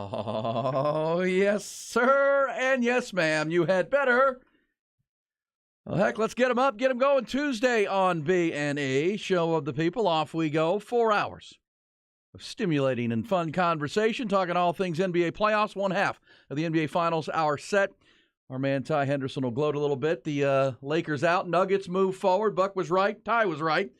Oh, yes, sir, and yes, ma'am. You had better. Well, heck, let's get them up, get them going. Tuesday on B&E, Show of the People. Off we go. 4 hours of stimulating and fun conversation, talking all things NBA playoffs. One half of the NBA Finals hour set. Our man Ty Henderson will gloat a little bit. The Lakers out, Nuggets move forward. Buck was right, Ty was right.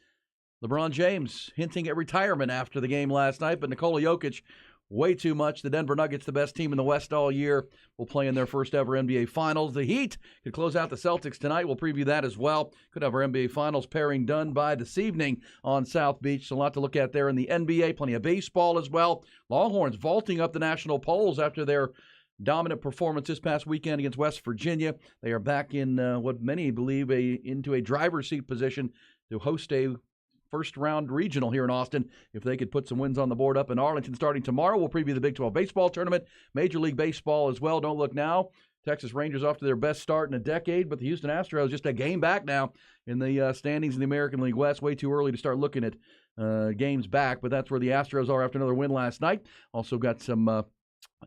LeBron James hinting at retirement after the game last night, but Nikola Jokic, way too much. The Denver Nuggets, the best team in the West all year, will play in their first ever NBA Finals. The Heat could close out the Celtics tonight. We'll preview that as well. Could have our NBA Finals pairing done by this evening on South Beach. So a lot to look at there in the NBA. Plenty of baseball as well. Longhorns vaulting up the national polls after their dominant performance this past weekend against West Virginia. They are back in what many believe into a driver's seat position to host a first-round regional here in Austin. If they could put some wins on the board up in Arlington starting tomorrow, we'll preview the Big 12 baseball tournament, Major League Baseball as well. Don't look now. Texas Rangers off to their best start in a decade, but the Houston Astros just a game back now in the standings in the American League West. Way too early to start looking at games back, but that's where the Astros are after another win last night. Also got some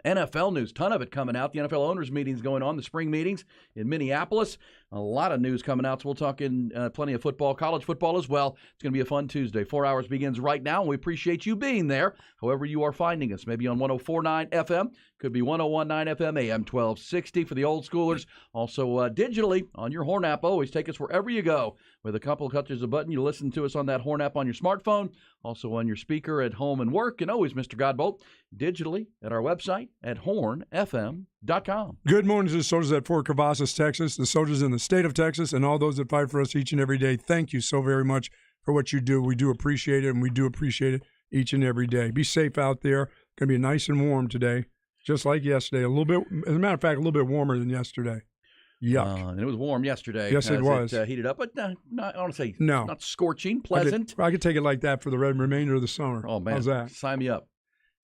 NFL news, ton of it coming out. The NFL owners meetings going on, the spring meetings in Minneapolis. A lot of news coming out, so we'll talk in plenty of football, college football as well. It's going to be a fun Tuesday. 4 hours begins right now, and we appreciate you being there, however you are finding us. Maybe on 104.9 FM, could be 101.9 FM, AM 1260 for the old schoolers. Also digitally on your Horn app. Always take us wherever you go. With a couple of touches of a button, you listen to us on that Horn app on your smartphone, also on your speaker at home and work, and always, Mr. Godbolt, digitally at our website at hornfm.com. Good morning to the soldiers at Fort Cavazos, Texas, the soldiers in the state of Texas, and all those that fight for us each and every day. Thank you so very much for what you do. We do appreciate it, and we do appreciate it each and every day. Be safe out there. Going to be nice and warm today, just like yesterday. A little bit, as a matter of fact, a little bit warmer than yesterday. Yuck. And it was warm yesterday. Yes, it was. It heated up, but not, I want to say no. Not scorching, pleasant. I could take it like that for the remainder of the summer. Oh, man. How's that? Sign me up.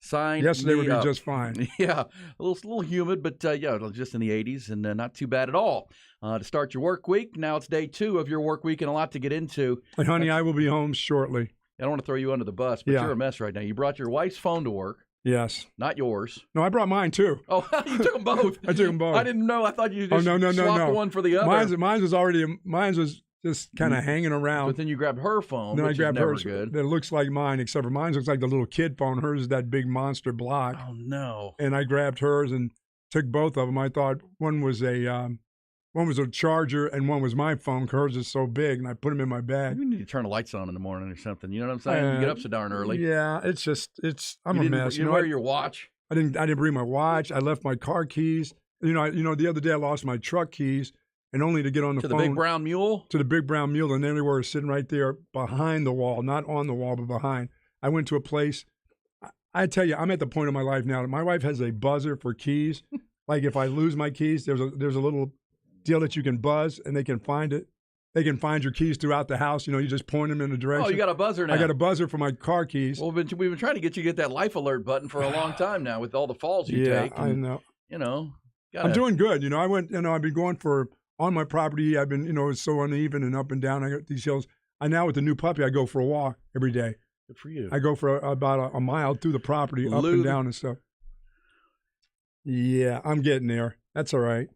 Yesterday would be just fine. Yeah, a little humid, but just in the 80s and not too bad at all. To start your work week, now it's day 2 of your work week and a lot to get into. And honey, I will be home shortly. I don't want to throw you under the bus, but you're a mess right now. You brought your wife's phone to work. Yes. Not yours. No, I brought mine too. Oh, you took them both. I took them both. I didn't know. I thought you just swapped one for the other. Mine was just kind of hanging around. But then you grabbed her phone, then which I grabbed is never hers. good. That looks like mine, except for mine looks like the little kid phone. Hers is that big monster block. Oh, no. And I grabbed hers and took both of them. I thought one was a charger and one was my phone. Hers is so big, and I put them in my bag. You need to turn the lights on in the morning or something. You know what I'm saying? You get up so darn early. Yeah, I'm a mess. You didn't wear your watch? I didn't bring my watch. I left my car keys. The other day I lost my truck keys, and only to get on the phone. To the big brown mule? To the big brown mule, and they were sitting right there behind the wall, not on the wall, but behind. I went to a place. I tell you, I'm at the point of my life now that my wife has a buzzer for keys. Like if I lose my keys, there's a little deal that you can buzz, and they can find it. They can find your keys throughout the house. You just point them in a direction. Oh, you got a buzzer now. I got a buzzer for my car keys. Well, we've been trying to get you to get that life alert button for a long time now with all the falls you take. Yeah, I know. I'm doing good. I've been going on my property. I've been, it's so uneven and up and down. I got these hills. Now with the new puppy, I go for a walk every day. Good for you. I go for about a mile through the property, up and down and stuff. Yeah, I'm getting there. That's all right.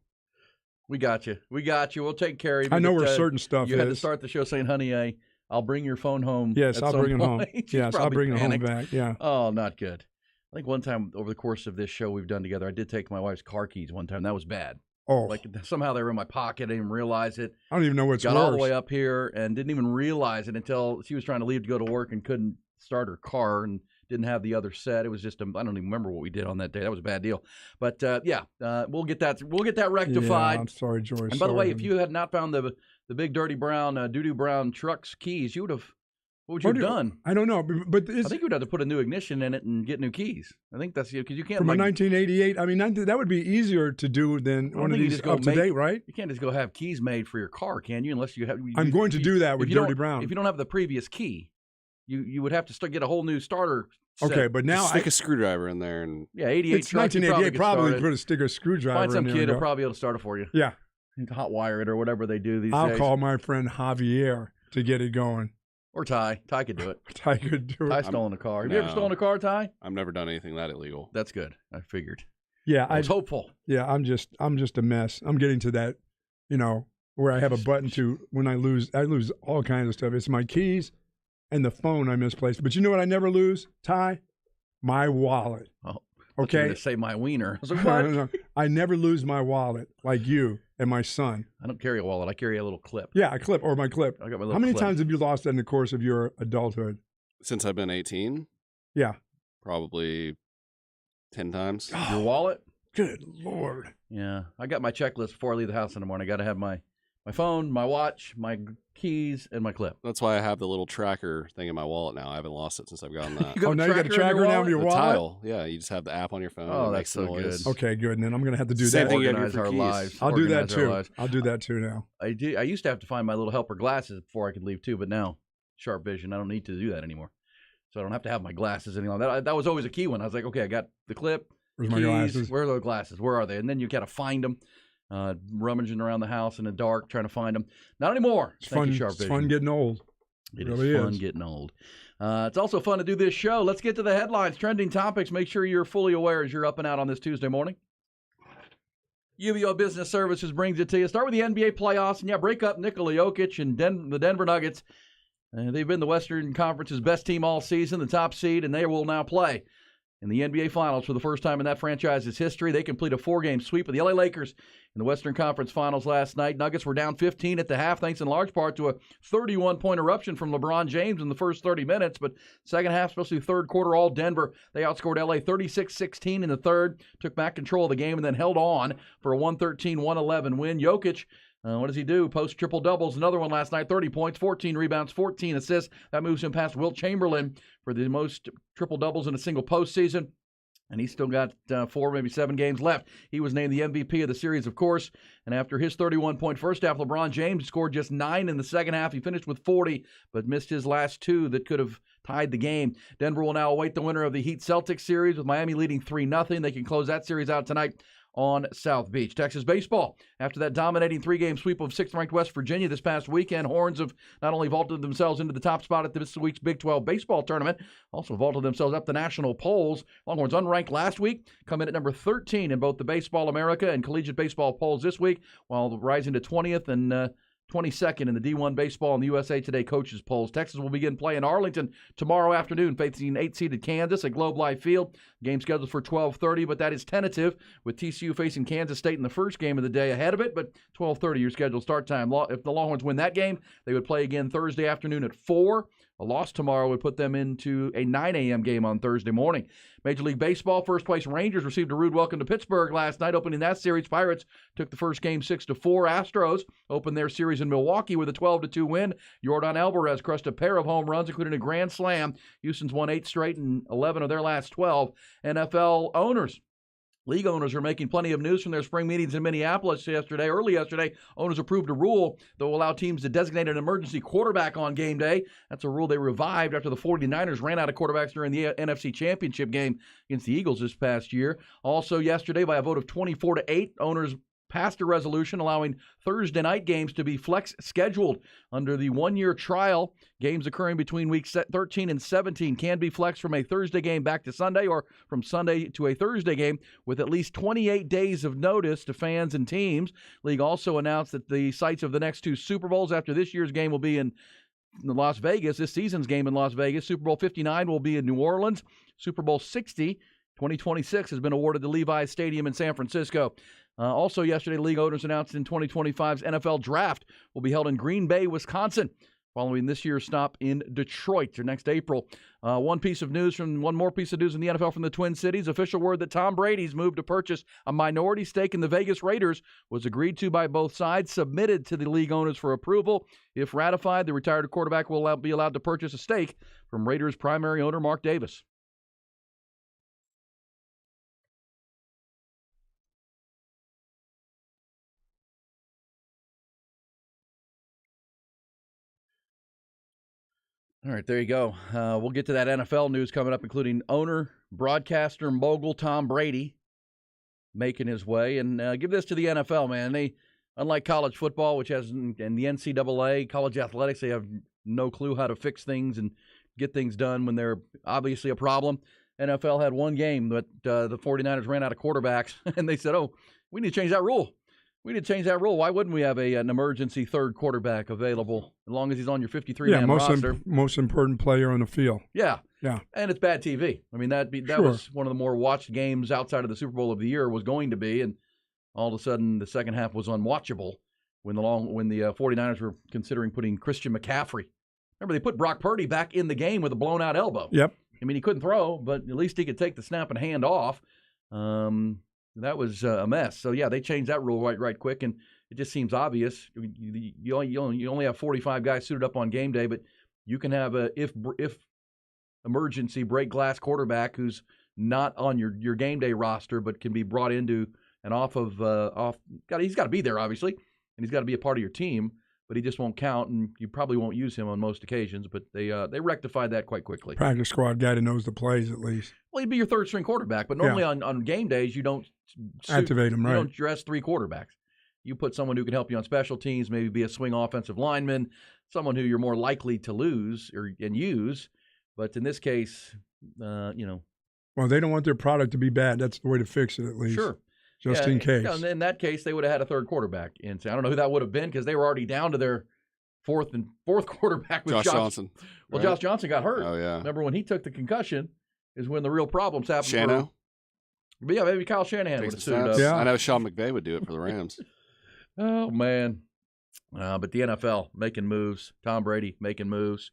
We got you. We'll take care of you. I know where certain stuff is. You had to start the show saying, honey, I'll bring your phone home. Yes, I'll bring it home. Yes, I'll bring it home back. Yeah. Oh, not good. I think one time over the course of this show we've done together, I did take my wife's car keys one time. That was bad. Oh. Like somehow they were in my pocket. I didn't even realize it. I don't even know what's worse. Got all the way up here and didn't even realize it until she was trying to leave to go to work and couldn't start her car and didn't have the other set. It was just I don't even remember what we did on that day. That was a bad deal. But we'll get that rectified. Yeah, I'm sorry, Joyce. And by the way, if you had not found the big dirty brown doo-doo brown truck's keys, you would have. What would you have done? I don't know, but I think you would have to put a new ignition in it and get new keys. I think that's because you can't. From a 1988, I mean, that would be easier to do than one of these up to date, right? You can't just go have keys made for your car, can you? Unless you have. I'm going to do that with Dirty Brown. If you don't have the previous key, you would have to get a whole new starter set. Okay, but now stick a screwdriver in there and 88. It's 1988. Probably put a sticker screwdriver. Find some in there kid who'll probably be able to start it for you. Yeah, hot wire it or whatever they do these days. I'll call my friend Javier to get it going. Or Ty. Ty could do it. Ty could do Ty it. stolen a car. Have you ever stolen a car, Ty? I've never done anything that illegal. That's good. I figured. Yeah, I was hopeful. Yeah, I'm just a mess. I'm getting to that, where I have a button to when I lose all kinds of stuff. It's my keys and the phone I misplaced. But you know what I never lose, Ty? My wallet. Oh, okay. You were to say my wiener. I was like, what? No. I never lose my wallet like you and my son. I don't carry a wallet. I carry a little clip. Yeah, a clip or my clip. I got my little How many clip. times have you lost that in the course of your adulthood? Since I've been 18? Yeah. Probably 10 times. Your wallet? Good Lord. Yeah. I got my checklist before I leave the house in the morning. I got to have my phone, my watch, my keys, and my clip. That's why I have the little tracker thing in my wallet now. I haven't lost it since I've gotten that. Now you got a tracker now in your The wallet? tile. Yeah, you just have the app on your phone. Oh, it that's makes so noise. good. Okay, good. And then I'm going to have to do Same that. thing you have Organize your our keys. lives. I'll do that Organize our too. lives. I'll do that too now. I used to have to find my little helper glasses before I could leave too, but now sharp vision. I don't need to do that anymore. So I don't have to have my glasses any longer. That was always a key one. I was like, okay, I got the clip. Where's keys, my glasses? Where are those glasses? Where are they? And then you got to find them, rummaging around the house in the dark, trying to find them. Not anymore. It's Thank fun. you, sharp It's vision. fun getting old. It really is fun is. getting old. It's also fun to do this show. Let's get to the headlines, trending topics. Make sure you're fully aware as you're up and out on this Tuesday morning. UBO Business Services brings it to you. Start with the NBA playoffs, and break up Nikola Jokic and the Denver Nuggets. They've been the Western Conference's best team all season, the top seed, and they will now play in the NBA Finals for the first time in that franchise's history. They complete a 4-game sweep of the LA Lakers in the Western Conference Finals last night. Nuggets were down 15 at the half, thanks in large part to a 31-point eruption from LeBron James in the first 30 minutes. But second half, especially third quarter, all Denver. They outscored LA 36-16 in the third, took back control of the game, and then held on for a 113-111 win. Jokic, what does he do? Post triple-doubles. Another one last night, 30 points, 14 rebounds, 14 assists. That moves him past Wilt Chamberlain for the most triple-doubles in a single postseason. And he's still got 4, maybe 7 games left. He was named the MVP of the series, of course. And after his 31-point first half, LeBron James scored just 9 in the second half. He finished with 40, but missed his last 2 that could have tied the game. Denver will now await the winner of the Heat-Celtics series, with Miami leading 3-0. They can close that series out tonight on South Beach. Texas baseball, after that dominating 3-game sweep of 6th-ranked West Virginia this past weekend, Horns have not only vaulted themselves into the top spot at this week's Big 12 baseball tournament, also vaulted themselves up the national polls. Longhorns, unranked last week, come in at number 13 in both the Baseball America and Collegiate Baseball polls this week, while rising to 20th and 22nd in the D1 Baseball and the USA Today coaches polls. Texas will begin play in Arlington tomorrow afternoon, facing 8-seeded Kansas at Globe Life Field. Game scheduled for 12:30, but that is tentative, with TCU facing Kansas State in the first game of the day ahead of it, but 12:30 your scheduled start time. If the Longhorns win that game, they would play again Thursday afternoon at 4. A loss tomorrow would put them into a 9 a.m. game on Thursday morning. Major League Baseball, first-place Rangers received a rude welcome to Pittsburgh last night. Opening that series, Pirates took the first game 6-4. Astros opened their series in Milwaukee with a 12-2 win. Yordan Alvarez crushed a pair of home runs, including a grand slam. Houston's won 8 straight and 11 of their last 12. NFL owners. League owners are making plenty of news from their spring meetings in Minneapolis yesterday. Early yesterday, owners approved a rule that will allow teams to designate an emergency quarterback on game day. That's a rule they revived after the 49ers ran out of quarterbacks during the NFC Championship game against the Eagles this past year. Also yesterday, by a vote of 24-8, owners passed a resolution allowing Thursday night games to be flex scheduled. Under the one-year trial, games occurring between weeks 13 and 17 can be flexed from a Thursday game back to Sunday, or from Sunday to a Thursday game, with at least 28 days of notice to fans and teams. League also announced that the sites of the next 2 Super Bowls after this year's game will be in Las Vegas. This season's game in Las Vegas. Super Bowl 59 will be in New Orleans. Super Bowl 60, 2026, has been awarded to Levi's Stadium in San Francisco. Also yesterday, league owners announced in 2025's NFL Draft will be held in Green Bay, Wisconsin, following this year's stop in Detroit next April. One more piece of news in the NFL from the Twin Cities. Official word that Tom Brady's move to purchase a minority stake in the Vegas Raiders was agreed to by both sides, submitted to the league owners for approval. If ratified, the retired quarterback will be allowed to purchase a stake from Raiders primary owner Mark Davis. All right, there you go. We'll get to that NFL news coming up, including owner, broadcaster, mogul Tom Brady making his way. And give this to the NFL, man. They, unlike college football, which has, and the NCAA, college athletics, they have no clue how to fix things and get things done when they're obviously a problem. NFL had one game that the 49ers ran out of quarterbacks, and they said, oh, we need to change that rule. Why wouldn't we have an emergency third quarterback available as long as he's on your 53-man roster? Most important player on the field. Yeah. Yeah. And it's bad TV. I mean, that was one of the more watched games outside of the Super Bowl of the year was going to be, and all of a sudden the second half was unwatchable when the 49ers were considering putting Christian McCaffrey. Remember, they put Brock Purdy back in the game with a blown-out elbow. Yep. I mean, he couldn't throw, but at least he could take the snap and hand off. That was a mess. So, yeah, they changed that rule right quick, and it just seems obvious. You only have 45 guys suited up on game day, but you can have a if emergency break glass quarterback who's not on your game day roster but can be brought into and he's got to be there, obviously, and he's got to be a part of your team, but he just won't count, and you probably won't use him on most occasions. But they rectified that quite quickly. Practice squad guy that knows the plays at least. Well, he'd be your third string quarterback, but normally on game days you don't activate him. Right? You don't dress three quarterbacks. You put someone who can help you on special teams, maybe be a swing offensive lineman, someone who you're more likely to lose and use. But in this case, Well, they don't want their product to be bad. That's the way to fix it, at least. Sure. Just in case. Yeah, in that case, they would have had a third quarterback. And I don't know who that would have been because they were already down to their fourth quarterback with Josh Johnson. Well, right? Josh Johnson got hurt. Oh, yeah. Remember when he took the concussion is when the real problems happened. Shano? But yeah, maybe Kyle Shanahan would have suited up. Yeah. I know Sean McVay would do it for the Rams. Oh, man. But the NFL making moves. Tom Brady making moves.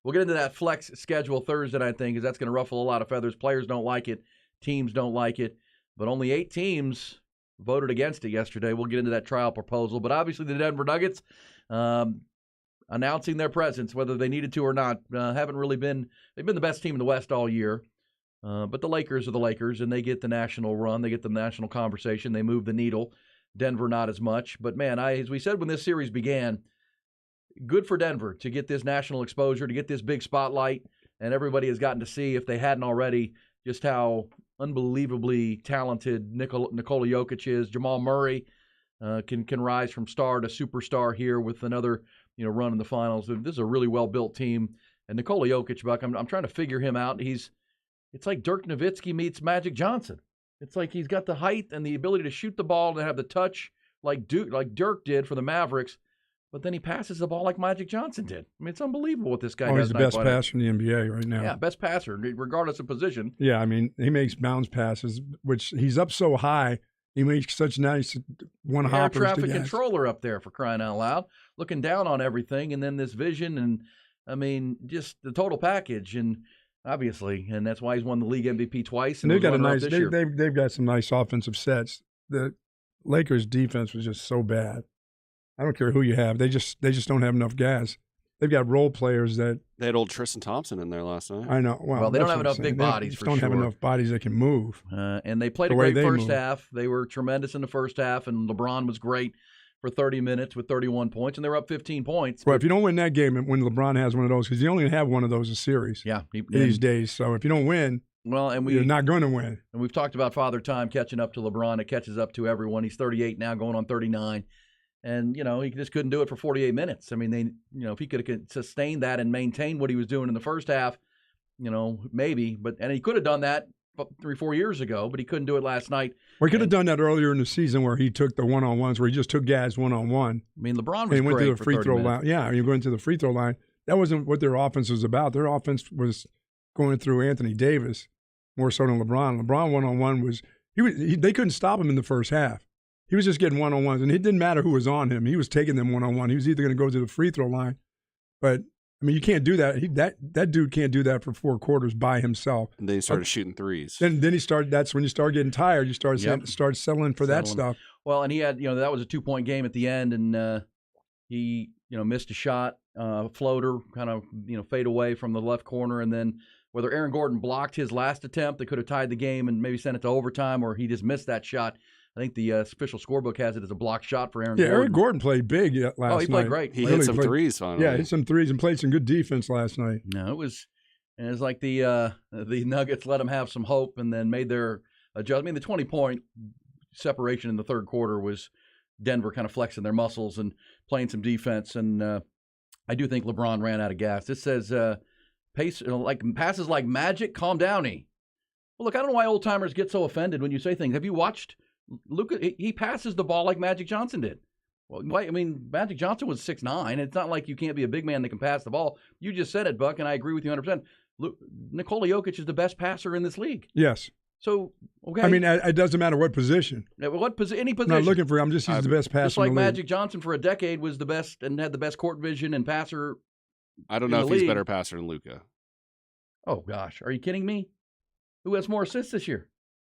We'll get into that flex schedule Thursday, I think, because that's going to ruffle a lot of feathers. Players don't like it. Teams don't like it. But only 8 teams voted against it yesterday. We'll get into that trial proposal. But obviously the Denver Nuggets announcing their presence, whether they needed to or not, haven't really been – they've been the best team in the West all year. But the Lakers are the Lakers, and they get the national run. They get the national conversation. They move the needle. Denver not as much. But, man, as we said when this series began, good for Denver to get this national exposure, to get this big spotlight, and everybody has gotten to see, if they hadn't already, just how unbelievably talented Nikola Jokic is. Jamal Murray can rise from star to superstar here with another run in the finals. This is a really well-built team. And Nikola Jokic, Buck, I'm trying to figure him out. It's like Dirk Nowitzki meets Magic Johnson. It's like he's got the height and the ability to shoot the ball and have the touch like Dirk did for the Mavericks, but then he passes the ball like Magic Johnson did. I mean, it's unbelievable what this guy does. He's the best passer in the NBA right now. Yeah, best passer, regardless of position. Yeah, I mean, he makes bounce passes, which he's up so high. He makes such nice one-hoppers. Air traffic controller up there, for crying out loud, looking down on everything, and then this vision, and, I mean, just the total package. And obviously, and that's why he's won the league MVP twice. And they've got they've got some nice offensive sets. The Lakers' defense was just so bad. I don't care who you have; they just don't have enough guys. They've got role players that they had old Tristan Thompson in there last night. I know. Well, they don't have enough big bodies. They don't have enough bodies that can move. And they played a great first half. They were tremendous in the first half, and LeBron was great for 30 minutes with 31 points, and they were up 15 points. Well, if you don't win that game, when LeBron has one of those, because you only have one of those a series these days. So if you don't win, you're not going to win. And we've talked about Father Time catching up to LeBron. It catches up to everyone. He's 38 now, going on 39. And, he just couldn't do it for 48 minutes. I mean, if he could have sustained that and maintained what he was doing in the first half, maybe. And he could have done that 3-4 years ago, but he couldn't do it last night. Well, he could have done that earlier in the season where he took the one-on-ones, where he just took guys one-on-one. I mean, LeBron was went great to the free throw line. Yeah, you going to the free throw line. That wasn't what their offense was about. Their offense was going through Anthony Davis more so than LeBron. LeBron one-on-one was they couldn't stop him in the first half. He was just getting one-on-ones, and it didn't matter who was on him. He was taking them one-on-one. He was either going to go to the free throw line, but I mean, you can't do that. That dude can't do that for 4 quarters by himself. And then he started shooting threes. Then he started. That's when you start getting tired. You start settling for that stuff. Well, and he had that was a 2-point game at the end, and he missed a shot, floater, kind of fade away from the left corner, and then whether Aaron Gordon blocked his last attempt that could have tied the game and maybe sent it to overtime, or he just missed that shot. I think the official scorebook has it as a block shot for Aaron Gordon. Yeah, Aaron Gordon played big last night. Oh, he played great. He hit some threes finally. Yeah, hit some threes and played some good defense last night. No, it was like the Nuggets let them have some hope and then made their adjustment. I mean, the 20-point separation in the third quarter was Denver kind of flexing their muscles and playing some defense. And I do think LeBron ran out of gas. This says passes like magic. Calm downy. Well, look, I don't know why old timers get so offended when you say things. Have you watched Luka? He passes the ball like Magic Johnson did. Well, I mean, Magic Johnson was 6'9". It's not like you can't be a big man that can pass the ball. You just said it, Buck, and I agree with you 100%. Nikola Jokic is the best passer in this league. Yes. So, okay. I mean, it doesn't matter what position. Any position. I'm not looking for him. He's the best passer Just like in the league. Magic Johnson for a decade was the best and had the best court vision and passer. I don't know if he's a better passer than Luka. Oh, gosh. Are you kidding me? Who has more assists this year?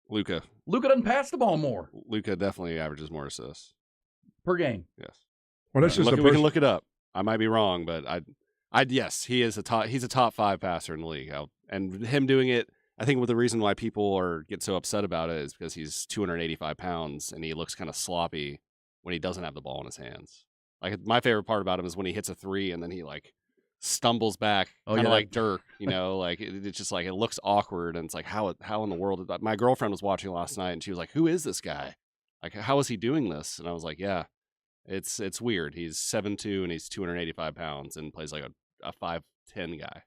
Luka. Luka doesn't pass the ball more. Luka definitely averages more assists per game. Yes. Well, that's just we can look it up. I might be wrong, but yes, he's a top 5 passer in the league. And him doing it, I think the reason why people get so upset about it is because he's 285 pounds and he looks kind of sloppy when he doesn't have the ball in his hands. Like, my favorite part about him is when he hits a 3 and then he stumbles back, kind of like Dirk, it's just like it looks awkward, and it's like how in the world? My girlfriend was watching last night and she was like, "Who is this guy? Like, how is he doing this?" And I was like, "Yeah, it's weird. He's 7'2" and he's 285 pounds and plays like a 5'10" guy."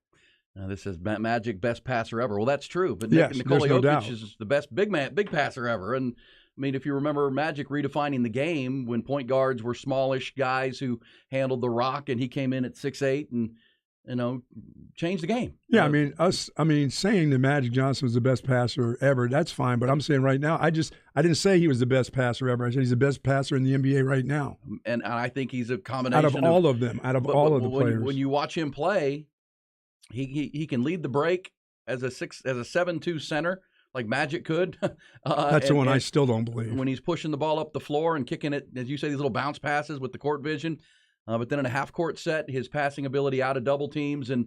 This is Magic best passer ever. Well, that's true, but yes, Nikola no Jokic doubt. is the best big passer ever. And I mean, if you remember Magic redefining the game when point guards were smallish guys who handled the rock, and he came in at 6'8" and changed the game. Yeah, I mean, saying that Magic Johnson was the best passer ever, that's fine. But I'm saying right now, I didn't say he was the best passer ever. I said he's the best passer in the NBA right now. And I think he's a combination out of all of them, out of all of the players. When you watch him play, he can lead the break as a 7'2" center like Magic could. That's the one I still don't believe. When he's pushing the ball up the floor and kicking it, as you say, these little bounce passes with the court vision. But then in a half-court set, his passing ability out of double teams and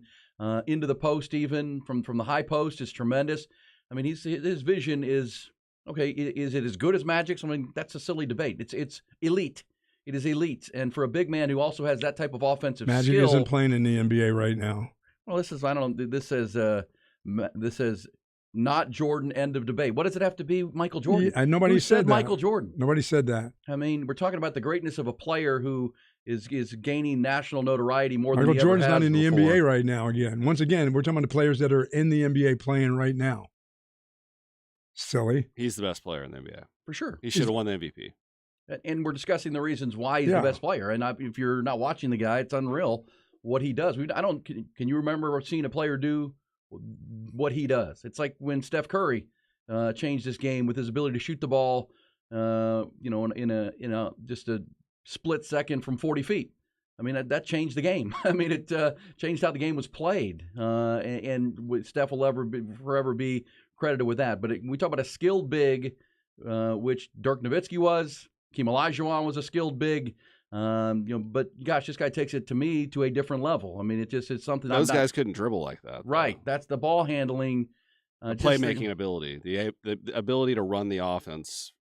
into the post, even from the high post, is tremendous. I mean, his vision is okay. Is it as good as Magic's? I mean, that's a silly debate. It's elite. It is elite, and for a big man who also has that type of offensive Magic skill, isn't playing in the NBA right now. Well, this says not Jordan. End of debate. What does it have to be, Michael Jordan? Yeah, nobody Who said that. Michael Jordan. Nobody said that. I mean, we're talking about the greatness of a player who is gaining national notoriety more than Michael Jordan's not in the before. NBA right now. Once again, we're talking about the players that are in the NBA playing right now. Silly. He's the best player in the NBA for sure. He should have won the MVP. And we're discussing the reasons why he's the best player. And if you're not watching the guy, it's unreal what he does. Can you remember seeing a player do what he does? It's like when Steph Curry changed his game with his ability to shoot the ball, in a just a split second from 40 feet. I mean, that changed the game. I mean, it changed how the game was played. And Steph will forever be credited with that. But we talk about a skilled big, which Dirk Nowitzki was. Hakeem Olajuwon was a skilled big. But gosh, this guy takes it to me to a different level. I mean, it's something. Those guys couldn't dribble like that. Right. Though. That's the ball handling. Playmaking ability, the ability to run the offense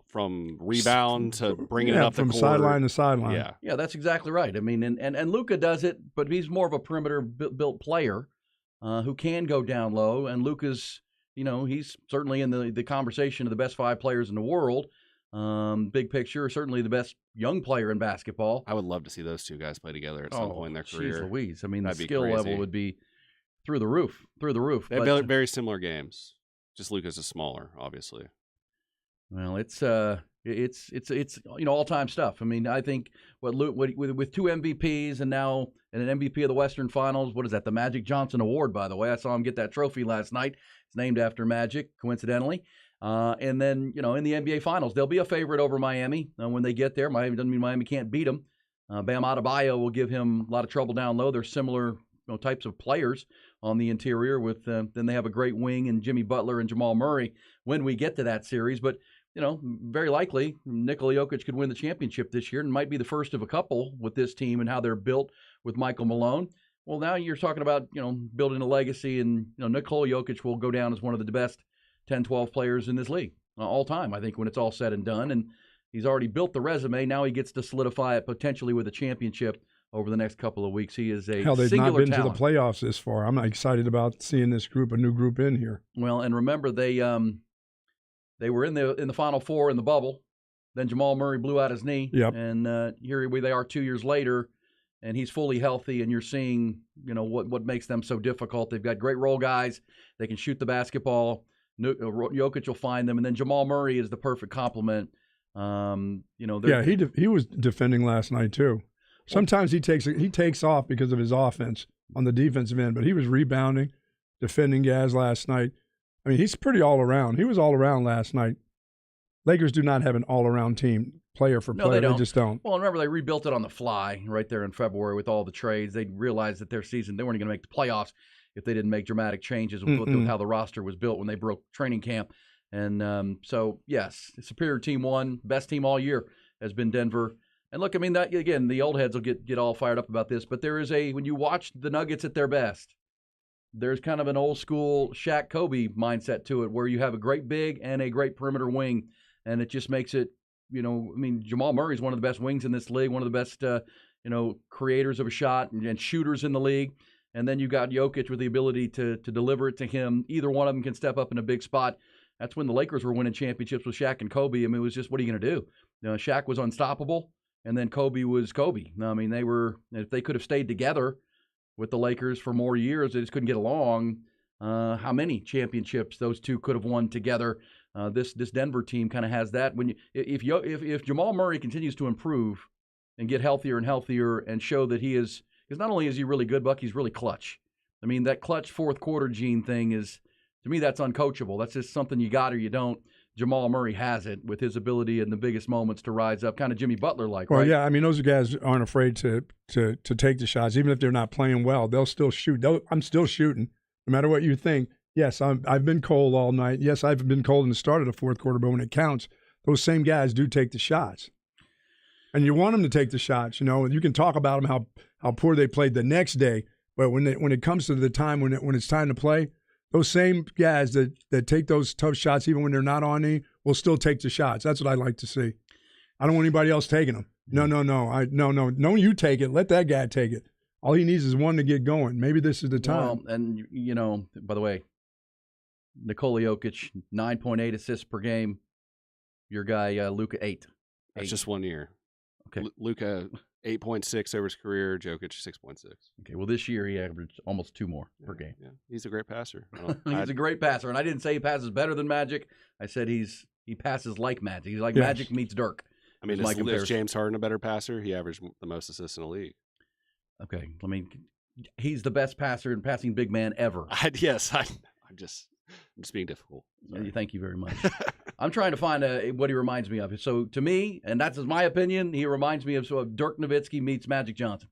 from rebound to bringing it up from the court. sideline to sideline. Yeah, that's exactly right. I mean, and Luka does it, but he's more of a perimeter built player who can go down low. And Luka's, he's certainly in the conversation of the best 5 players in the world. Big picture, certainly the best young player in basketball. I would love to see those two guys play together at some point in their career. Geez Louise. I mean, That'd the skill level would be through the roof. They have very similar games. Just Luka's is smaller, obviously. Well, it's all-time stuff. I mean, I think with 2 MVPs and now an MVP of the Western Finals. What is that? The Magic Johnson Award, by the way. I saw him get that trophy last night. It's named after Magic, coincidentally. And then, in the NBA Finals, they'll be a favorite over Miami when they get there. Miami doesn't mean Miami can't beat them. Bam Adebayo will give him a lot of trouble down low. They're similar types of players on the interior. With then they have a great wing in Jimmy Butler and Jamal Murray when we get to that series. But very likely Nikola Jokic could win the championship this year and might be the first of a couple with this team and how they're built with Michael Malone. Well, now you're talking about building a legacy, and Nikola Jokic will go down as one of the best 10, 12 players in this league all time, I think, when it's all said and done. And he's already built the resume. Now he gets to solidify it potentially with a championship over the next couple of weeks. He is a they've singular not been talent. to the playoffs this far. I'm excited about seeing this group, a new group in here. Well, and remember they were in the Final Four in the bubble. Then Jamal Murray blew out his knee. Yep. And here they are 2 years later and he's fully healthy, and you're seeing, what makes them so difficult. They've got great role guys. They can shoot the basketball. Jokic will find them, and then Jamal Murray is the perfect complement. He was defending last night too. Sometimes he takes off because of his offense on the defensive end, but he was rebounding, defending guys last night. I mean, he's pretty all around. He was all around last night. Lakers do not have an all around team, player for player. They they just don't. Well, remember they rebuilt it on the fly right there in February with all the trades. They realized that their season, they weren't going to make the playoffs if they didn't make dramatic changes with how the roster was built when they broke training camp. And so, yes, superior team won. Best team all year has been Denver. And look, I mean, that again, the old heads will get all fired up about this, but there is when you watch the Nuggets at their best, there's kind of an old school Shaq Kobe mindset to it where you have a great big and a great perimeter wing, and it just makes it, Jamal Murray is one of the best wings in this league, one of the best, creators of a shot and shooters in the league. And then you got Jokic with the ability to deliver it to him. Either one of them can step up in a big spot. That's when the Lakers were winning championships with Shaq and Kobe. I mean, it was just, what are you going to do? Shaq was unstoppable, and then Kobe was Kobe. I mean, if they could have stayed together with the Lakers for more years, they just couldn't get along. How many championships those two could have won together? This Denver team kind of has that. If Jamal Murray continues to improve and get healthier and healthier and show that he is, because not only is he really good, Buck, he's really clutch. I mean, that clutch fourth quarter gene thing is, to me, that's uncoachable. That's just something you got or you don't. Jamal Murray has it with his ability in the biggest moments to rise up, kind of Jimmy Butler-like, right? Well, yeah, I mean, those guys aren't afraid to take the shots. Even if they're not playing well, they'll still shoot. I'm still shooting, no matter what you think. Yes, I've been cold all night. Yes, I've been cold in the start of the fourth quarter, but when it counts, those same guys do take the shots. And you want them to take the shots. You can talk about them, how poor they played the next day, but when it comes to the time when it's time to play, those same guys that take those tough shots, even when they're not on knee, will still take the shots. That's what I like to see. I don't want anybody else taking them. No. No, you take it. Let that guy take it. All he needs is one to get going. Maybe this is the time. Well, and, by the way, Nikola Jokic, 9.8 assists per game. Your guy, Luka, 8. That's just 1 year. Okay. Luka, 8.6 over his career. Jokic, 6.6. Okay, well, this year he averaged almost 2 more per game. Yeah, he's a great passer. He's a great passer, and I didn't say he passes better than Magic. I said he passes like Magic. He's like Magic meets Dirk. I mean, is James Harden a better passer? He averaged the most assists in the league. Okay, he's the best passer and passing big man ever. I'm just being difficult. Sorry. Thank you very much. I'm trying to find what he reminds me of. So to me, and that's my opinion, he reminds me of Dirk Nowitzki meets Magic Johnson.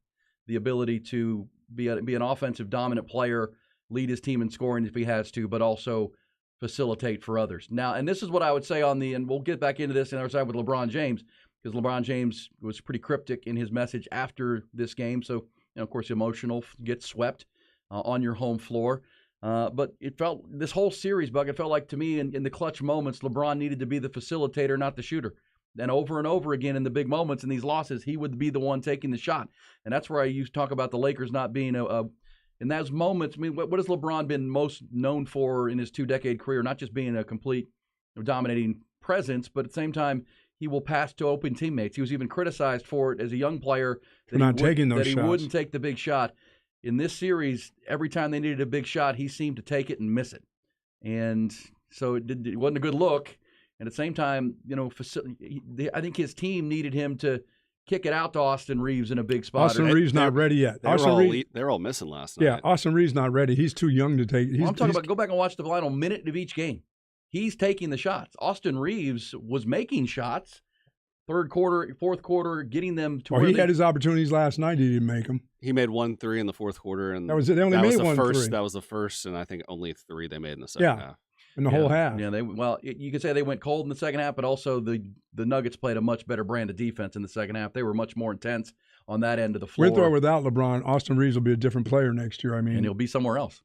The ability to be an offensive dominant player, lead his team in scoring if he has to, but also facilitate for others. Now, and this is what I would say and we'll get back into this on our side with LeBron James, because LeBron James was pretty cryptic in his message after this game. So, of course, emotional, gets swept on your home floor. But it felt, this whole series, Buck, it felt like to me in the clutch moments, LeBron needed to be the facilitator, not the shooter. And over again in the big moments in these losses, he would be the one taking the shot. And that's where I used to talk about the Lakers not being in those moments. I mean, what has LeBron been most known for in his 2-decade career? Not just being a complete dominating presence, but at the same time, he will pass to open teammates. He was even criticized for it as a young player that he wouldn't take the big shot. In this series, every time they needed a big shot, he seemed to take it and miss it. And so it wasn't a good look. And at the same time, I think his team needed him to kick it out to Austin Reeves in a big spot. Austin Reeves not ready yet. They were all missing last night. Yeah, Austin Reeves not ready. He's too young to take. I'm talking about, go back and watch the final minute of each game. He's taking the shots. Austin Reeves was making shots. Third quarter, fourth quarter, getting them to where he had his opportunities last night. He didn't make them. He made 1 3 in the fourth quarter, and that was it. They only made 1 3. That was the first, and I think only 3 they made in the second half. In the whole half. Yeah, you could say they went cold in the second half, but also the Nuggets played a much better brand of defense in the second half. They were much more intense on that end of the floor. With or without LeBron, Austin Reeves will be a different player next year. I mean, and he'll be somewhere else.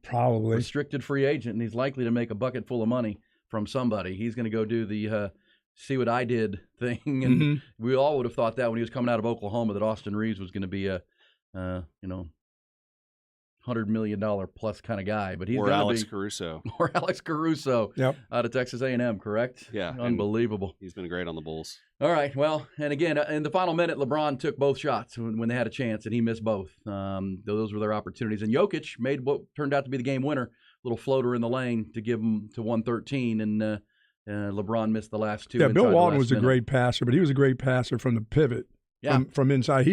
Probably restricted free agent, and he's likely to make a bucket full of money from somebody. He's going to go do the see what I did thing, and we all would have thought that when he was coming out of Oklahoma that Austin Reeves was going to be a 100 $100 million plus kind of guy, but he's Or going to Alex be Caruso. or Alex Caruso Yep. out of Texas A&M, correct? Yeah, and Unbelievable. He's been great on the Bulls. All right, well, and again, in the final minute, LeBron took both shots when they had a chance, and he missed both. Those were their opportunities. And Jokic made what turned out to be the game winner, little floater in the lane to give him to 113, and LeBron missed the last two. Yeah, Bill inside the Walton last was a minute. great passer, but he was a great passer from the pivot, Yeah. from inside.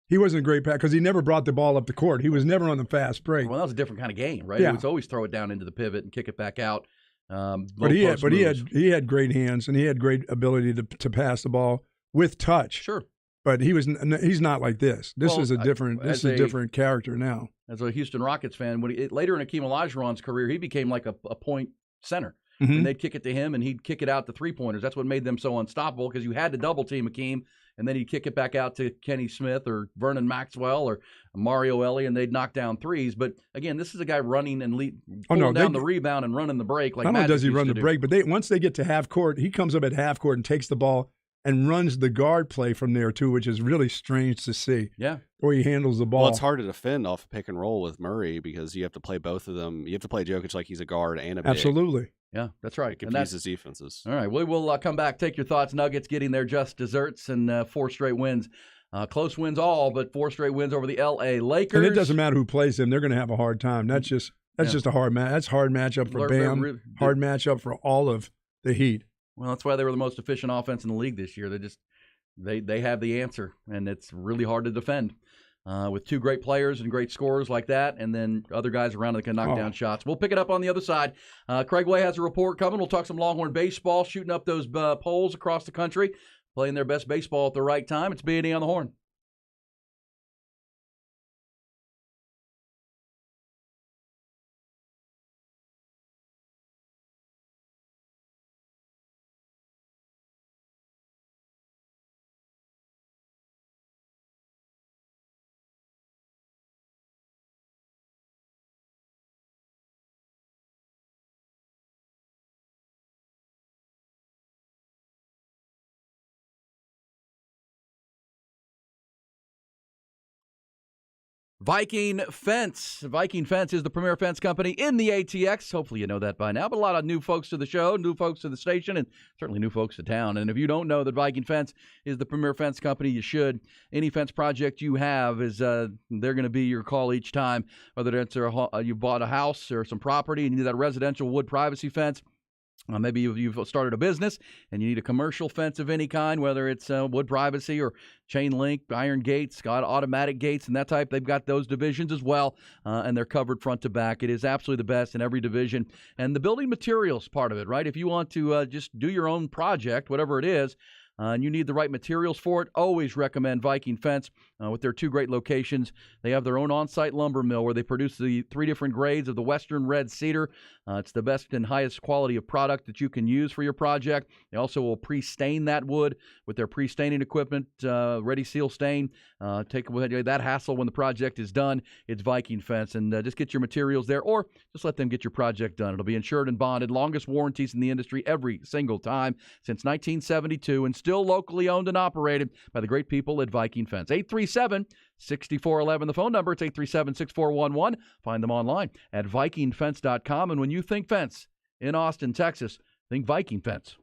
He wasn't a great passer because he never brought the ball up the court. He was never on the fast break. Well, that was a different kind of game, right? Yeah. It was always throw it down into the pivot and kick it back out. But he had great hands and he had great ability to pass the ball with touch. Sure. But he's not like this. This Well, is a different character now. As a Houston Rockets fan, later in Akeem Olajuwon's career, he became like a point center. Mm-hmm. And they'd kick it to him, and he'd kick it out to three-pointers. That's what made them so unstoppable because you had to double-team Akeem, and then he'd kick it back out to Kenny Smith or Vernon Maxwell or Mario Elie, and they'd knock down threes. But, again, this is a guy running and pulling down the rebound and running the break. Like not only does he run the do. break, but once they get to half court, he comes up at half court and takes the ball and runs the guard play from there, too, which is really strange to see. Yeah. The way he handles the ball. Well, it's hard to defend off a pick and roll with Murray because you have to play both of them. You have to play Jokic like he's a guard and a big. Absolutely. Yeah, that's right. It confuses defenses. All right, we will come back, take your thoughts. Nuggets getting their just desserts and 4 straight wins. Close wins all, but 4 straight wins over the L.A. Lakers. And it doesn't matter who plays them. They're going to have a hard time. That's just a hard match. That's a hard matchup for Bam. Hard matchup for all of the Heat. Well, that's why they were the most efficient offense in the league this year. They have the answer, and it's really hard to defend. With 2 great players and great scorers like that, and then other guys around that can knock down shots. We'll pick it up on the other side. Craig Way has a report coming. We'll talk some Longhorn baseball, shooting up those poles across the country, playing their best baseball at the right time. It's B&E on the Horn. Viking Fence. Viking Fence is the premier fence company in the ATX. Hopefully you know that by now. But a lot of new folks to the show, new folks to the station, and certainly new folks to town. And if you don't know that Viking Fence is the premier fence company, you should. Any fence project you have is they're going to be your call each time. Whether it's you bought a house or some property and you need that residential wood privacy fence. Maybe you've started a business and you need a commercial fence of any kind, whether it's wood privacy or chain link, iron gates, got automatic gates and that type. They've got those divisions as well, and they're covered front to back. It is absolutely the best in every division. And the building materials part of it, right? If you want to just do your own project, whatever it is, and you need the right materials for it, always recommend Viking Fence with their 2 great locations. They have their own on-site lumber mill where they produce the 3 different grades of the Western Red Cedar. It's the best and highest quality of product that you can use for your project. They also will pre-stain that wood with their pre-staining equipment, Ready Seal Stain. Take away that hassle when the project is done. It's Viking Fence, and just get your materials there, or just let them get your project done. It'll be insured and bonded, longest warranties in the industry every single time since 1972, and still locally owned and operated by the great people at Viking Fence. 837-6411, the phone number. It's 837-6411. Find them online at vikingfence.com. And when you think fence in Austin, Texas, think Viking Fence.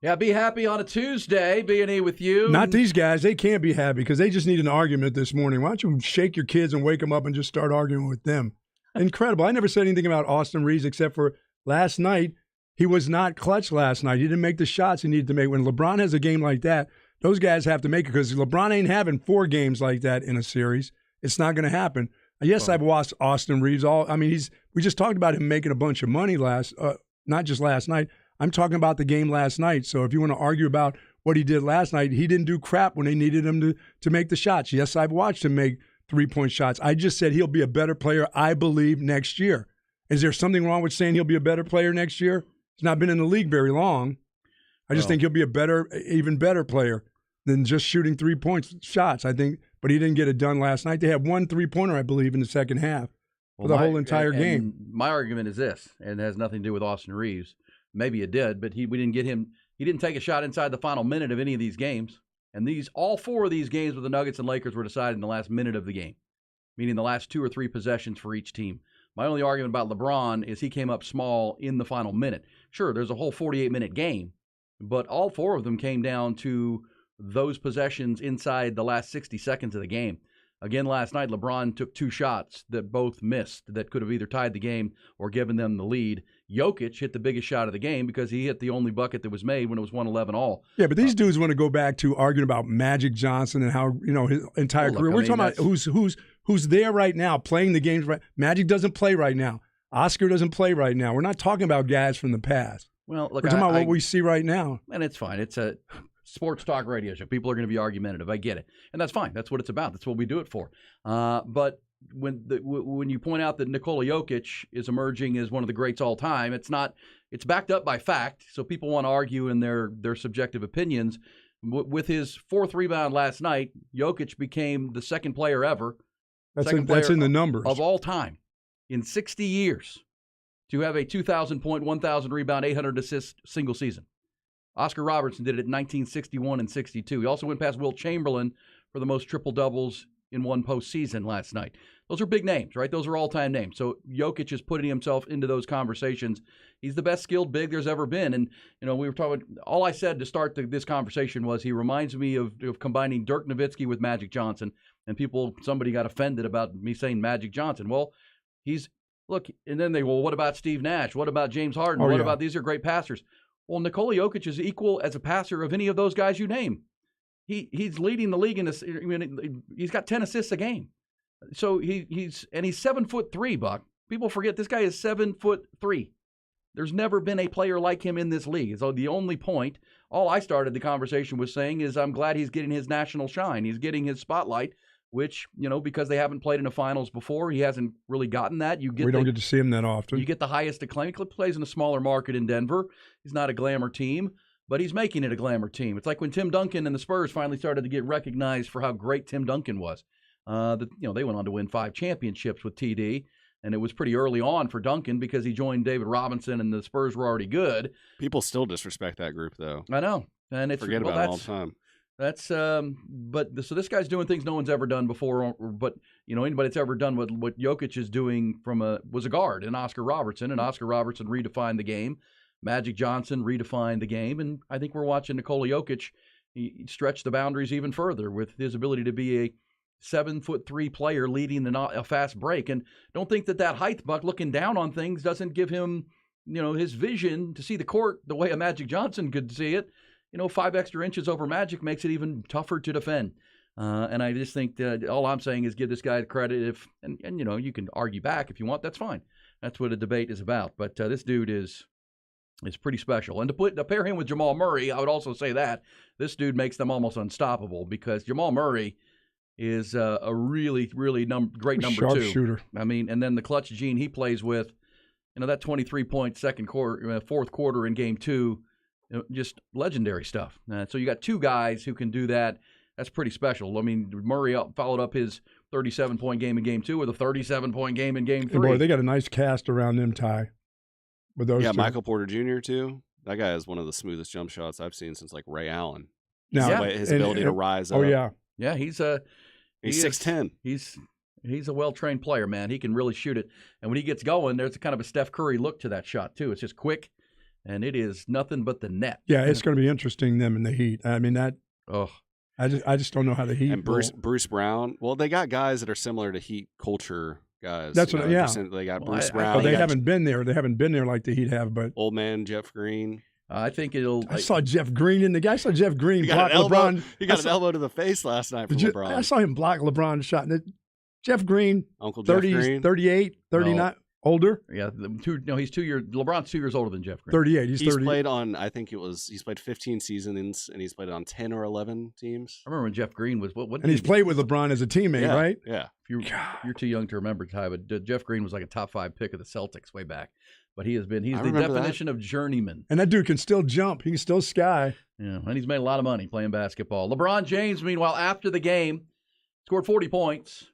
Yeah, be happy on a Tuesday, B&E with you. Not these guys. They can't be happy because they just need an argument this morning. Why don't you shake your kids and wake them up and just start arguing with them? Incredible. I never said anything about Austin Reeves except for last night. He was not clutch last night. He didn't make the shots he needed to make. When LeBron has a game like that, those guys have to make it because LeBron ain't having 4 games like that in a series. It's not going to happen. Yes, I've watched Austin Reeves. We just talked about him making a bunch of money not just last night. I'm talking about the game last night. So if you want to argue about what he did last night, he didn't do crap when they needed him to make the shots. Yes, I've watched him make 3-point shots. I just said he'll be a better player, I believe, next year. Is there something wrong with saying he'll be a better player next year? He's not been in the league very long. I just think he'll be even better player than just shooting 3-point shots. I think, but he didn't get it done last night. They had 1 3-pointer, I believe, in the second half for the whole entire game. My argument is this, and it has nothing to do with Austin Reeves. Maybe it did, but we didn't get him. He didn't take a shot inside the final minute of any of these games. And all 4 of these games with the Nuggets and Lakers were decided in the last minute of the game, meaning the last 2 or 3 possessions for each team. My only argument about LeBron is he came up small in the final minute. Sure, there's a whole 48-minute game, but all 4 of them came down to those possessions inside the last 60 seconds of the game. Again, last night, LeBron took 2 shots that both missed that could have either tied the game or given them the lead. Jokic hit the biggest shot of the game because he hit the only bucket that was made when it was 111 all. Yeah, but these dudes want to go back to arguing about Magic Johnson and how, his entire career. We're talking about who's there right now playing the games. Right. Magic doesn't play right now. Oscar doesn't play right now. We're not talking about guys from the past. Well, look, we're talking about what we see right now. And it's fine. It's a sports talk radio show. People are going to be argumentative. I get it. And that's fine. That's what it's about. That's what we do it for. But when you point out that Nikola Jokic is emerging as one of the greats all time, it's backed up by fact. So people want to argue in their subjective opinions. With his 4th rebound last night, Jokic became the second player ever. That's in the numbers. Of all time in 60 years to have a 2,000 point, 1,000 rebound, 800 assist single season. Oscar Robertson did it in 1961 and 62. He also went past Wilt Chamberlain for the most triple-doubles in one postseason last night. Those are big names, right? Those are all-time names. So Jokic is putting himself into those conversations. He's the best skilled big there's ever been. And, we were talking, all I said to start this conversation was he reminds me of combining Dirk Nowitzki with Magic Johnson. And somebody got offended about me saying Magic Johnson. Well, and then what about Steve Nash? What about James Harden? What about these are great passers? Well, Nikola Jokic is equal as a passer of any of those guys you name. He's leading the league in this. He's got 10 assists a game. So he's 7'3", Buck. People forget this guy is 7'3". There's never been a player like him in this league. So the only point, all I started the conversation with saying is I'm glad he's getting his national shine. He's getting his spotlight, which, because they haven't played in the finals before, he hasn't really gotten that. We don't get to see him that often. You get the highest acclaim. He plays in a smaller market in Denver. He's not a glamour team, but he's making it a glamour team. It's like when Tim Duncan and the Spurs finally started to get recognized for how great Tim Duncan was. They went on to win 5 championships with TD, and it was pretty early on for Duncan because he joined David Robinson and the Spurs were already good. People still disrespect that group, though. I know. And forget about it all the time. So this guy's doing things no one's ever done before. But anybody that's ever done what Jokic is doing was a guard in Oscar Robertson, and Oscar Robertson redefined the game. Magic Johnson redefined the game, and I think we're watching Nikola Jokic stretch the boundaries even further with his ability to be a 7'3" player leading a fast break. And don't think that height, Buck, looking down on things doesn't give him his vision to see the court the way a Magic Johnson could see it. 5 extra inches over Magic makes it even tougher to defend. And I just think that all I'm saying is give this guy credit. And you can argue back if you want. That's fine. That's what a debate is about. But this dude is pretty special. And to pair him with Jamal Murray, I would also say that this dude makes them almost unstoppable because Jamal Murray is a really, really great number sharp 2. Shooter. And then the clutch gene he plays with, that 23-point fourth quarter in game 2. Just legendary stuff. So you got 2 guys who can do that. That's pretty special. Murray followed up his 37-point game in game 2 with a 37-point game in game 3. Boy, they got a nice cast around them, Ty. With those 2. Michael Porter Jr. too. That guy is one of the smoothest jump shots I've seen since Ray Allen. Now, his ability to rise up. Oh yeah, yeah. He's 6'10". He's a well-trained player, man. He can really shoot it. And when he gets going, there's a kind of a Steph Curry look to that shot too. It's just quick. and it is nothing but the net. Yeah, it's going to be interesting, them and the Heat. I mean, that. Oh, I just don't know how the Heat. And Bruce Brown. Well, they got guys that are similar to Heat culture guys. That's what. Yeah. They got Well, Bruce I Brown. But they got haven't been there. They haven't been there like the Heat have. But old man Jeff Green. I think it'll. I saw Jeff Green in the guy. I saw Jeff Green block LeBron. He got an elbow to the face last night from LeBron. I saw him block LeBron's shot. Jeff Green, Uncle Jeff 30s, Green. 38, 39, older. Yeah, he's 2 years. LeBron's 2 years older than Jeff Green. 38. He's 30. played on. I think he's played 15 seasons and he's played on 10 or 11 teams. I remember when Jeff Green was and he's played with LeBron as a teammate, right? Yeah. You're too young to remember, Ty, but Jeff Green was like a top 5 pick of the Celtics way back. But he's the definition of journeyman. And that dude can still jump. He can still sky. Yeah, and he's made a lot of money playing basketball. LeBron James, meanwhile, after the game, scored 40 points.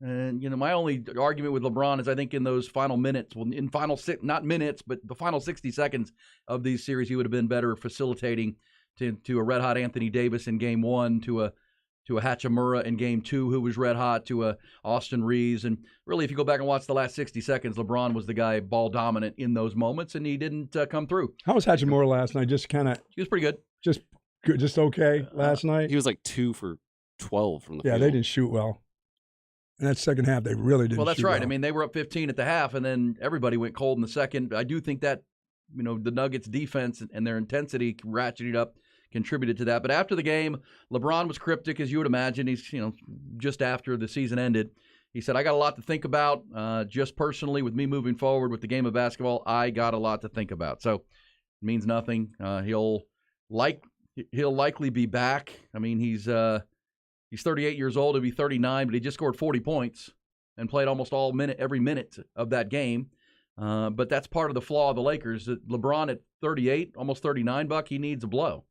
And, my only argument with LeBron is I think in those final minutes, not minutes, but the final 60 seconds of these series, he would have been better facilitating to a red-hot Anthony Davis in Game 1, to a Hachimura in Game 2 who was red-hot, to a Austin Reeves. And really, if you go back and watch the last 60 seconds, LeBron was the guy ball dominant in those moments, and he didn't come through. How was Hachimura last night? Just kind of. He was pretty good. Just okay last night? He was like 2 for 12 from the field. Yeah, they didn't shoot well. In that second half, they really didn't. Well, that's shoot right. well. I mean, they were up 15 at the half, and then everybody went cold in the second. I do think that, the Nuggets' defense and their intensity ratcheted up, contributed to that. But after the game, LeBron was cryptic, as you would imagine. He's, just after the season ended, he said, "I got a lot to think about. Just personally, with me moving forward with the game of basketball, I got a lot to think about." So it means nothing. He'll likely be back. I mean, he's 38 years old. He'll be 39, but he just scored 40 points and played almost every minute of that game. But that's part of the flaw of the Lakers. That LeBron at 38, almost 39, Buck, he needs a blow.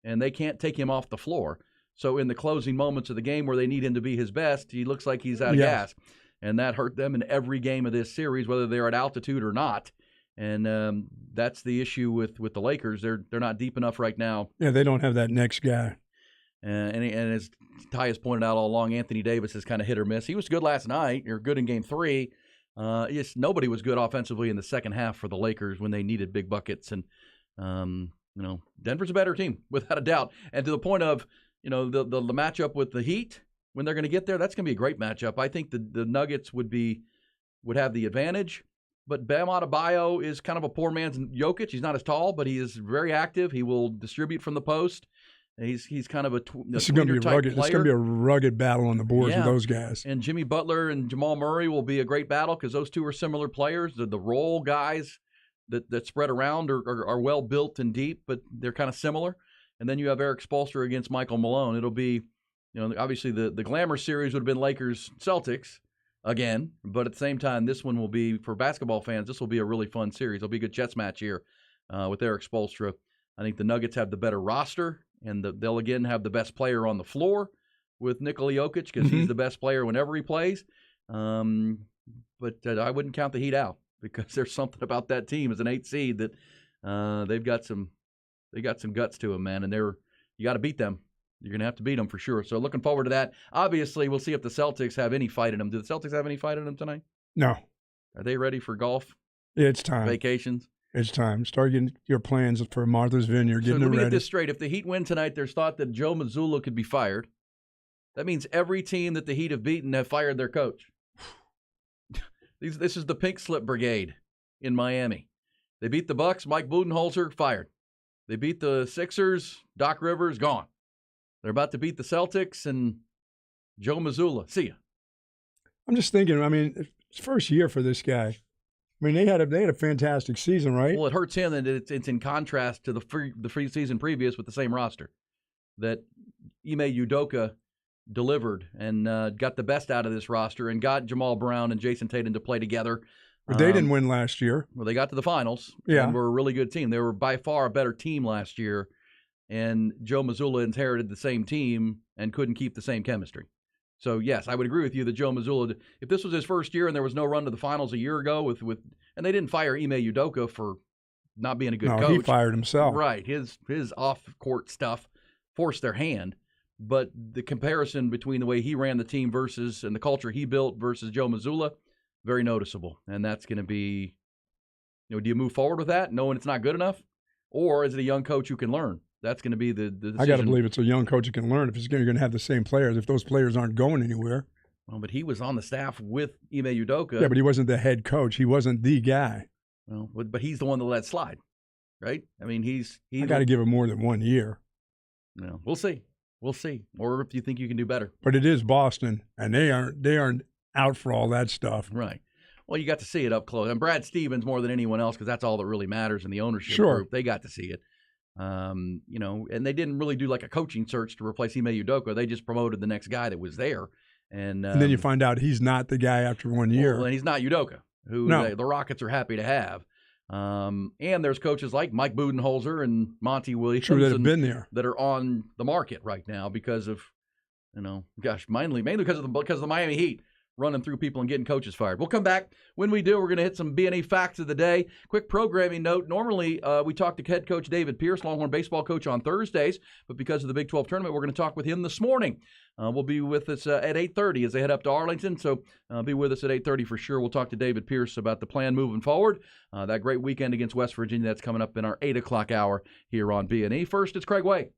And they can't take him off the floor. So in the closing moments of the game where they need him to be his best, he looks like he's out of gas. And that hurt them in every game of this series, whether they're at altitude or not. And that's the issue with the Lakers. They're not deep enough right now. Yeah, they don't have that next guy. And as Ty has pointed out all along, Anthony Davis is kind of hit or miss. He was good last night, or good in Game 3. Nobody was good offensively in the second half for the Lakers when they needed big buckets. And, Denver's a better team, without a doubt. And to the point of, the matchup with the Heat, when they're going to get there, that's going to be a great matchup. I think the Nuggets would have the advantage. But Bam Adebayo is kind of a poor man's Jokic. He's not as tall, but he is very active. He will distribute from the post. He's kind of a this is going to be rugged. It's going to be a rugged battle on the boards with those guys. And Jimmy Butler and Jamal Murray will be a great battle because those two are similar players. They're the role guys that spread around are well built and deep, but they're kind of similar. And then you have Eric Spoelstra against Michael Malone. It'll be, obviously the glamour series would have been Lakers Celtics again, but at the same time, this one will be, for basketball fans, this will be a really fun series. It'll be a good chess match here with Eric Spoelstra. I think the Nuggets have the better roster. And they'll again have the best player on the floor with Nikola Jokic because he's the best player whenever he plays. But I wouldn't count the Heat out because there's something about that team as an 8 seed that they've got some guts to them, man. And you got to beat them. You're going to have to beat them for sure. So looking forward to that. Obviously, we'll see if the Celtics have any fight in them. Do the Celtics have any fight in them tonight? No. Are they ready for golf? Yeah, it's time. Vacations? It's time. Start getting your plans for Martha's Vineyard, getting them ready. So let me get this straight. If the Heat win tonight, there's thought that Joe Mazzulla could be fired. That means every team that the Heat have beaten have fired their coach. This is the pink slip brigade in Miami. They beat the Bucks, Mike Budenholzer, fired. They beat the Sixers, Doc Rivers, gone. They're about to beat the Celtics, and Joe Mazzulla, see ya. I'm just thinking, it's first year for this guy. They had a fantastic season, right? Well, it hurts him that it's in contrast to the free season previous with the same roster. That Ime Udoka delivered and got the best out of this roster and got Jamal Brown and Jason Tatum to play together. But they didn't win last year. Well, they got to the finals. Yeah. And were a really good team. They were by far a better team last year. And Joe Mazzulla inherited the same team and couldn't keep the same chemistry. So, yes, I would agree with you that Joe Mazzulla, if this was his first year and there was no run to the finals a year ago and they didn't fire Ime Udoka for not being a good coach. He fired himself. Right. His off-court stuff forced their hand. But the comparison between the way he ran the team and the culture he built versus Joe Mazzulla, very noticeable. And that's going to be Do you move forward with that, knowing it's not good enough, or is it a young coach who can learn? That's going to be the decision. I got to believe it's a young coach who can learn. If you're going to have the same players, if those players aren't going anywhere. Well, but he was on the staff with Ime Udoka. Yeah, but he wasn't the head coach. He wasn't the guy. Well, but he's the one that let it slide, right? I mean, he's. I got to give him more than 1 year. No, we'll see. We'll see. Or if you think you can do better. But it is Boston, and they aren't out for all that stuff. Right. Well, you got to see it up close. And Brad Stevens more than anyone else, because that's all that really matters in the ownership group. They got to see it. And they didn't really do like a coaching search to replace Ime Udoka. They just promoted the next guy that was there. And then you find out he's not the guy after 1 year. Well, and he's not Udoka, who the Rockets are happy to have. And there's coaches like Mike Budenholzer and Monty Williams that have been there, that are on the market right now because of, mainly because of the Miami Heat running through people and getting coaches fired. We'll come back. When we do, we're going to hit some B&E facts of the day. Quick programming note. Normally, we talk to head coach David Pierce, Longhorn baseball coach, on Thursdays, but because of the Big 12 tournament, we're going to talk with him this morning. We'll be with us at 8:30 as they head up to Arlington, so be with us at 8:30 for sure. We'll talk to David Pierce about the plan moving forward. That great weekend against West Virginia that's coming up in our 8 o'clock hour here on B&E. First, it's Craig Way.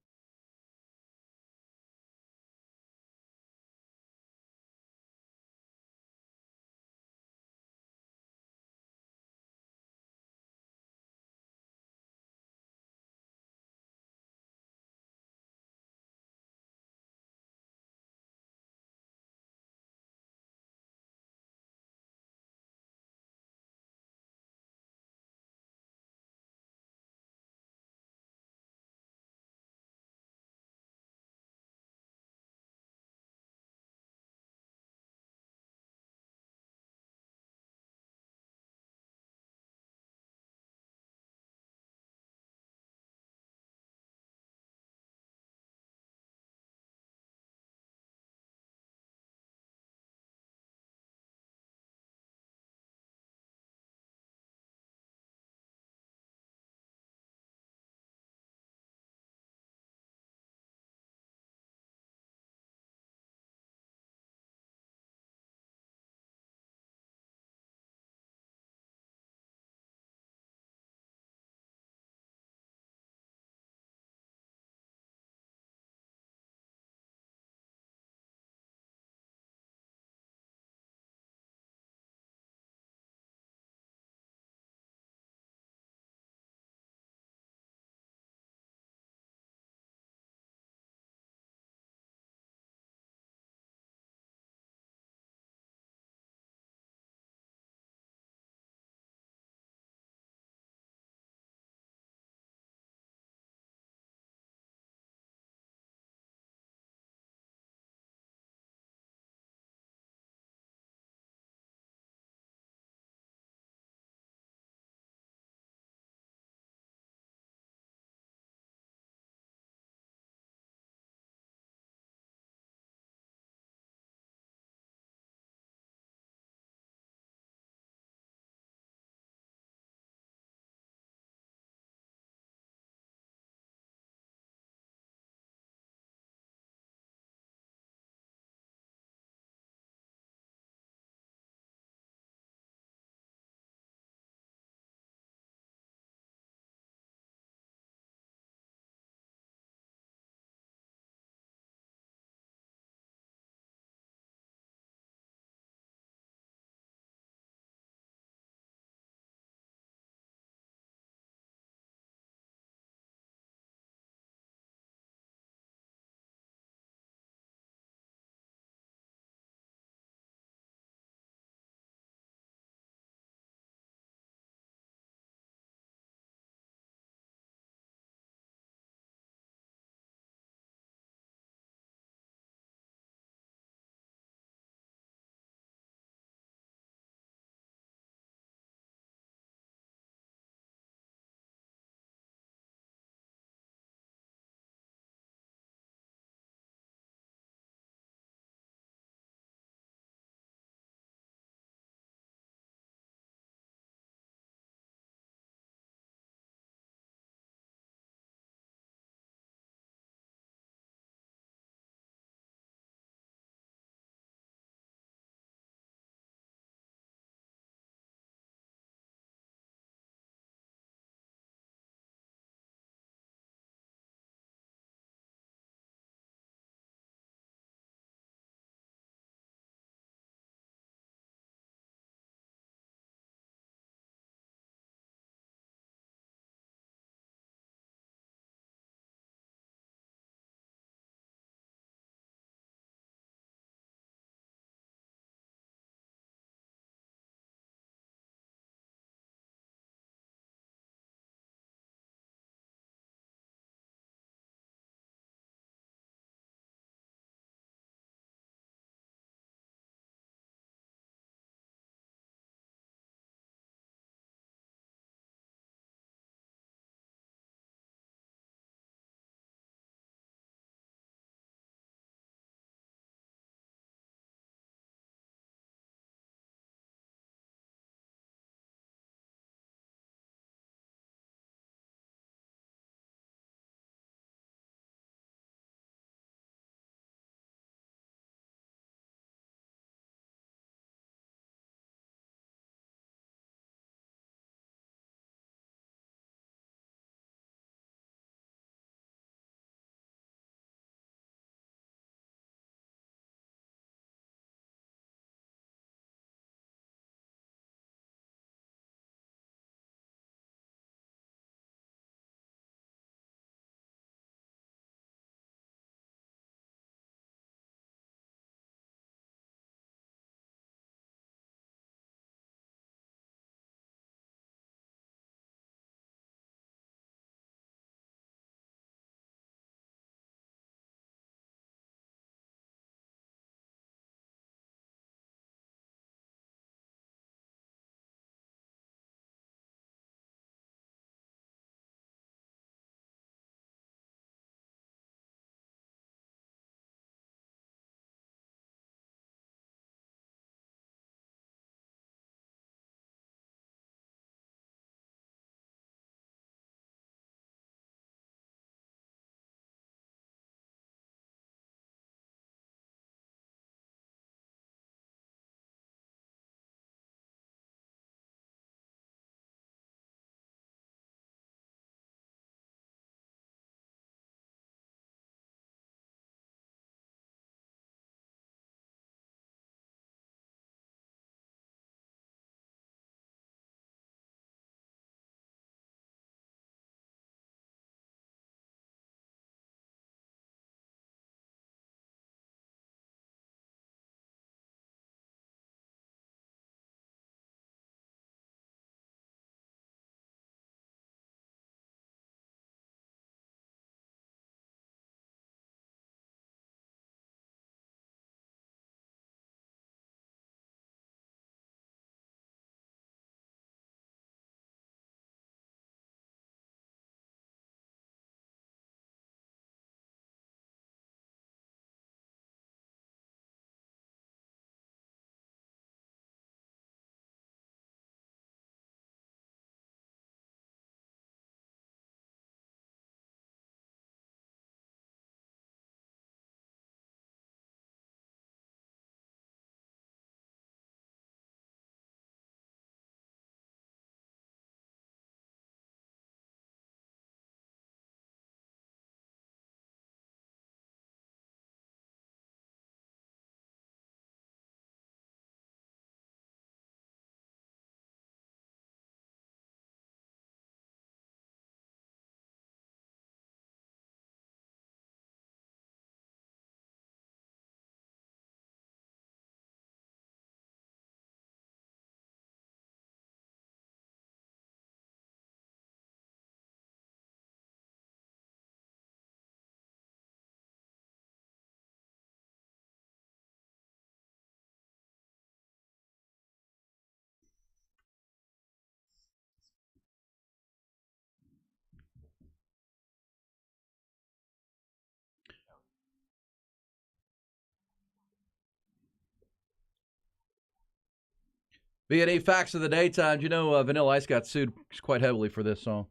B&E Facts of the Daytime. You know, Vanilla Ice got sued quite heavily for this song.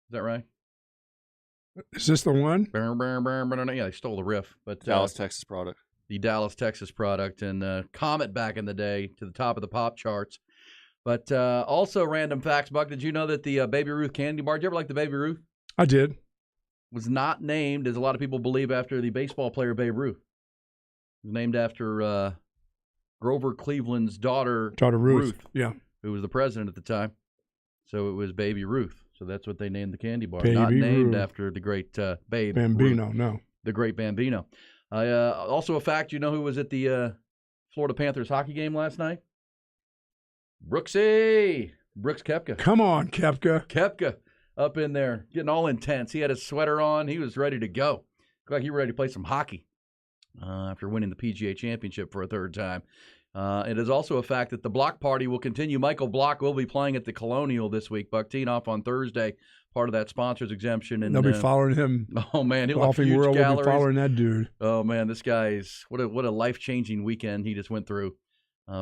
Is that right? Is this the one? Yeah, they stole the riff. But Dallas, Texas product. The Dallas, Texas product. And Comet back in the day to the top of the pop charts. But also random facts, Buck. Did you know that the Baby Ruth candy bar, did you ever like the Baby Ruth? I did. Was not named, as a lot of people believe, after the baseball player Babe Ruth. It was named after Grover Cleveland's daughter Ruth. Yeah. Who was the president at the time. So it was Baby Ruth. So that's what they named the candy bar. Baby not named Ruth. after the great Babe Bambino, Ruth. no. The great Bambino. Also a fact, you know who was at the Florida Panthers hockey game last night? Brooks Koepka. Come on, Koepka. Koepka up in there, getting all intense. He had his sweater on. He was ready to go. Looked like he was ready to play some hockey after winning the PGA Championship for a third time. It is also a fact that the Block Party will continue. Michael Block will be playing at the Colonial this week. Buck teeing off on Thursday, part of that sponsor's exemption. And they'll be following him. Oh, man. He'll Golfing have huge world galleries. will be following that dude. Oh, man, this guy's what a life-changing weekend he just went through.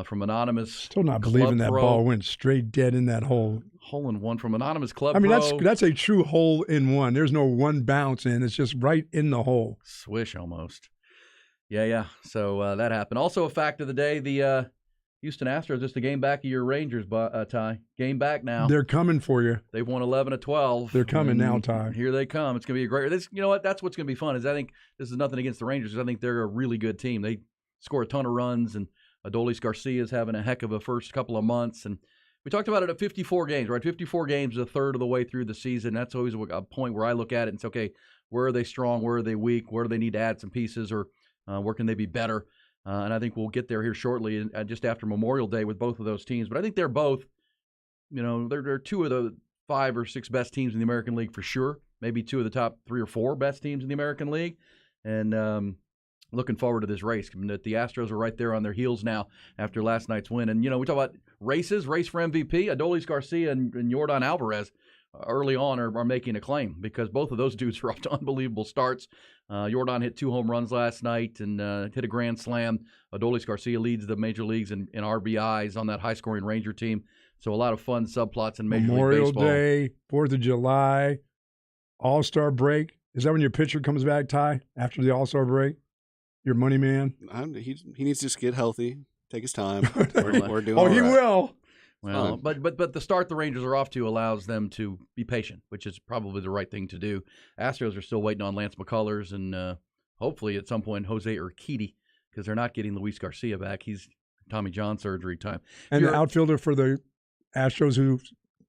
From anonymous Still not believing that ball went straight dead in that hole. Hole in one from anonymous club. I mean, that's a true hole in one. There's no one bounce in. It's just right in the hole. Swish almost. Yeah. So that happened. Also a fact of the day, the Houston Astros just a game back of your Rangers, Ty. Game back now. They're coming for you. They've won 11 of 12. They're coming now, Ty. Here they come. It's going to be a great. You know what? That's what's going to be fun. Is I think this is nothing against the Rangers. I think they're a really good team. They score a ton of runs, and Adolis Garcia is having a heck of a first couple of months. And we talked about it at 54 games, right? 54 games, a third of the way through the season. That's always a point where I look at it and say, okay, where are they strong? Where are they weak? Where do they need to add some pieces, or where can they be better? And I think we'll get there here shortly, just after Memorial Day with both of those teams. But I think they're both, they're two of the 5 or 6 best teams in the American League for sure. Maybe 2 of the top 3 or 4 best teams in the American League. And looking forward to this race. I mean, the Astros are right there on their heels now after last night's win. And, we talk about race for MVP. Adolis Garcia and Yordan Alvarez early on are making a claim because both of those dudes are off to unbelievable starts. Yordan hit 2 home runs last night and hit a grand slam. Adolis Garcia leads the major leagues in RBIs on that high-scoring Ranger team. So a lot of fun subplots in Major Memorial League Baseball. Day, 4th of July, All-Star break. Is that when your pitcher comes back, Ty, after the All-Star break? Your money man? He needs to just get healthy, take his time. We're doing he right. will. Well, but the start the Rangers are off to allows them to be patient, which is probably the right thing to do. Astros are still waiting on Lance McCullers and hopefully at some point Jose Urquidy, because they're not getting Luis Garcia back. He's Tommy John surgery time. And the outfielder for the Astros who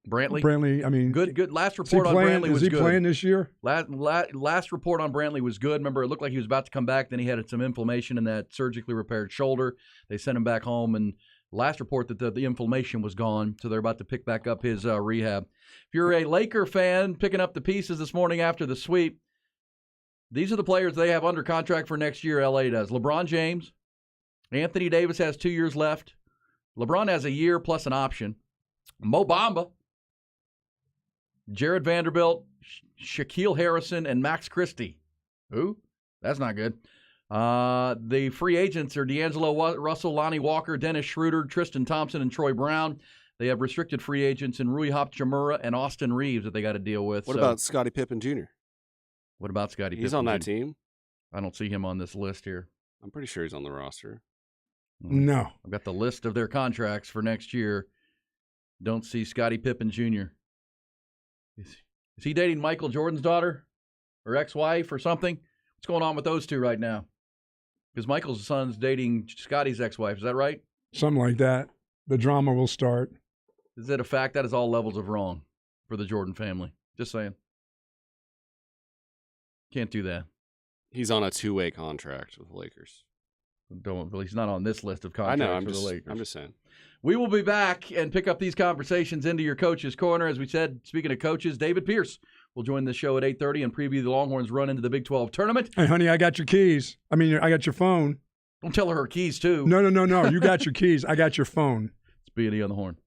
Brantley, I mean, good. Last report on Brantley was good. Is he playing this year? Last report on Brantley was good. Remember, it looked like he was about to come back. Then he had some inflammation in that surgically repaired shoulder. They sent him back home, and last report that the inflammation was gone, so they're about to pick back up his rehab. If you're a Laker fan picking up the pieces this morning after the sweep, these are the players they have under contract for next year. LA does. LeBron James, Anthony Davis has 2 years left. LeBron has a year plus an option. Mo Bamba, Jared Vanderbilt, Shaquille Harrison, and Max Christie. Who? That's not good. The free agents are D'Angelo Russell, Lonnie Walker, Dennis Schroeder, Tristan Thompson, and Troy Brown. They have restricted free agents in Rui Hachimura and Austin Reeves that they got to deal with. What about Scottie Pippen Jr.? What about Scottie Pippen? He's on that team. I don't see him on this list here. I'm pretty sure he's on the roster. No. I've got the list of their contracts for next year. Don't see Scottie Pippen Jr. Is he dating Michael Jordan's daughter or ex-wife or something? What's going on with those two right now? Because Michael's son's dating Scottie's ex-wife. Is that right? Something like that. The drama will start. Is it a fact? That is all levels of wrong for the Jordan family. Just saying. Can't do that. He's on a 2-way contract with the Lakers. He's not on this list of contracts for the Lakers. I'm just saying. We will be back and pick up these conversations into your Coach's Corner. As we said, speaking of coaches, David Pierce will join the show at 8:30 and preview the Longhorns' run into the Big 12 tournament. Hey, honey, I got your keys. I got your phone. Don't tell her keys, too. No. You got your keys. I got your phone. It's B&E on the Horn.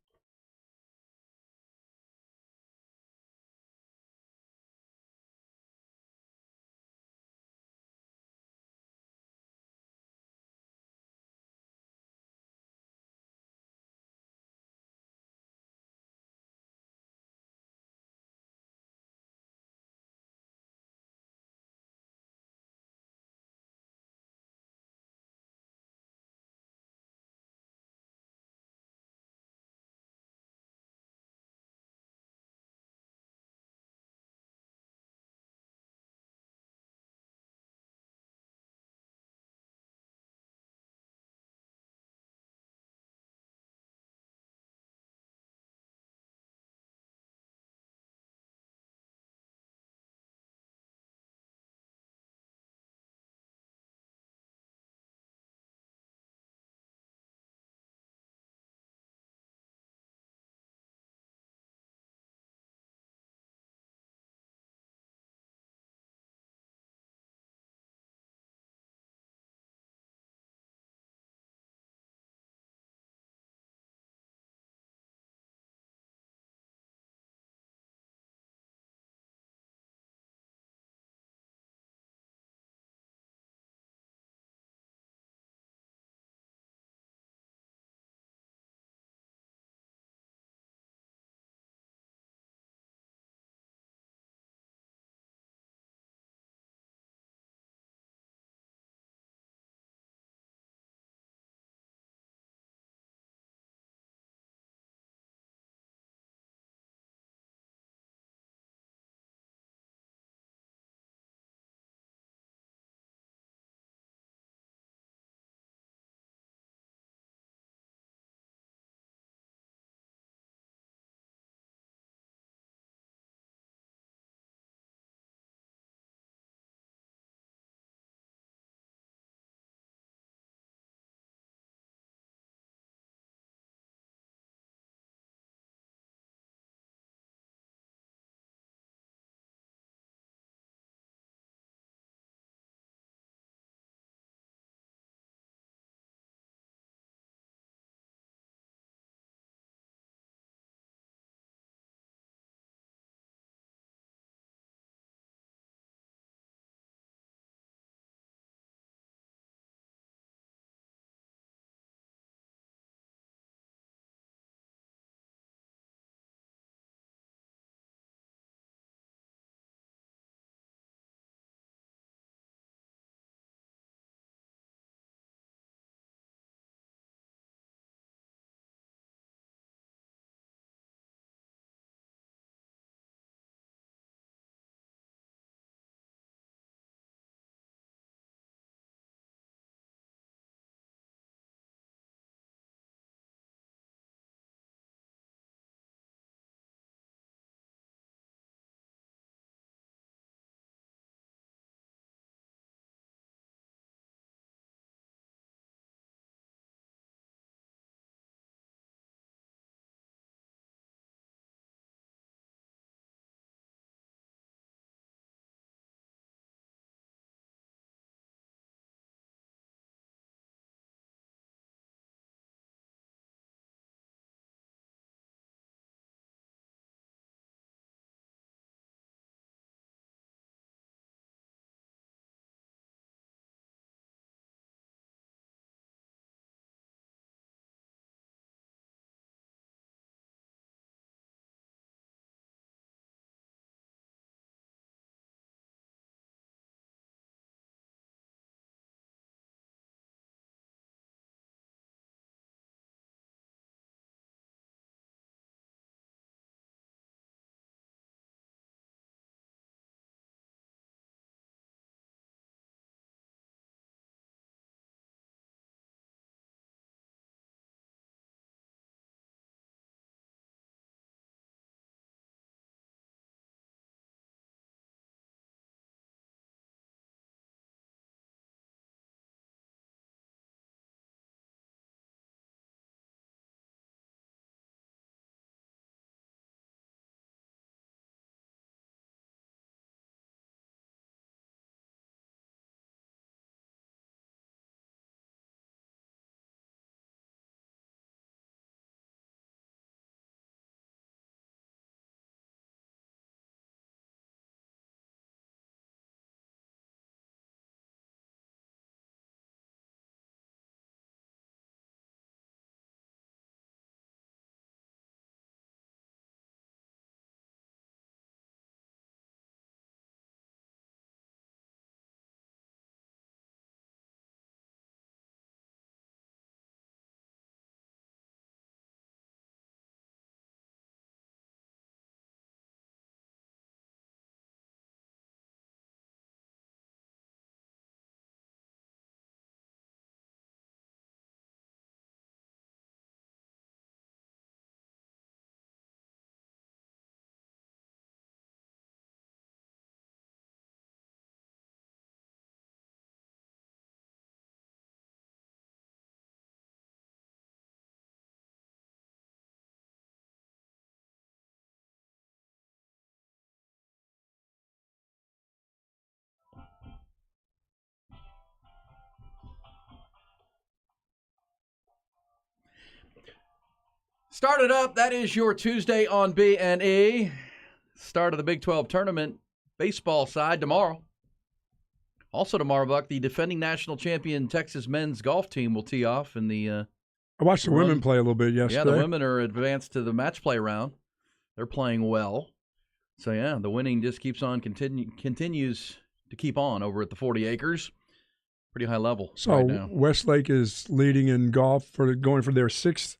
Start it up. That is your Tuesday on B&E. Start of the Big 12 tournament. Baseball side tomorrow. Also tomorrow, Buck, the defending national champion Texas men's golf team will tee off in the I watched the women play a little bit yesterday. Yeah, the women are advanced to the match play round. They're playing well. So, yeah, the winning just keeps on, continues to keep on over at the 40 acres. Pretty high level right now. Westlake is leading in golf going for their 6th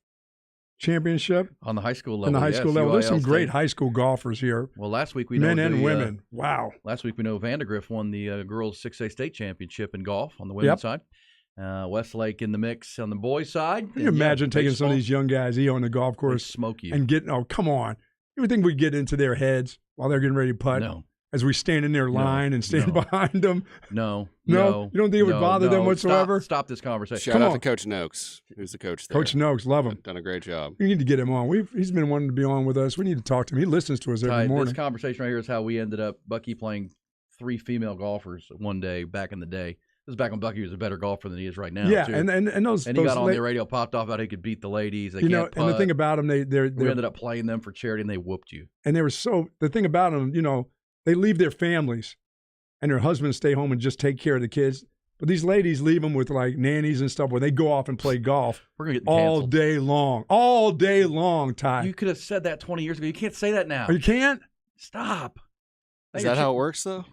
championship. On the high school level, On the high school level. There's some great high school golfers here. Well, last week we Men and women. Wow. Last week we know Vandergrift won the girls 6A state championship in golf on the women's side. Westlake in the mix on the boys' side. Can you imagine taking some of these young guys on the golf course smoke you and getting, oh, come on. You would think we'd get into their heads while they're getting ready to putt? No. As we stand in their line and stand behind them? No. You don't think it would bother them whatsoever? Stop this conversation. Shout out to Coach Noakes, who's the coach there. Coach Noakes, love him. Done a great job. We need to get him on. He's been wanting to be on with us. We need to talk to him. He listens to us every morning. This conversation right here is how we ended up, Bucky playing 3 female golfers one day back in the day. This is back when Bucky was a better golfer than he is right now. Yeah, too. and those he got on the radio, popped off about how he could beat the ladies. They can't putt. And the thing about them, we ended up playing them for charity, and they whooped you. And they were the thing about them, they leave their families, and their husbands stay home and just take care of the kids. But these ladies leave them with like nannies and stuff where they go off and play golf We're gonna get all day long. All day long, Ty. You could have said that 20 years ago. You can't say that now. Oh, you can't? Stop. Is that how it works, though?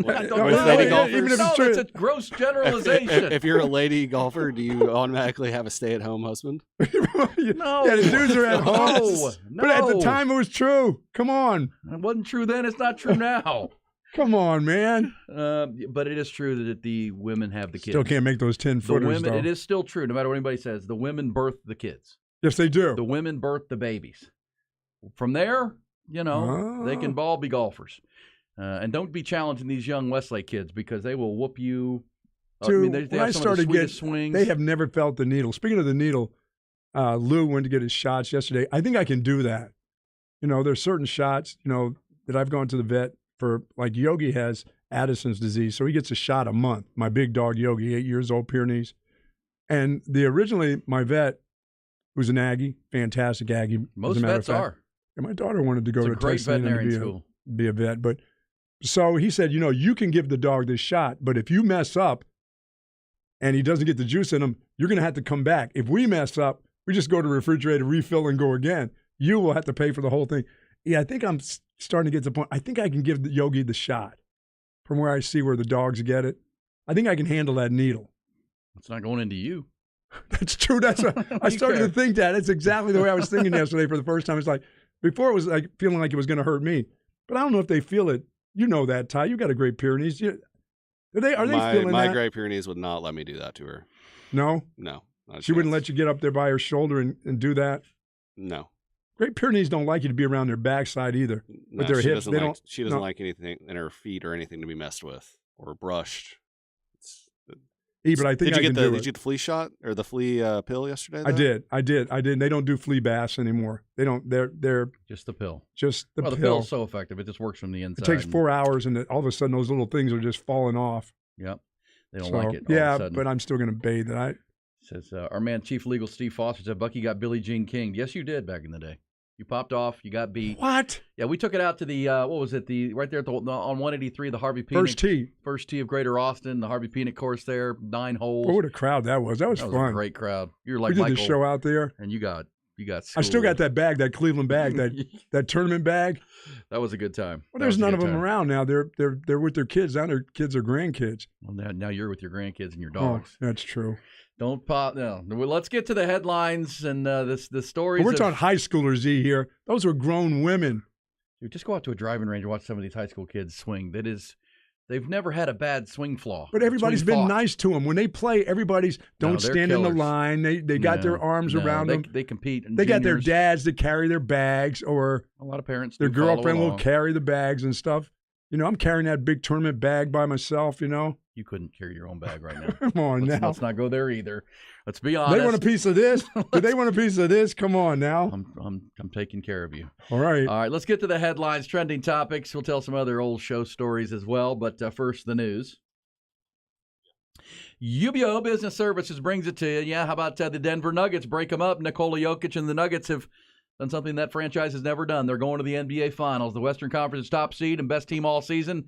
I don't With know. lady golfers? Even if it's true. It's a gross generalization. If you're a lady golfer, do you automatically have a stay-at-home husband? No. Yeah, the dudes are at home. No. But at the time, it was true. Come on. It wasn't true then. It's not true now. Come on, man. But it is true that the women have the kids. Still can't make those 10-footers, though. It is still true, no matter what anybody says. The women birth the kids. Yes, they do. The women birth the babies. From there, they can all be golfers. And don't be challenging these young Westlake kids because they will whoop you. Dude, they when have I some started of the sweetest swings. they have never felt the needle. Speaking of the needle, Lou went to get his shots yesterday. I think I can do that. There's certain shots, that I've gone to the vet for, like Yogi has Addison's disease, so he gets a shot a month. My big dog Yogi, 8 years old, Pyrenees. And originally my vet, who's an Aggie, fantastic Aggie. Most vets are. And my daughter wanted to go to great Texas veterinarian to school. Be a vet, but so he said, you can give the dog this shot, but if you mess up and he doesn't get the juice in him, you're going to have to come back. If we mess up, we just go to the refrigerator, refill, and go again. You will have to pay for the whole thing. Yeah, I think I'm starting to get to the point. I think I can give Yogi the shot from where I see where the dogs get it. I think I can handle that needle. It's not going into you. That's true. I started to think that. It's exactly the way I was thinking yesterday for the first time. It's like, before it was like feeling like it was going to hurt me. But I don't know if they feel it. You know that, Ty. You got a Great Pyrenees. Are they feeling that? My Great Pyrenees would not let me do that to her. No? No. She wouldn't let you get up there by her shoulder and do that? No. Great Pyrenees don't like you to be around their backside either. No, with their hips. She doesn't like anything in her feet or anything to be messed with or brushed. But I think did you get the flea shot or the flea pill yesterday? Though? I did. They don't do flea baths anymore. They don't. They're just the pill. Just the pill. The pill's so effective. It just works from the inside. It takes 4 hours, and all of a sudden, those little things are just falling off. Yep. They don't like it. Yeah, but I'm still going to bathe. Says our man, Chief Legal Steve Foster, said Bucky got Billie Jean King. Yes, you did back in the day. You popped off. You got beat. What? Yeah, we took it out to the what was it? Right there on 183, the Harvey Penick. First tee of Greater Austin, the Harvey Penick course there, 9 holes. What a crowd that was! That was fun. A great crowd. You're like we did Michael, the show out there, and you got. I still got that bag, that Cleveland bag, that tournament bag. That was a good time. Well, there's none of them around now. They're with their kids. Now their kids are grandkids. Well, now you're with your grandkids and your dogs. Oh, that's true. Don't pop. No. Well, let's get to the headlines and the stories. We're talking high schoolers, here. Those are grown women. Dude, just go out to a driving range and watch some of these high school kids swing. They've never had a bad swing flaw. But everybody's been nice to them. When they play, don't stand in the line. They got their arms around them. They compete. They got their dads that carry their bags, or a lot of parents. Their girlfriend will carry the bags and stuff. I'm carrying that big tournament bag by myself, You couldn't carry your own bag right now. Come on now. Let's not go there either. Let's be honest. They want a piece of this? Do they want a piece of this? Come on now. I'm taking care of you. All right. All right, let's get to the headlines, trending topics. We'll tell some other old show stories as well, but first the news. UBO Business Services brings it to you. Yeah, how about the Denver Nuggets? Break them up. Nikola Jokic and the Nuggets have done something that franchise has never done. They're going to the NBA Finals. The Western Conference top seed and best team all season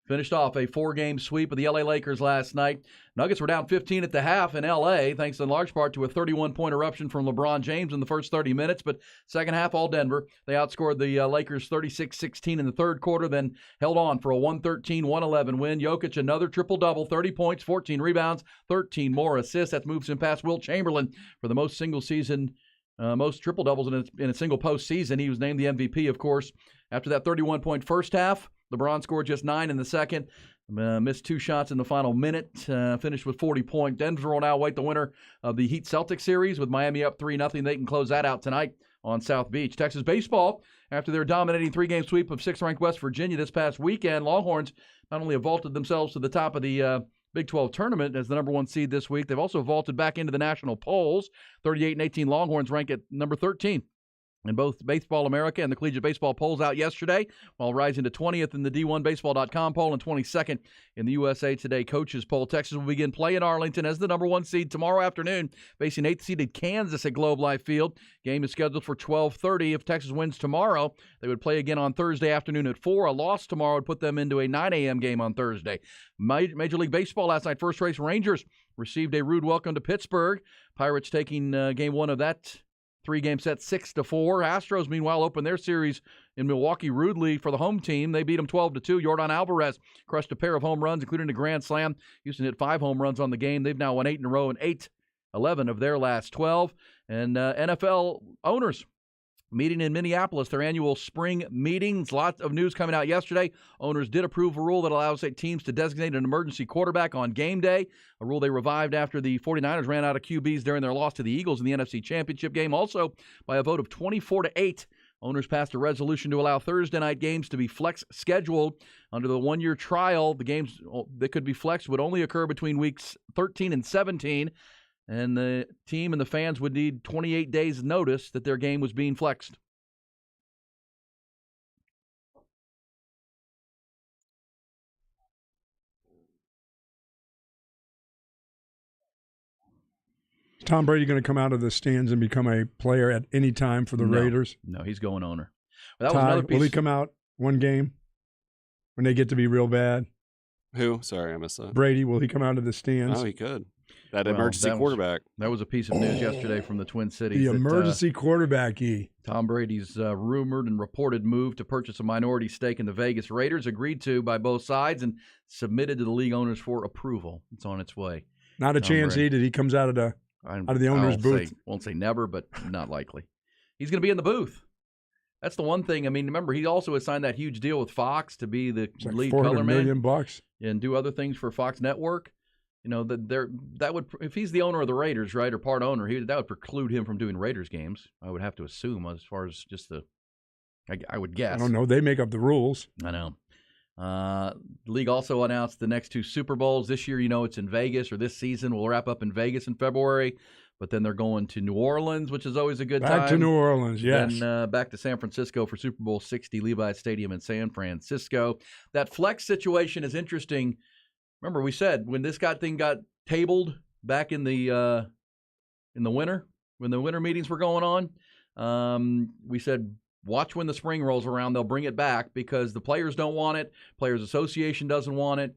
finished off a 4-game sweep of the LA Lakers last night. Nuggets were down 15 at the half in LA, thanks in large part to a 31-point eruption from LeBron James in the first 30 minutes. But second half, all Denver. They outscored the Lakers 36-16 in the third quarter, then held on for a 113-111 win. Jokic, another triple-double, 30 points, 14 rebounds, 13 more assists. That moves him past Wilt Chamberlain for the most single-season most triple-doubles in a single postseason. He was named the MVP, of course. After that 31-point first half, LeBron scored just 9 in the second, missed 2 shots in the final minute, finished with 40 points. Denver will now await the winner of the Heat-Celtics series with Miami up 3-0. They can close that out tonight on South Beach. Texas baseball, after their dominating 3-game sweep of 6th-ranked West Virginia this past weekend, Longhorns not only have vaulted themselves to the top of the Big 12 tournament as the number 1 seed this week, they've also vaulted back into the national polls. 38-18 Longhorns rank at number 13 in both Baseball America and the Collegiate Baseball polls out yesterday, while rising to 20th in the D1Baseball.com poll and 22nd in the USA Today coaches poll. Texas will begin play in Arlington as the number 1 seed tomorrow afternoon, facing 8th-seeded Kansas at Globe Life Field. Game is scheduled for 12:30. If Texas wins tomorrow, they would play again on Thursday afternoon at 4. A loss tomorrow would put them into a 9 a.m. game on Thursday. Major League Baseball last night, first race Rangers received a rude welcome to Pittsburgh. Pirates taking game 1 of that 3-game set 6-4. Astros, meanwhile, opened their series in Milwaukee rudely for the home team. They beat them 12-2. Yordan Alvarez crushed a pair of home runs, including a grand slam. Houston hit 5 home runs on the game. They've now won 8 in a row and 8-11 of their last 12. And NFL owners meeting in Minneapolis, their annual spring meetings. Lots of news coming out yesterday. Owners did approve a rule that allows teams to designate an emergency quarterback on game day, a rule they revived after the 49ers ran out of QBs during their loss to the Eagles in the NFC Championship game. Also, by a vote of 24-8, owners passed a resolution to allow Thursday night games to be flex scheduled. Under the 1-year trial, the games that could be flexed would only occur between weeks 13 and 17. And the team and the fans would need 28 days' notice that their game was being flexed. Is Tom Brady going to come out of the stands and become a player at any time for the Raiders? No, he's going owner. Well, that was another piece. Will he come out one game when they get to be real bad? Who? Sorry, I missed that. Brady, will he come out of the stands? Oh, he could. That emergency quarterback. That was a piece of news yesterday from the Twin Cities. The emergency quarterback, Tom Brady's rumored and reported move to purchase a minority stake in the Vegas Raiders, agreed to by both sides and submitted to the league owners for approval. It's on its way. Not a chance, that he comes out of the owner's booth. Won't say never, but not likely. He's going to be in the booth. That's the one thing. I mean, remember, he also has signed that huge deal with Fox to be the lead color man. $400 million and do other things for Fox Network. You know, that would, if he's the owner of the Raiders, right, or part owner, that would preclude him from doing Raiders games. I would have to assume, as far as just I would guess. I don't know. They make up the rules. I know. The league also announced the next 2 Super Bowls this year. You know, it's in Vegas, or this season will wrap up in Vegas in February. But then they're going to New Orleans, which is always a good time. Back to New Orleans, yes. And back to San Francisco for Super Bowl 60, Levi's Stadium in San Francisco. That flex situation is interesting. Remember, we said when this thing got tabled back in the winter, when the winter meetings were going on, we said, watch when the spring rolls around. They'll bring it back because the players don't want it. Players Association doesn't want it.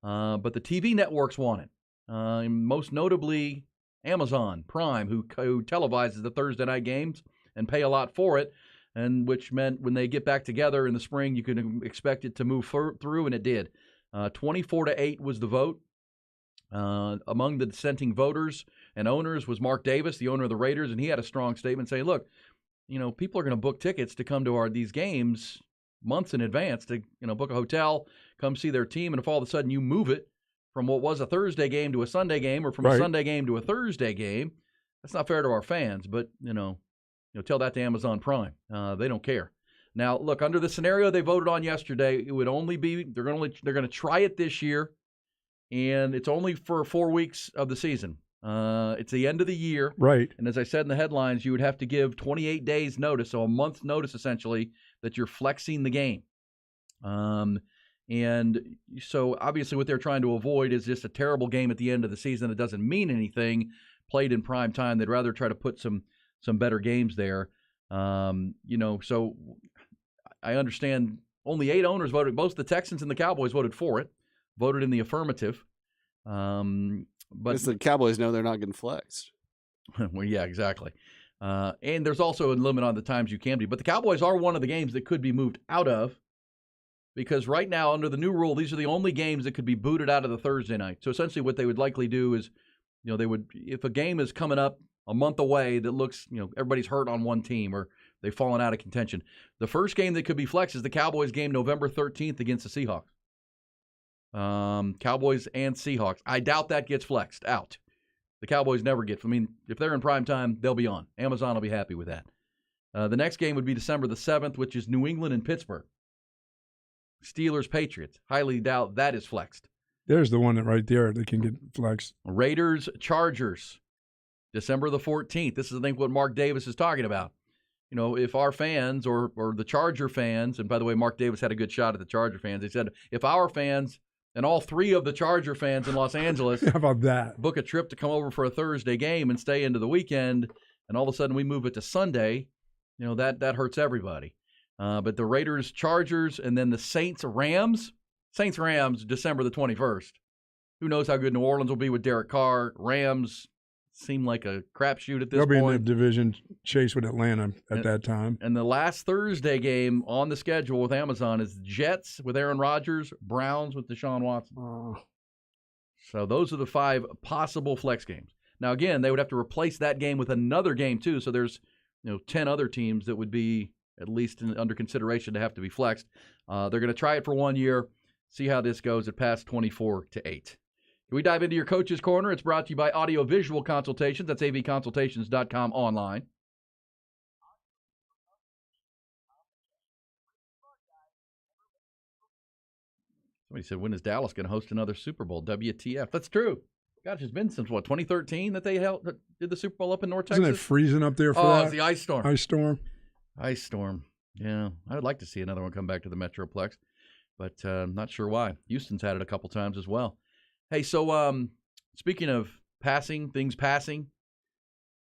But the TV networks want it. Most notably, Amazon Prime, who televises the Thursday night games and pay a lot for it, and which meant when they get back together in the spring, you could expect it to move through, and it did. 24-8 was the vote. Among the dissenting voters and owners was Mark Davis, the owner of the Raiders, and he had a strong statement saying, look, you know, people are going to book tickets to come to these games months in advance to, book a hotel, come see their team, and if all of a sudden you move it from what was a Thursday game to a Sunday game, or from a Sunday game to a Thursday game, that's not fair to our fans, but, tell that to Amazon Prime. They don't care. Now, look, under the scenario they voted on yesterday, it would only be they're going to try it this year, and it's only for 4 weeks of the season. It's the end of the year, right? And as I said in the headlines, you would have to give 28 days notice, so a month's notice essentially, that you're flexing the game. And so obviously what they're trying to avoid is just a terrible game at the end of the season that doesn't mean anything, played in prime time. They'd rather try to put some better games there. So I understand only 8 owners voted. Both the Texans and the Cowboys voted for it, voted in the affirmative. But the Cowboys know they're not getting flexed. Well, yeah, exactly. And there's also a limit on the times you can be. But the Cowboys are one of the games that could be moved out of, because right now, under the new rule, these are the only games that could be booted out of the Thursday night. So essentially what they would likely do is, they would, if a game is coming up a month away that looks, everybody's hurt on one team or they've fallen out of contention, the first game that could be flexed is the Cowboys game November 13th against the Seahawks. Cowboys and Seahawks. I doubt that gets flexed out. The Cowboys never get. If they're in prime time, they'll be on. Amazon will be happy with that. The next game would be December the 7th, which is New England and Pittsburgh. Steelers, Patriots. Highly doubt that is flexed. There's the one that right there that can get flexed. Raiders, Chargers, December the 14th. This is, I think, what Mark Davis is talking about. If our fans or the Charger fans, and by the way, Mark Davis had a good shot at the Charger fans. He said, if our fans and all 3 of the Charger fans in Los Angeles how about that? Book a trip to come over for a Thursday game and stay into the weekend, and all of a sudden we move it to Sunday, that hurts everybody. But the Raiders, Chargers, and then the Saints-Rams, December the 21st. Who knows how good New Orleans will be with Derek Carr. Rams seem like a crapshoot at this point. They'll be in the division chase with Atlanta at that time. And the last Thursday game on the schedule with Amazon is Jets with Aaron Rodgers, Browns with Deshaun Watson. Oh. So those are the 5 possible flex games. Now, again, they would have to replace that game with another game, too. So there's 10 other teams that would be at least under consideration to have to be flexed. They're going to try it for 1 year, see how this goes. It passed 24-8. Can we dive into your Coach's Corner? It's brought to you by Audio Visual Consultations. That's avconsultations.com online. Somebody said, when is Dallas going to host another Super Bowl? WTF. That's true. Gosh, it's been since, 2013 that they did the Super Bowl up in North Texas? Isn't it freezing up there for that? Oh, it's the ice storm. Ice storm. Yeah. I would like to see another one come back to the Metroplex, but not sure why. Houston's had it a couple times as well. Hey, so speaking of things passing,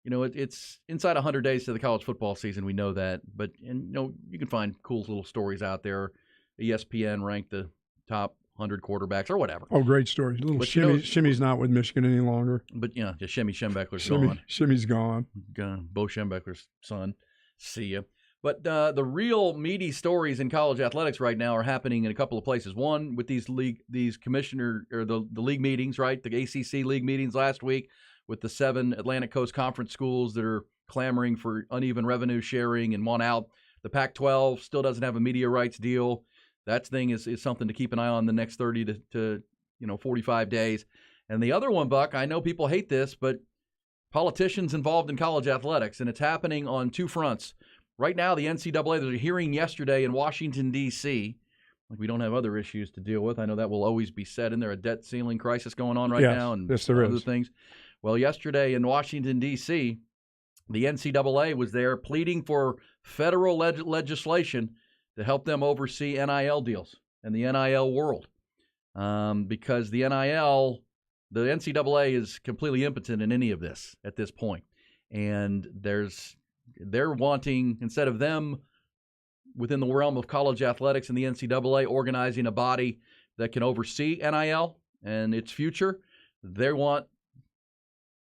it's inside 100 days to the college football season. We know that, but you can find cool little stories out there. ESPN ranked the top 100 quarterbacks or whatever. Oh, great story. Little Shimmy. Shimmy's not with Michigan any longer. But just Shimmy Schembechler's gone. Shimmy's gone. Bo Schembechler's son. See ya. But the real meaty stories in college athletics right now are happening in a couple of places. One, with these commissioner or the league meetings, right? The ACC league meetings last week with the 7 Atlantic Coast Conference schools that are clamoring for uneven revenue sharing and want out. The Pac-12 still doesn't have a media rights deal. That thing is something to keep an eye on the next 30 to 45 days. And the other one, Buck, I know people hate this, but politicians involved in college athletics, and it's happening on 2 fronts. Right now, the NCAA, there's a hearing yesterday in Washington, D.C. Like we don't have other issues to deal with. I know that will always be said. Isn't there a debt ceiling crisis going on right now? And yes, there other is. Things. Well, yesterday in Washington, D.C., the NCAA was there pleading for federal legislation to help them oversee NIL deals and the NIL world. Because the NCAA is completely impotent in any of this at this point. And they're wanting, instead of them within the realm of college athletics and the NCAA organizing a body that can oversee NIL and its future, they want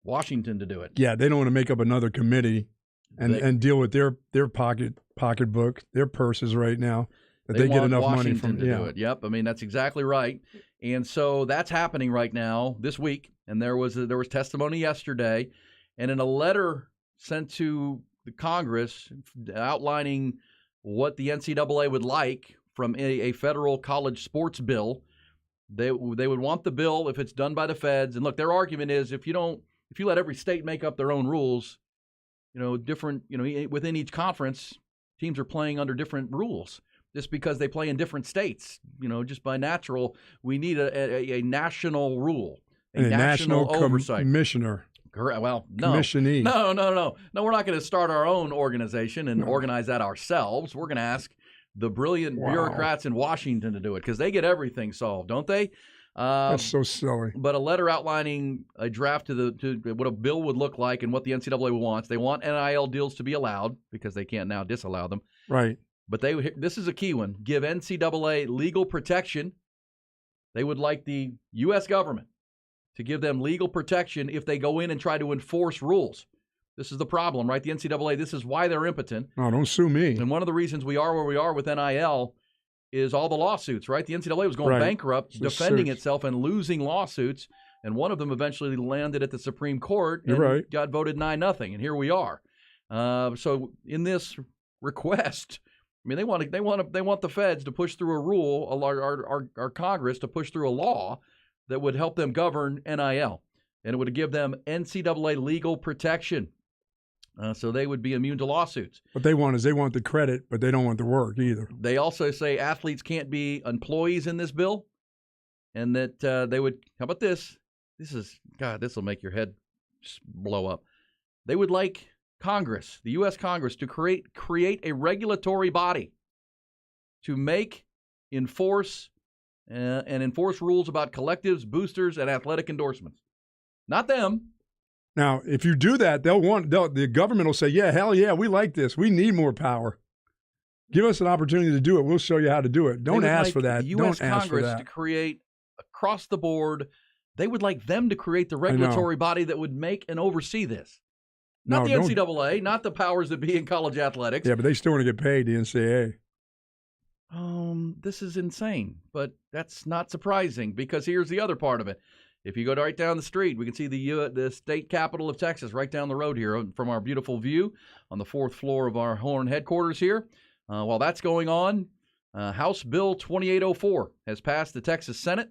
Washington to do it. Yeah, they don't want to make up another committee and deal with their pocketbook, their purses right now. That they get enough Washington money from to do it. Yep, that's exactly right. And so that's happening right now this week. And there was testimony yesterday, and in a letter sent to the Congress outlining what the NCAA would like from a federal college sports bill. They would want the bill if it's done by the feds. And look, their argument is if you let every state make up their own rules, within each conference, teams are playing under different rules. Just because they play in different states, just by natural, we need a national rule, a national oversight. Commissioner. Well, no. Commissionee. No. We're not going to start our own organization and organize that ourselves. We're going to ask the brilliant Wow. bureaucrats in Washington to do it because they get everything solved, don't they? That's so silly. But a letter outlining a draft to what a bill would look like and what the NCAA wants. They want NIL deals to be allowed because they can't now disallow them. Right. But this is a key one. Give NCAA legal protection. They would like the U.S. government to give them legal protection if they go in and try to enforce rules. This is the problem, right? The NCAA, this is why they're impotent. No, don't sue me. And one of the reasons we are where we are with NIL is all the lawsuits, right? The NCAA was going bankrupt, defending itself and losing lawsuits, and one of them eventually landed at the Supreme Court and got voted 9-0, and here we are. So in this request, I mean, they want the feds to push through a rule, our Congress to push through a law that would help them govern NIL, and it would give them NCAA legal protection. So they would be immune to lawsuits. What they want is the credit, but they don't want the work either. They also say athletes can't be employees in this bill, and that they would. How about this? This will make your head just blow up. They would like Congress, the U.S. Congress, to create a regulatory body to enforce rules about collectives, boosters, and athletic endorsements. Not them. Now, if you do that, the government will say, yeah, hell yeah, we like this. We need more power. Give us an opportunity to do it. We'll show you how to do it. Don't ask for that. The U.S. Congress to create across the board, they would like them to create the regulatory body that would make and oversee this. Not the NCAA, not the powers that be in college athletics. Yeah, but they still want to get paid, the NCAA. This is insane, but that's not surprising because here's the other part of it. If you go right down the street, we can see the state capital of Texas right down the road here from our beautiful view on the 4th floor of our Horn headquarters here. While that's going on, House Bill 2804 has passed the Texas Senate.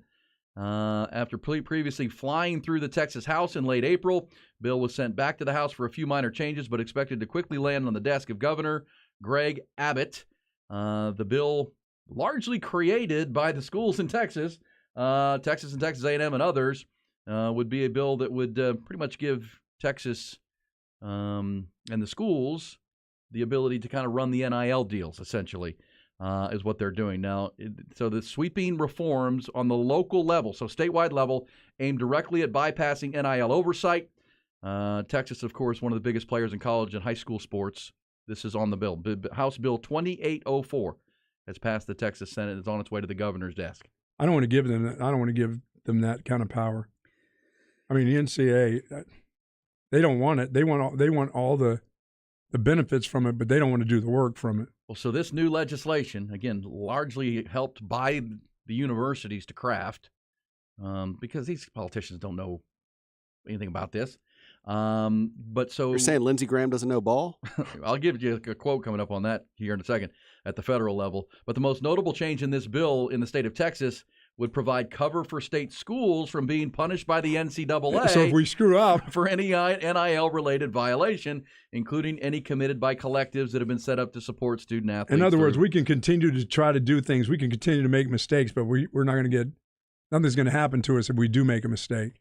After previously flying through the Texas House in late April, bill was sent back to the House for a few minor changes, but expected to quickly land on the desk of Governor Greg Abbott. The bill, largely created by the schools in Texas and Texas A&M and others, would be a bill that would pretty much give Texas and the schools the ability to kind of run the NIL deals, essentially. Is what they're doing now. So the sweeping reforms on the local level, so statewide level, aimed directly at bypassing NIL oversight. Texas, of course, one of the biggest players in college and high school sports. This is on the bill. House Bill 2804 has passed the Texas Senate. It's on its way to the governor's desk. I don't want to give them that. I don't want to give them that kind of power. I mean, the NCAA, they don't want it. They want all the benefits from it, but they don't want to do the work from it. Well, so this new legislation, again, largely helped by the universities to craft, because these politicians don't know anything about this. But so you're saying Lindsey Graham doesn't know ball? I'll give you a quote coming up on that here in a second at the federal level. But the most notable change in this bill in the state of Texas would provide cover for state schools from being punished by the NCAA. So if we screw up for any NIL-related violation, including any committed by collectives that have been set up to support student athletes. In other words, we can continue to try to do things. We can continue to make mistakes, but we're not going to get – nothing's going to happen to us if we do make a mistake.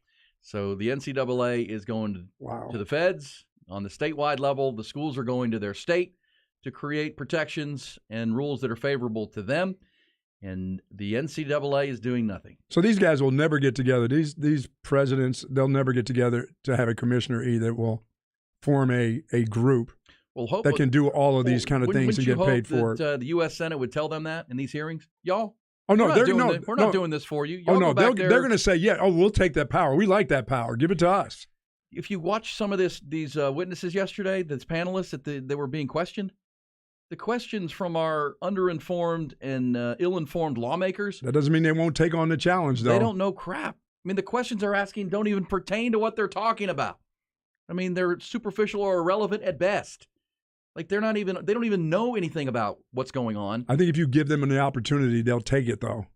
So the NCAA is going to the feds on the statewide level. The schools are going to their state to create protections and rules that are favorable to them. And the NCAA is doing nothing. So these guys will never get together. These presidents, they'll never get together to have a commissioner either. Will form a group that can do all of these kind of things and get paid for it. The U.S. Senate would tell them that in these hearings? Y'all? Oh, no, we're not doing this for you. Y'all they're going to say, yeah, we'll take that power. We like that power. Give it to us. If you watch some of these witnesses yesterday, these panelists that were being questioned, the questions from our underinformed and ill-informed lawmakers. That doesn't mean they won't take on the challenge, though. They don't know crap. I mean, the questions they're asking don't even pertain to what they're talking about. I mean, they're superficial or irrelevant at best. Like they don't even know anything about what's going on. I think if you give them the opportunity, they'll take it, though.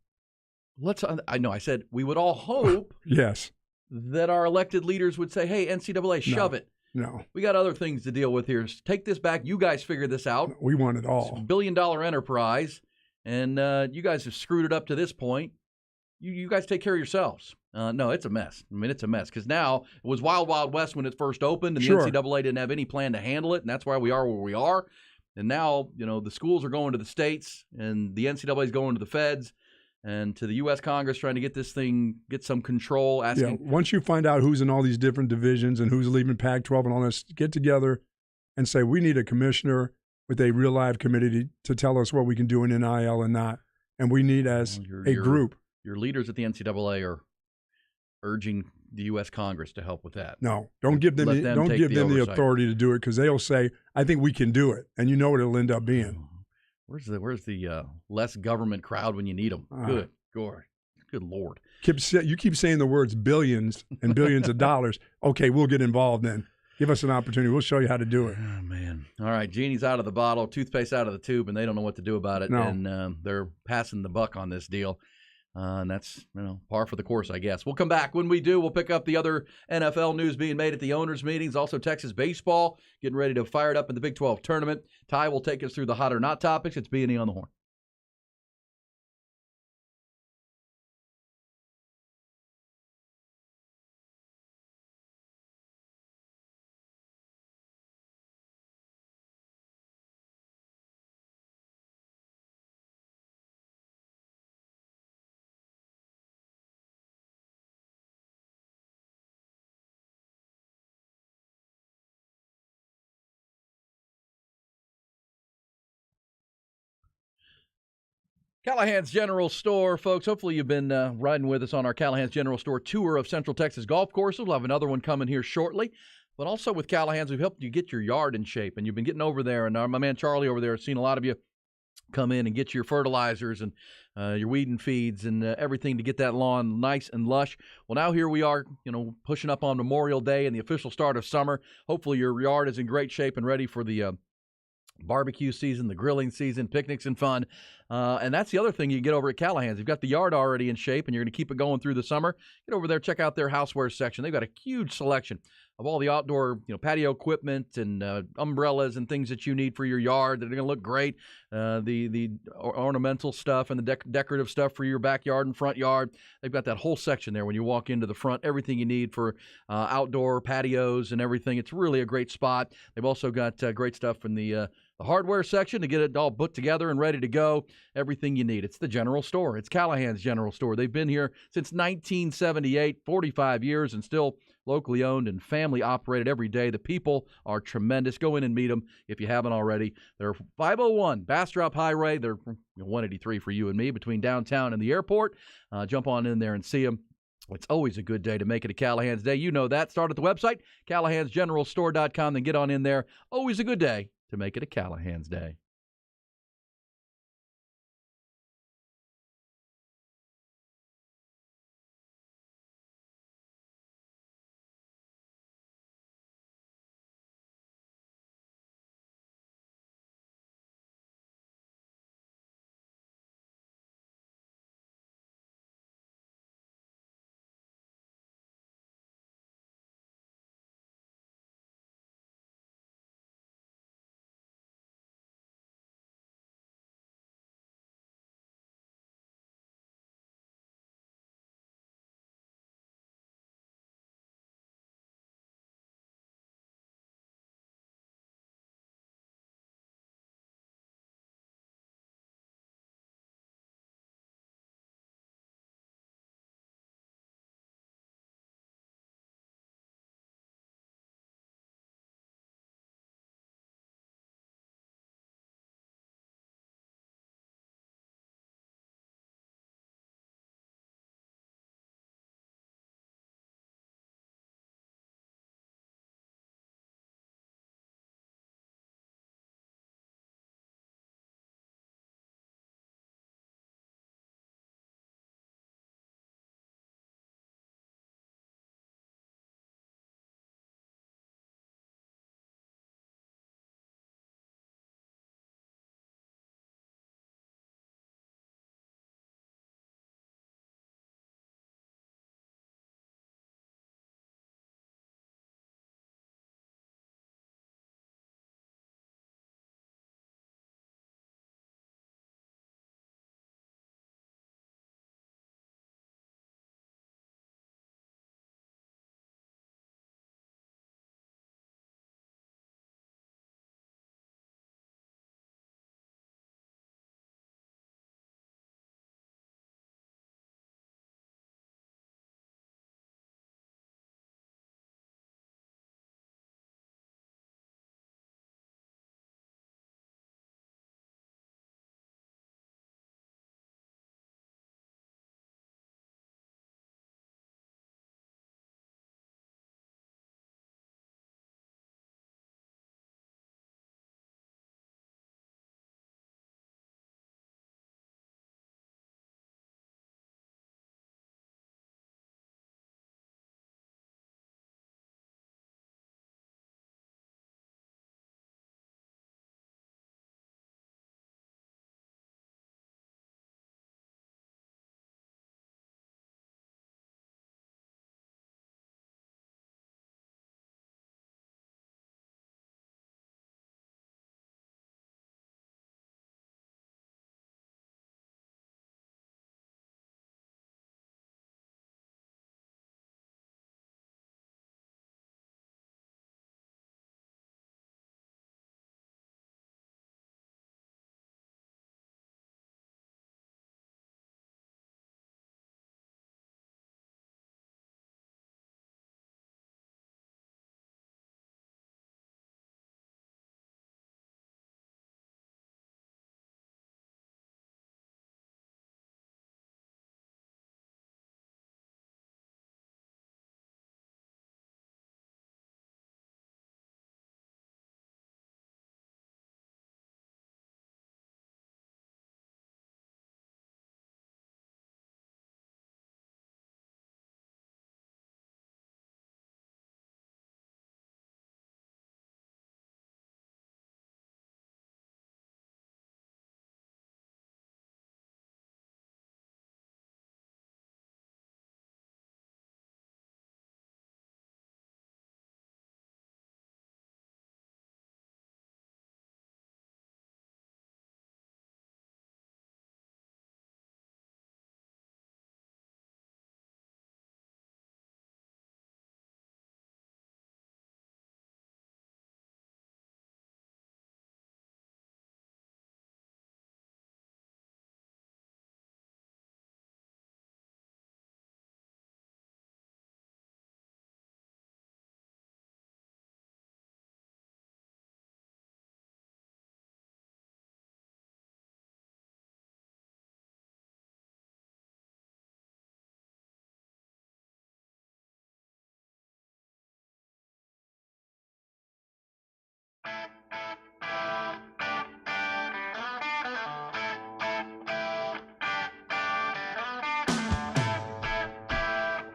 I know. I said we would all hope yes, that our elected leaders would say, "Hey, NCAA, shove it. No. We got other things to deal with here. Take this back. You guys figure this out. We want it all. It's a billion-dollar enterprise, and you guys have screwed it up to this point. You guys take care of yourselves." No, it's a mess. I mean, it's a mess because now it was Wild Wild West when it first opened, and the NCAA didn't have any plan to handle it, and that's why we are where we are. And now, the schools are going to the states, and the NCAA is going to the feds and to the U.S. Congress trying to get this thing, get some control. Yeah, once you find out who's in all these different divisions and who's leaving Pac-12 and all this, get together and say, we need a commissioner with a real live committee to tell us what we can do in NIL and not. And we need as a group. Your leaders at the NCAA are urging the U.S. Congress to help with that. No, don't give them the authority to do it, because they'll say, I think we can do it. And you know what it'll end up being. Where's the less government crowd when you need them? Good Lord. You keep saying the words billions and billions of dollars. Okay, we'll get involved then. Give us an opportunity. We'll show you how to do it. Oh, man. All right, genie's out of the bottle, toothpaste out of the tube, and they don't know what to do about it. No. And they're passing the buck on this deal. And that's, par for the course, I guess. We'll come back. When we do, we'll pick up the other NFL news being made at the owners' meetings. Also, Texas baseball getting ready to fire it up in the Big 12 tournament. Ty will take us through the hot or not topics. It's B&E on the Horn. Callahan's General Store, folks. Hopefully you've been riding with us on our Callahan's General Store tour of Central Texas golf courses. We'll have another one coming here shortly. But also with Callahan's, we've helped you get your yard in shape. And you've been getting over there. And my man Charlie over there has seen a lot of you come in and get your fertilizers and your weed and feeds and everything to get that lawn nice and lush. Well, now here we are, pushing up on Memorial Day and the official start of summer. Hopefully your yard is in great shape and ready for the barbecue season, the grilling season, picnics and fun. And that's the other thing you get over at Callahan's. You've got the yard already in shape and you're going to keep it going through the summer. Get over there, check out their houseware section. They've got a huge selection of all the outdoor patio equipment and umbrellas and things that you need for your yard that are going to look great. The ornamental stuff and the decorative stuff for your backyard and front yard. They've got that whole section there when you walk into the front, everything you need for outdoor patios and everything. It's really a great spot. They've also got great stuff in the hardware section to get it all put together and ready to go. Everything you need. It's the General Store. It's Callahan's General Store. They've been here since 1978, 45 years, and still locally owned and family operated every day. The people are tremendous. Go in and meet them if you haven't already. They're 501 Bastrop Highway. They're 183 for you and me between downtown and the airport. Jump on in there and see them. It's always a good day to make it a Callahan's Day. You know that. Start at the website, callahansgeneralstore.com, then get on in there. Always a good day to make it a Callahan's Day.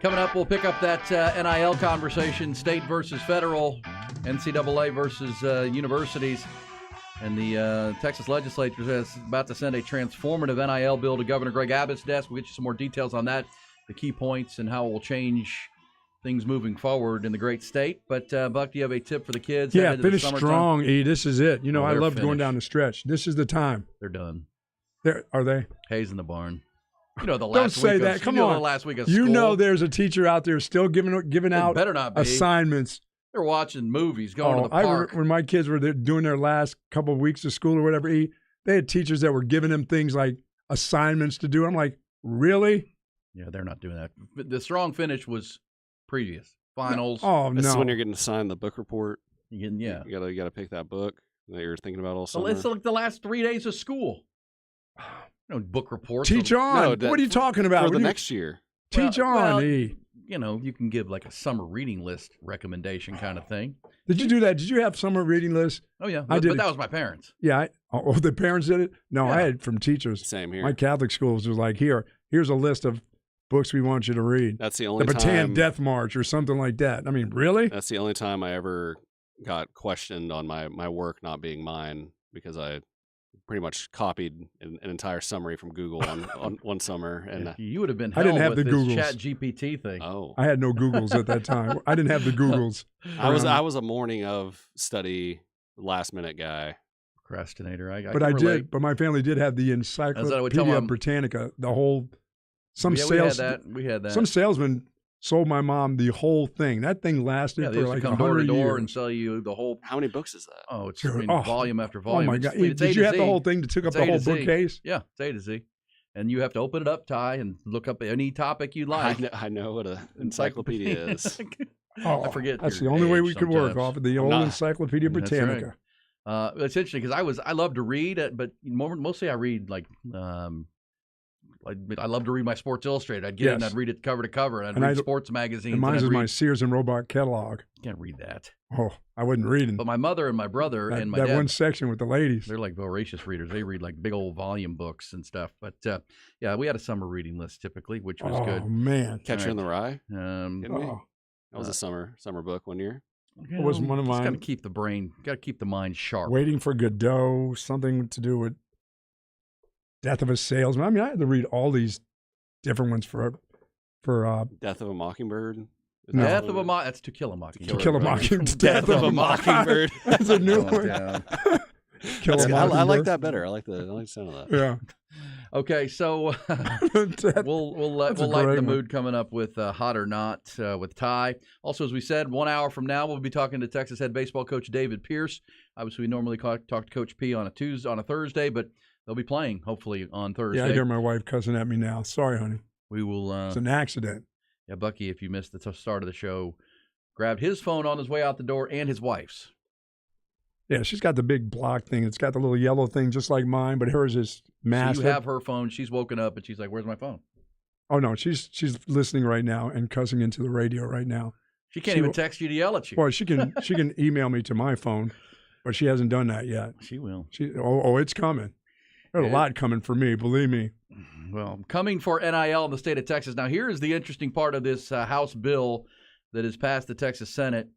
Coming up, we'll pick up that NIL conversation, state versus federal, NCAA versus universities. And the Texas legislature is about to send a transformative NIL bill to Governor Greg Abbott's desk. We'll get you some more details on that, the key points, and how it will change things moving forward in the great state. But, Buck, do you have a tip for the kids? Yeah, finish strong, E. This is it. You know, I love going down the stretch. This is the time. They're done. Are they? Hayes in the barn. You know, the Don't last say week that. of, Come you know, on. the last week of school. You know there's a teacher out there still giving out better not be. assignments. They're watching movies, going to the park. When my kids were doing their last couple of weeks of school or whatever, they had teachers that were giving them things like assignments to do. I'm like, really? Yeah, they're not doing that. The strong finish was previous finals. Oh, This no. is when you're getting assigned the book report. Yeah. You gotta pick that book that you're thinking about all summer. So it's like the last 3 days of school. No book reports. Teach on. No, what are you talking about? For the next year. Teach on, well, E. You know, you can give like a summer reading list recommendation kind of thing. Did you do that? Did you have summer reading lists? Oh, yeah. I did But that was my parents. Yeah. The parents did it? No, Yeah. I had from teachers. Same here. My Catholic schools was like, here's a list of books we want you to read. That's the only the Bataan time. Death March or something like that. I mean, really? That's the only time I ever got questioned on my work not being mine, because I pretty much copied an entire summary from Google on one summer. And You would have been I didn't hell have with the this Googles. Chat GPT thing. I I had no Googles at that time. I didn't have the Googles. was a morning of study last minute guy. Procrastinator. I But can I relate. did. But my family did have the As I would tell Encyclopedia my- Britannica, the whole. We had that. Some salesman sold my mom the whole thing. That thing lasted Yeah, they for used to like come door to 100 door years. and sell you the whole. How many books is that? Oh, it's Sure. volume after Oh volume. my It's- God! it's A Did to you have the Z. whole thing that took up It's the A to whole Z. bookcase? Yeah, it's A to Z. And you have to open it up, Ty, and look up any topic you like. I know what an encyclopedia is. Oh, I forget. That's the your only way age we could work sometimes. off of the old not- Encyclopedia That's Britannica. It's interesting because I love to read, but mostly I read like I love to read my Sports Illustrated. I'd get it and Yes. I'd read it cover to cover, and I'd And read I- sports magazines. And mine and is I'd my read, Sears and Roebuck catalog. can't read that. Oh, I wasn't reading But my mother and my brother that, and my that dad, one section with the ladies. they're like voracious readers. They read like big old volume books and stuff. But yeah, we had a summer reading list typically, which was Oh good. man, Catcher All in the Rye. Um, Kidding me? oh, That was a summer book one year. you was know, one of just got to mine. keep the brain, got to keep the mind sharp. Waiting for Godot, something to do with Death of a Salesman. I mean, I had to read all these different ones for Death of a Mockingbird. Is No. that Death what of a it- Mockingbird. That's To Kill a Mockingbird. To Kill a Mockingbird. Death of a Mockingbird. That's a new Going one. down. Kill a That's good. I like Mockingbird. that better. I like the sound of that. Yeah. Okay, so That- we'll That's a lighten great the one. mood coming up with Hot or Not with Ty. Also, as we said, 1 hour from now we'll be talking to Texas head baseball coach David Pierce. Obviously, we normally talk to Coach P on a Thursday, but they'll be playing hopefully on Thursday. yeah, I hear my wife cussing at me now. Sorry, honey. We will. It's an accident. Yeah, Bucky, if you missed the start of the show, grabbed his phone on his way out the door and his wife's. Yeah, she's got the big block thing. It's got the little yellow thing just like mine, but hers is massive. So you have her phone. She's woken up and she's like, "Where's my phone?" Oh no, she's listening right now and cussing into the radio right now. She can't She even will- text you to yell at you. Well, she can email me to my phone, but she hasn't done that yet. She will. It's coming. There's a Yeah. lot coming for me, believe me. Well, coming for NIL in the state of Texas. Now, here is the interesting part of this House bill that has passed the Texas Senate.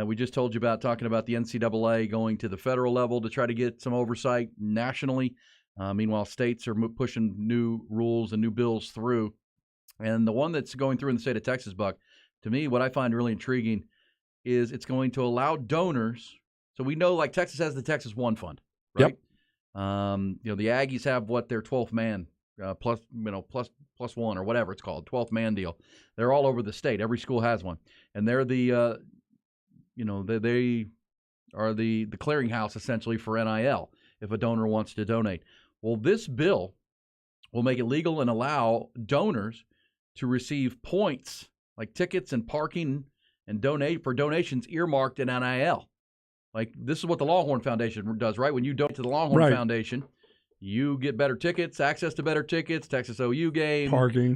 We just told you about talking about the NCAA going to the federal level to try to get some oversight nationally. Meanwhile, states are pushing new rules and new bills through. And the one that's going through in the state of Texas, Buck, to me, what I find really intriguing is it's going to allow donors. So we know, like Texas has the Texas One Fund, right? Yep. The Aggies have their 12th man plus one or whatever it's called, 12th man deal. They're all over the state. Every school has one, and they're they are the clearinghouse essentially for NIL if a donor wants to donate. Well, this bill will make it legal and allow donors to receive points like tickets and parking and donate for donations earmarked in NIL. Like this is what the Longhorn Foundation does, right? When you donate to the Longhorn Right. Foundation, you get better tickets, access to better tickets, Texas OU game,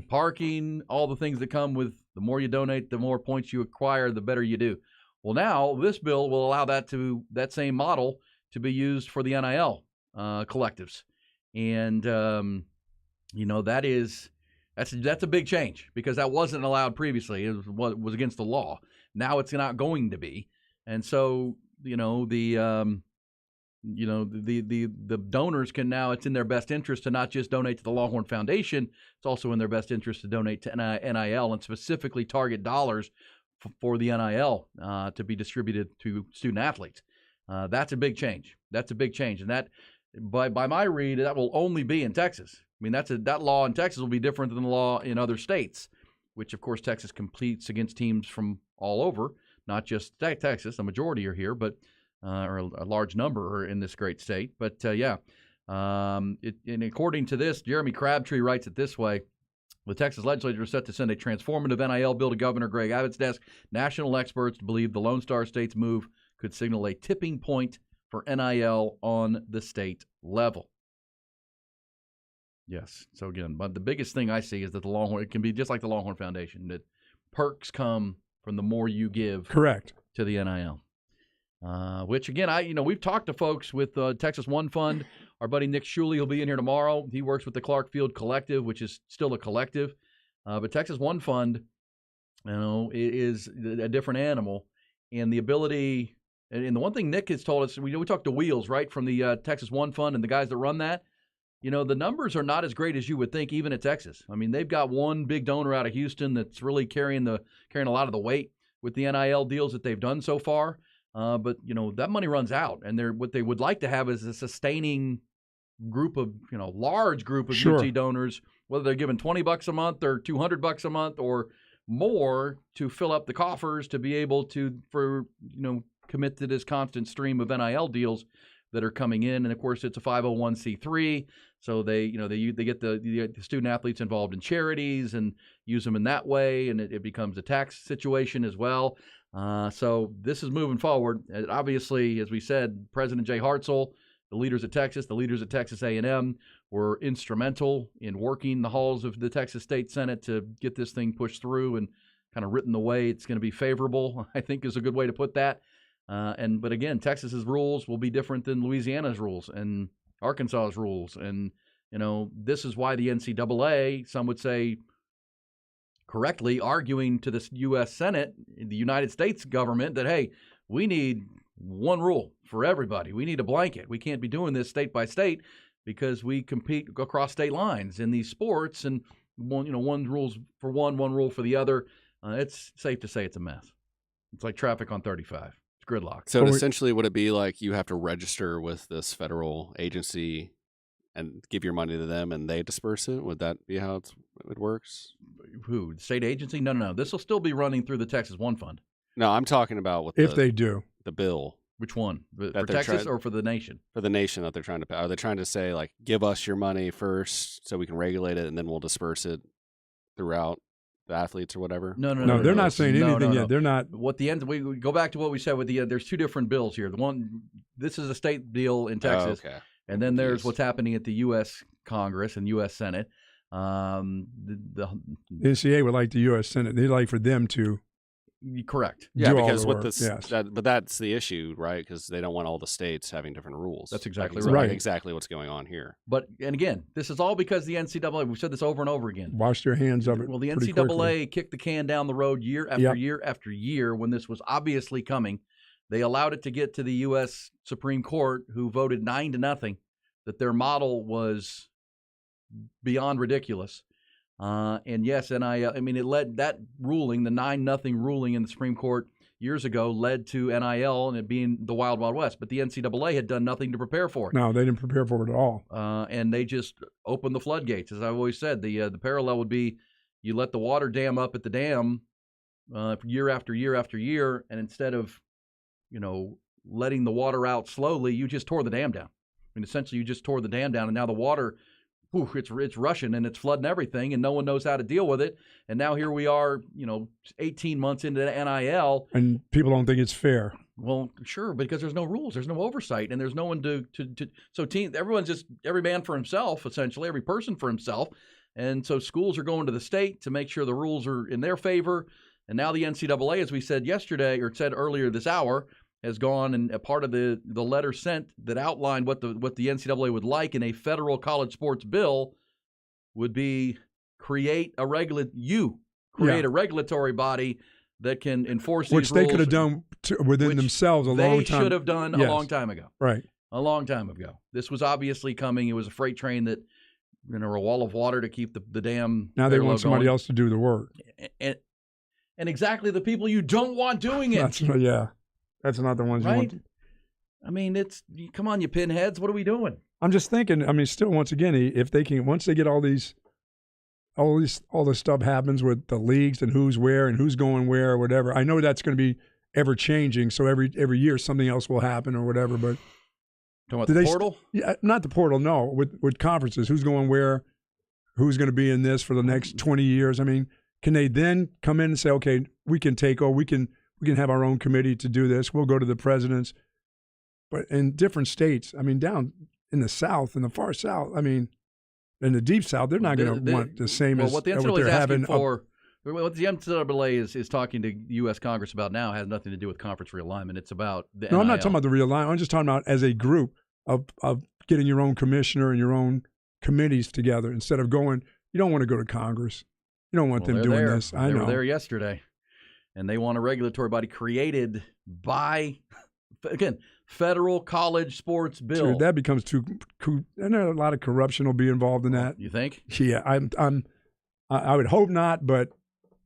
Parking. all the things that come with the more you donate, the more points you acquire, the better you do. Well, now this bill will allow that same model to be used for the NIL collectives, and that is That's a big change because that wasn't allowed previously. It was against the law. Now it's not going to be, and so the donors can now. It's in their best interest to not just donate to the Longhorn Foundation. It's also in their best interest to donate to NIL and specifically target dollars for the NIL to be distributed to student athletes. That's a big change. And that, by my read, that will only be in Texas. I mean, that law in Texas will be different than the law in other states, which, of course, Texas competes against teams from all over, not just Texas. A majority are here, but or a large number are in this great state. But, and according to this, Jeremy Crabtree writes it this way. The Texas legislature is set to send a transformative NIL bill to Governor Greg Abbott's desk. National experts believe the Lone Star State's move could signal a tipping point for NIL on the state level. Yes. So again, but the biggest thing I see is that it can be just like the Longhorn Foundation, that perks come from the more you give. Correct. To the NIL. Which again, we've talked to folks with Texas One Fund. Our buddy Nick Shuley will be in here tomorrow. He works with the Clark Field Collective, which is still a collective. But Texas One Fund, is a different animal. And the ability, and the one thing Nick has told us, we talked to Wheels, right, from the Texas One Fund and the guys that run that. The numbers are not as great as you would think, even at Texas. I mean, they've got one big donor out of Houston that's really carrying a lot of the weight with the NIL deals that they've done so far. But that money runs out, and what they would like to have is a sustaining group of large group of Sure. UT donors, whether they're giving $20 a month or $200 a month or more to fill up the coffers to be able to commit to this constant stream of NIL deals that are coming in. And of course, it's a 501c3, so they get the student athletes involved in charities and use them in that way, and it becomes a tax situation as well. So this is moving forward. Obviously, as we said, President Jay Hartzell, the leaders at Texas A&M were instrumental in working the halls of the Texas State Senate to get this thing pushed through and kind of written the way it's going to be favorable, I think is a good way to put that. But again, Texas's rules will be different than Louisiana's rules and Arkansas's rules. And, this is why the NCAA, some would say correctly, arguing to the U.S. Senate, the United States government, that, hey, we need one rule for everybody. We need a blanket. We can't be doing this state by state because we compete across state lines in these sports, and one rule's for one rule for the other. It's safe to say it's a mess. It's like traffic on 35. It's gridlock. So essentially, would it be like you have to register with this federal agency and give your money to them and they disperse it? Would that be how it works? Who? The state agency? No. This will still be running through the Texas One Fund. No, I'm talking about with if they do the bill. Which one? For Texas or for the nation? For the nation that they're trying to pay. Are they trying to say, like, give us your money first so we can regulate it and then we'll disperse it throughout the athletes or whatever? No, they're not saying anything yet. They're not. We go back to what we said with there's two different bills here. This is a state deal in Texas. Oh, okay. And then there's what's happening at the U.S. Congress and U.S. Senate. The NCAA would like the U.S. Senate. They'd like for them to. Correct. Yeah, because with this, yes. But that's the issue, right? Because they don't want all the states having different rules. That's exactly right. Exactly what's going on here. And again, this is all because the NCAA. We've said this over and over again. Wash their hands of it. Well, the NCAA kicked the can down the road year after year after year when this was obviously coming. They allowed it to get to the U.S. Supreme Court, who voted 9-0 that their model was beyond ridiculous. And yes, it led that ruling, the 9-0 ruling in the Supreme Court years ago, led to NIL and it being the Wild Wild West. But the NCAA had done nothing to prepare for it. No, they didn't prepare for it at all. And they just opened the floodgates. As I've always said, the parallel would be you let the water dam up at the dam year after year after year, and instead of letting the water out slowly, you just tore the dam down. I mean, essentially, you just tore the dam down, and now the water, it's rushing and it's flooding everything, and no one knows how to deal with it. And now here we are, 18 months into the NIL, and people don't think it's fair. Well, sure, because there's no rules, there's no oversight, and there's no one to so everyone's just every man for himself, essentially, every person for himself. And so schools are going to the state to make sure the rules are in their favor. And now the NCAA, as we said said earlier this hour, has gone, and a part of the letter sent that outlined what the NCAA would like in a federal college sports bill would be create a regulatory body that can enforce these which rules. they could have done within themselves a long time. They should have done a long time ago. Right. A long time ago. This was obviously coming. It was a freight train that, a wall of water to keep the dam. Now they want somebody else to do the work. And exactly the people you don't want doing it. That's not the ones you want. I mean, come on, you pinheads. What are we doing? I'm just thinking, still, once again, if they can, once they get all this stuff happens with the leagues and who's where and who's going where or whatever. I know that's going to be ever changing. So every year something else will happen or whatever. But talking about the portal? Yeah, not the portal. No, with conferences, who's going where, who's going to be in this for the next 20 years. I mean, can they then come in and say, okay, we can take over, we can have our own committee to do this. We'll go to the presidents. But in different states, down in the South, in the far South, in the deep South, they're not going to want the same as what the NCAA is asking for. What the NCAA is talking to U.S. Congress about now has nothing to do with conference realignment. It's about the NIL. I'm not talking about the realignment. I'm just talking about as a group of getting your own commissioner and your own committees together instead of going. You don't want to go to Congress. You don't want them doing this. I know. They were there yesterday, and they want a regulatory body created by, again, federal college sports bill. Dude, that becomes too. And there a lot of corruption will be involved in that. You think? Yeah, I would hope not, but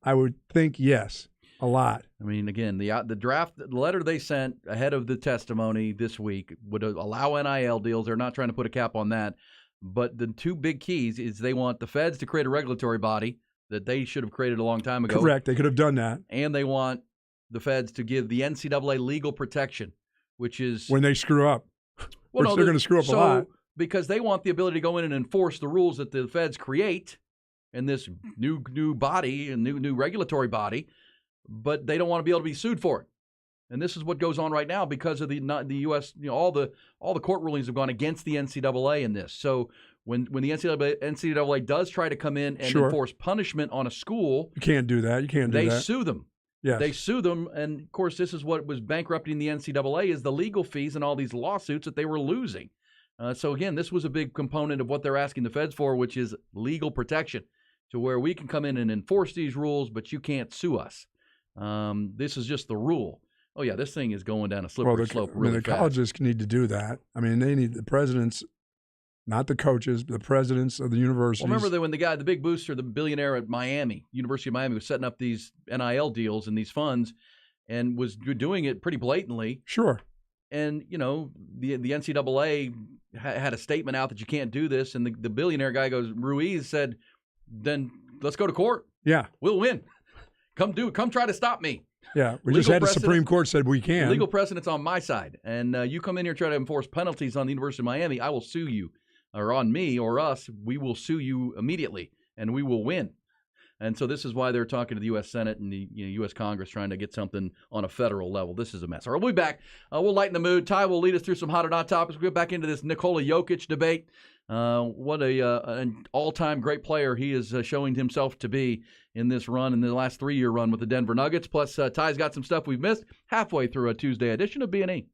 I would think yes, a lot. Again, the draft the letter they sent ahead of the testimony this week would allow NIL deals. They're not trying to put a cap on that, but the two big keys is they want the feds to create a regulatory body that they should have created a long time ago. Correct, they could have done that. And they want the feds to give the NCAA legal protection, which is when they screw up. They're going to screw up a lot. Because they want the ability to go in and enforce the rules that the feds create in this new body, a new regulatory body, but they don't want to be able to be sued for it. And this is what goes on right now because of the U.S. All the court rulings have gone against the NCAA in this. So when the NCAA does try to come in and enforce punishment on a school, you can't do that. They sue them. Yes. They sue them, and of course, this is what was bankrupting the NCAA is the legal fees and all these lawsuits that they were losing. So again, this was a big component of what they're asking the feds for, which is legal protection, to where we can come in and enforce these rules, but you can't sue us. This is just the rule. Oh yeah, this thing is going down a slippery slope really fast. The colleges need to do that. They need the presidents, not the coaches, but the presidents of the universities. Well, remember that when the big booster, the billionaire at University of Miami, was setting up these NIL deals and these funds, and was doing it pretty blatantly. Sure. And the NCAA had a statement out that you can't do this, and the billionaire guy Ruiz said, "Then let's go to court. Yeah, we'll win. Come try to stop me." Yeah, we just had the Supreme Court said we can. Legal precedent's on my side, and you come in here and try to enforce penalties on the University of Miami, I will sue you, or on me or us. We will sue you immediately, and we will win. And so this is why they're talking to the U.S. Senate and the U.S. Congress trying to get something on a federal level. This is a mess. All right, we'll be back. We'll lighten the mood. Ty will lead us through some hot or not topics. We'll get back into this Nikola Jokic debate. What an all-time great player he is showing himself to be in this run, in the last 3-year run with the Denver Nuggets. Plus, Ty's got some stuff we've missed halfway through a Tuesday edition of B&E.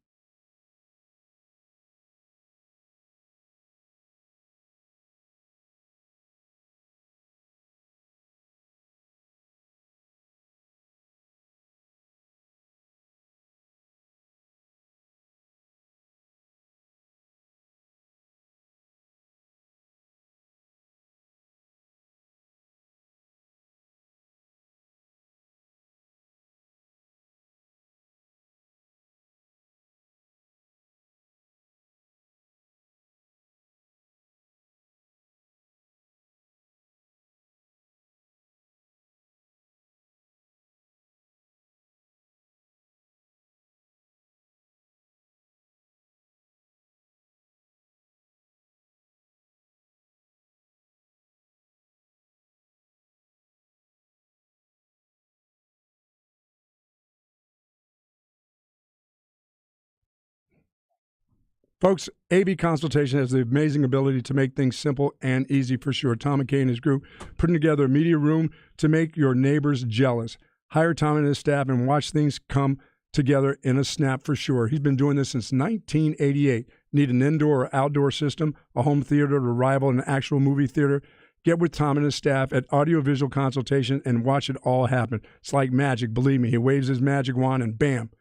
Folks, AV Consultation has the amazing ability to make things simple and easy for sure. Tom McKay and his group putting together a media room to make your neighbors jealous. Hire Tom and his staff and watch things come together in a snap for sure. He's been doing this since 1988. Need an indoor or outdoor system, a home theater to rival an actual movie theater? Get with Tom and his staff at Audiovisual Consultation and watch it all happen. It's like magic. Believe me, he waves his magic wand and bam,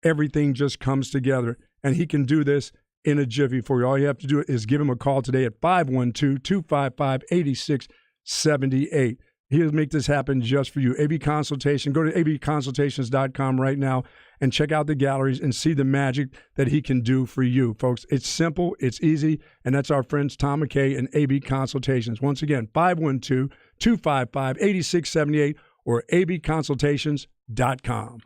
everything just comes together. And he can do this in a jiffy for you. All you have to do is give him a call today at 512-255-8678. He'll make this happen just for you. AV Consultation. Go to avconsultations.com right now and check out the galleries and see the magic that he can do for you, folks. It's simple, it's easy, and that's our friends Tom McKay and AV Consultations. Once again, 512-255-8678 or avconsultations.com.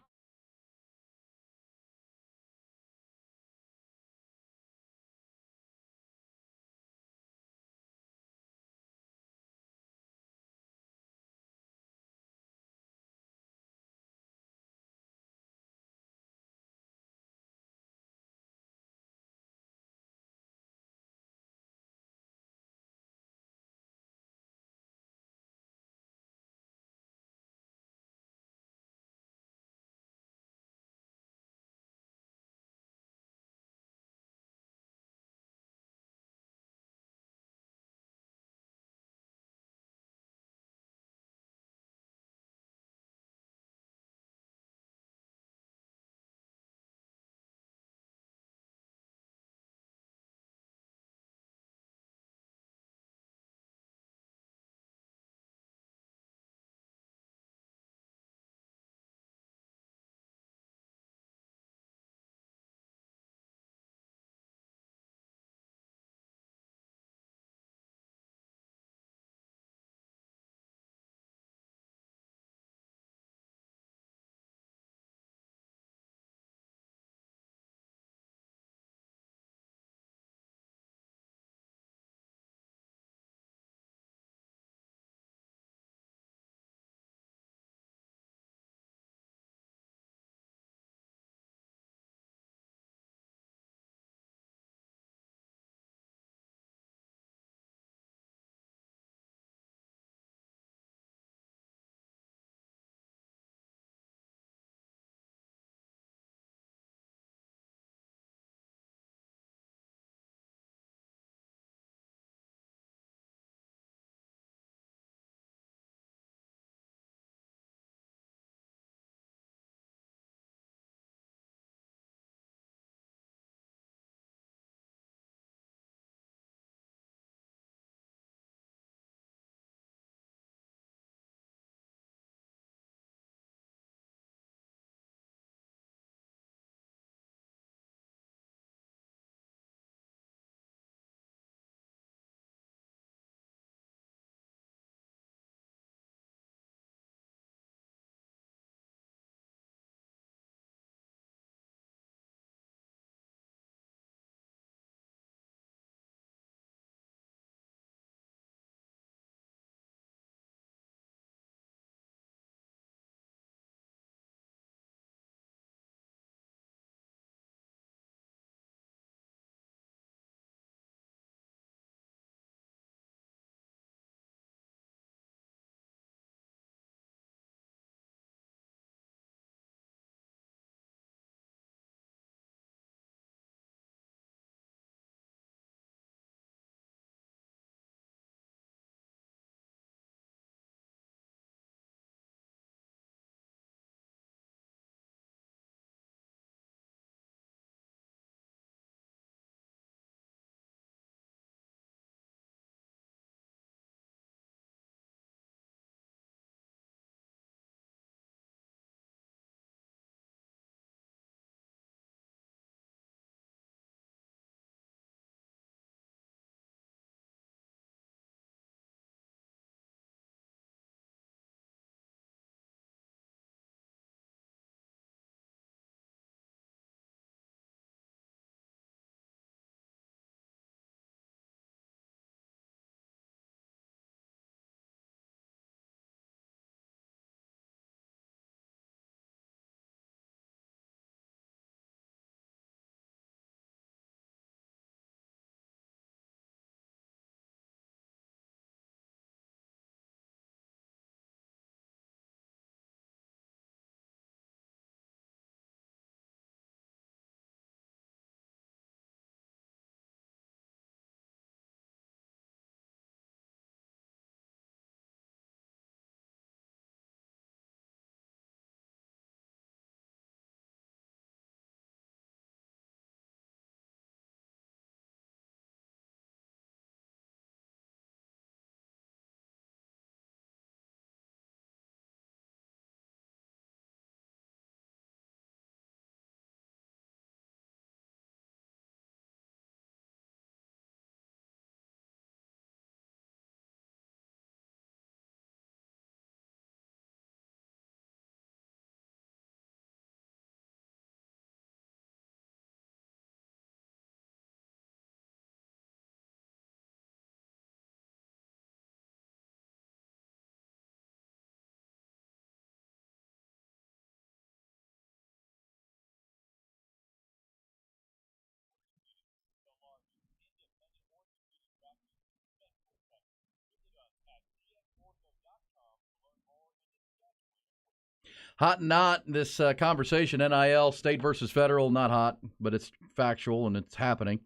Hot and not, this conversation, NIL, state versus federal, not hot, but it's factual and it's happening,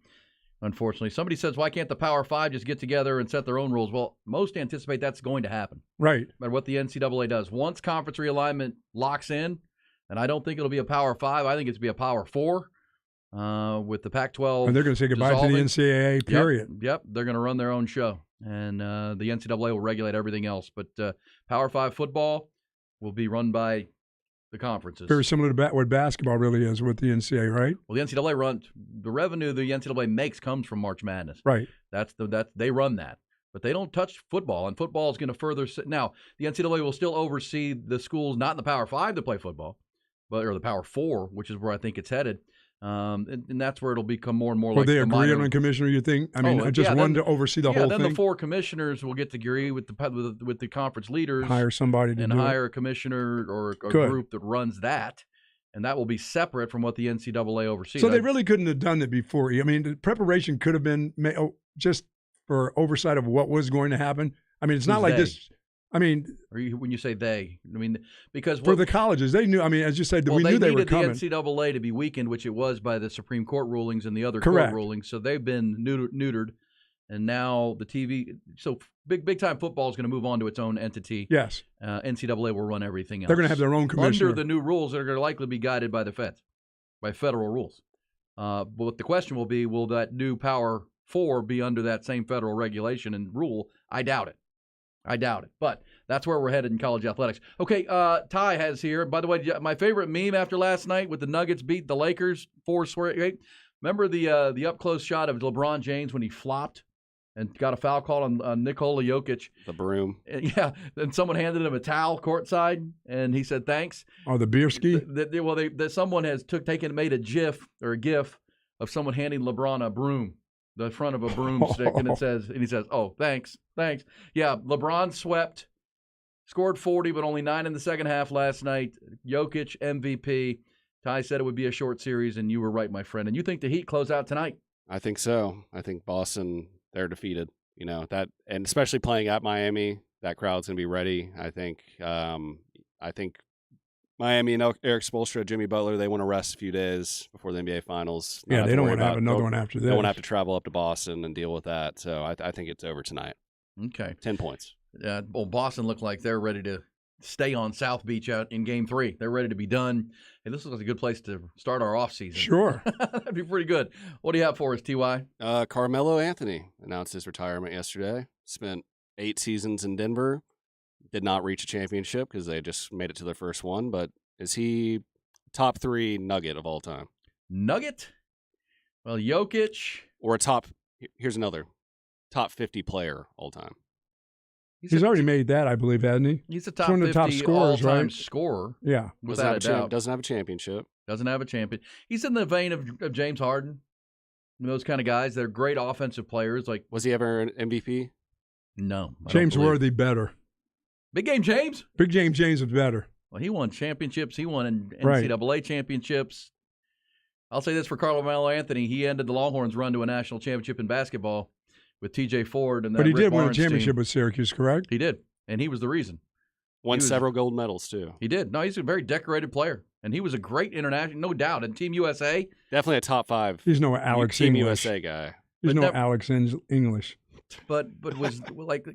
unfortunately. Somebody says, why can't the Power Five just get together and set their own rules? Well, most anticipate that's going to happen. Right. No matter what the NCAA does. Once conference realignment locks in, and I don't think it'll be a Power Five, I think it's going to be a Power Four with the Pac-12. And they're going to say goodbye to the NCAA, period. Yep. They're going to run their own show. And the NCAA will regulate everything else. But Power Five football will be run by the conferences. Very similar to what basketball really is with the NCAA, right? Well, the NCAA runs the revenue the NCAA makes comes from March Madness. Right. They run that, but they don't touch football, and football is going to further. Now, the NCAA will still oversee the schools not in the Power Five that play football, or the Power Four, which is where I think it's headed. And that's where it'll become more and more. Will like they the agree minor... on a commissioner? You think? I mean, one to oversee the whole thing. thing. The four commissioners will get to agree with the conference leaders, hire somebody to hire a commissioner or a group that runs that, and that will be separate from what the NCAA oversees. So they really couldn't have done it before. I mean, the preparation could have been just for oversight of what was going to happen. I mean, it's not like this. I mean, when you say they, I mean, because for the colleges, they knew. I mean, as you said, we knew they were coming. They needed the NCAA to be weakened, which it was by the Supreme Court rulings and the other Correct. court rulings. So they've been neutered, and now the TV. So big time football is going to move on to its own entity. Yes, NCAA will run everything else. They're going to have their own commissioner under the new rules that are going to likely be guided by the feds, by federal rules. But the question will be: will that new Power Four be under that same federal regulation and rule? I doubt it. But that's where we're headed in college athletics. Okay, Ty has here. By the way, my favorite meme after last night with the Nuggets beat the Lakers 4-8. Remember the up close shot of LeBron James when he flopped and got a foul call on Nikola Jokic. The broom. Yeah, and someone handed him a towel courtside, and he said thanks. Oh, the beer ski. Someone has made a GIF or a GIF of someone handing LeBron a broom. The front of a broomstick, and he says, "Oh, thanks." Yeah, LeBron swept, scored 40, but only 9 in the second half last night. Jokic MVP. Ty said it would be a short series, and you were right, my friend. And you think the Heat close out tonight? I think so. I think Boston, they're defeated. You know that, and especially playing at Miami, that crowd's gonna be ready. I think Miami and Eric Spoelstra, Jimmy Butler, they want to rest a few days before the NBA Finals. Yeah, they don't want to have another one after this. They don't want to have to travel up to Boston and deal with that. So I think it's over tonight. Okay. 10 points. Well, Boston looked like they're ready to stay on South Beach out in Game 3. They're ready to be done. Hey, this looks like a good place to start our offseason. Sure. That'd be pretty good. What do you have for us, T.Y.? Carmelo Anthony announced his retirement yesterday. Spent 8 seasons in Denver. Did not reach a championship because they just made it to their first one, but is he top 3 Nugget of all time? Nugget? Well, Jokic. Or here's another, top 50 player all time. He's already made that, I believe, hasn't he? He's a top 50 top scorers, all-time right? Scorer. Yeah. Without a doubt. Doesn't have a championship. Doesn't have a champion. He's in the vein of James Harden. Those kind of guys. They're great offensive players. Like, was he ever an MVP? No. James Worthy better. Big Game James? Big Game James was better. Well, he won championships. He won NCAA championships. I'll say this for Carmelo Anthony. He ended the Longhorns' run to a national championship in basketball with T.J. Ford. But he did win a championship with Syracuse, correct? He did, and he was the reason. Won several gold medals, too. He did. No, he's a very decorated player, and he was a great international, no doubt. And Team USA. Definitely a top 5. He's no Alex Team English. USA guy. He's no Alex English. But was like,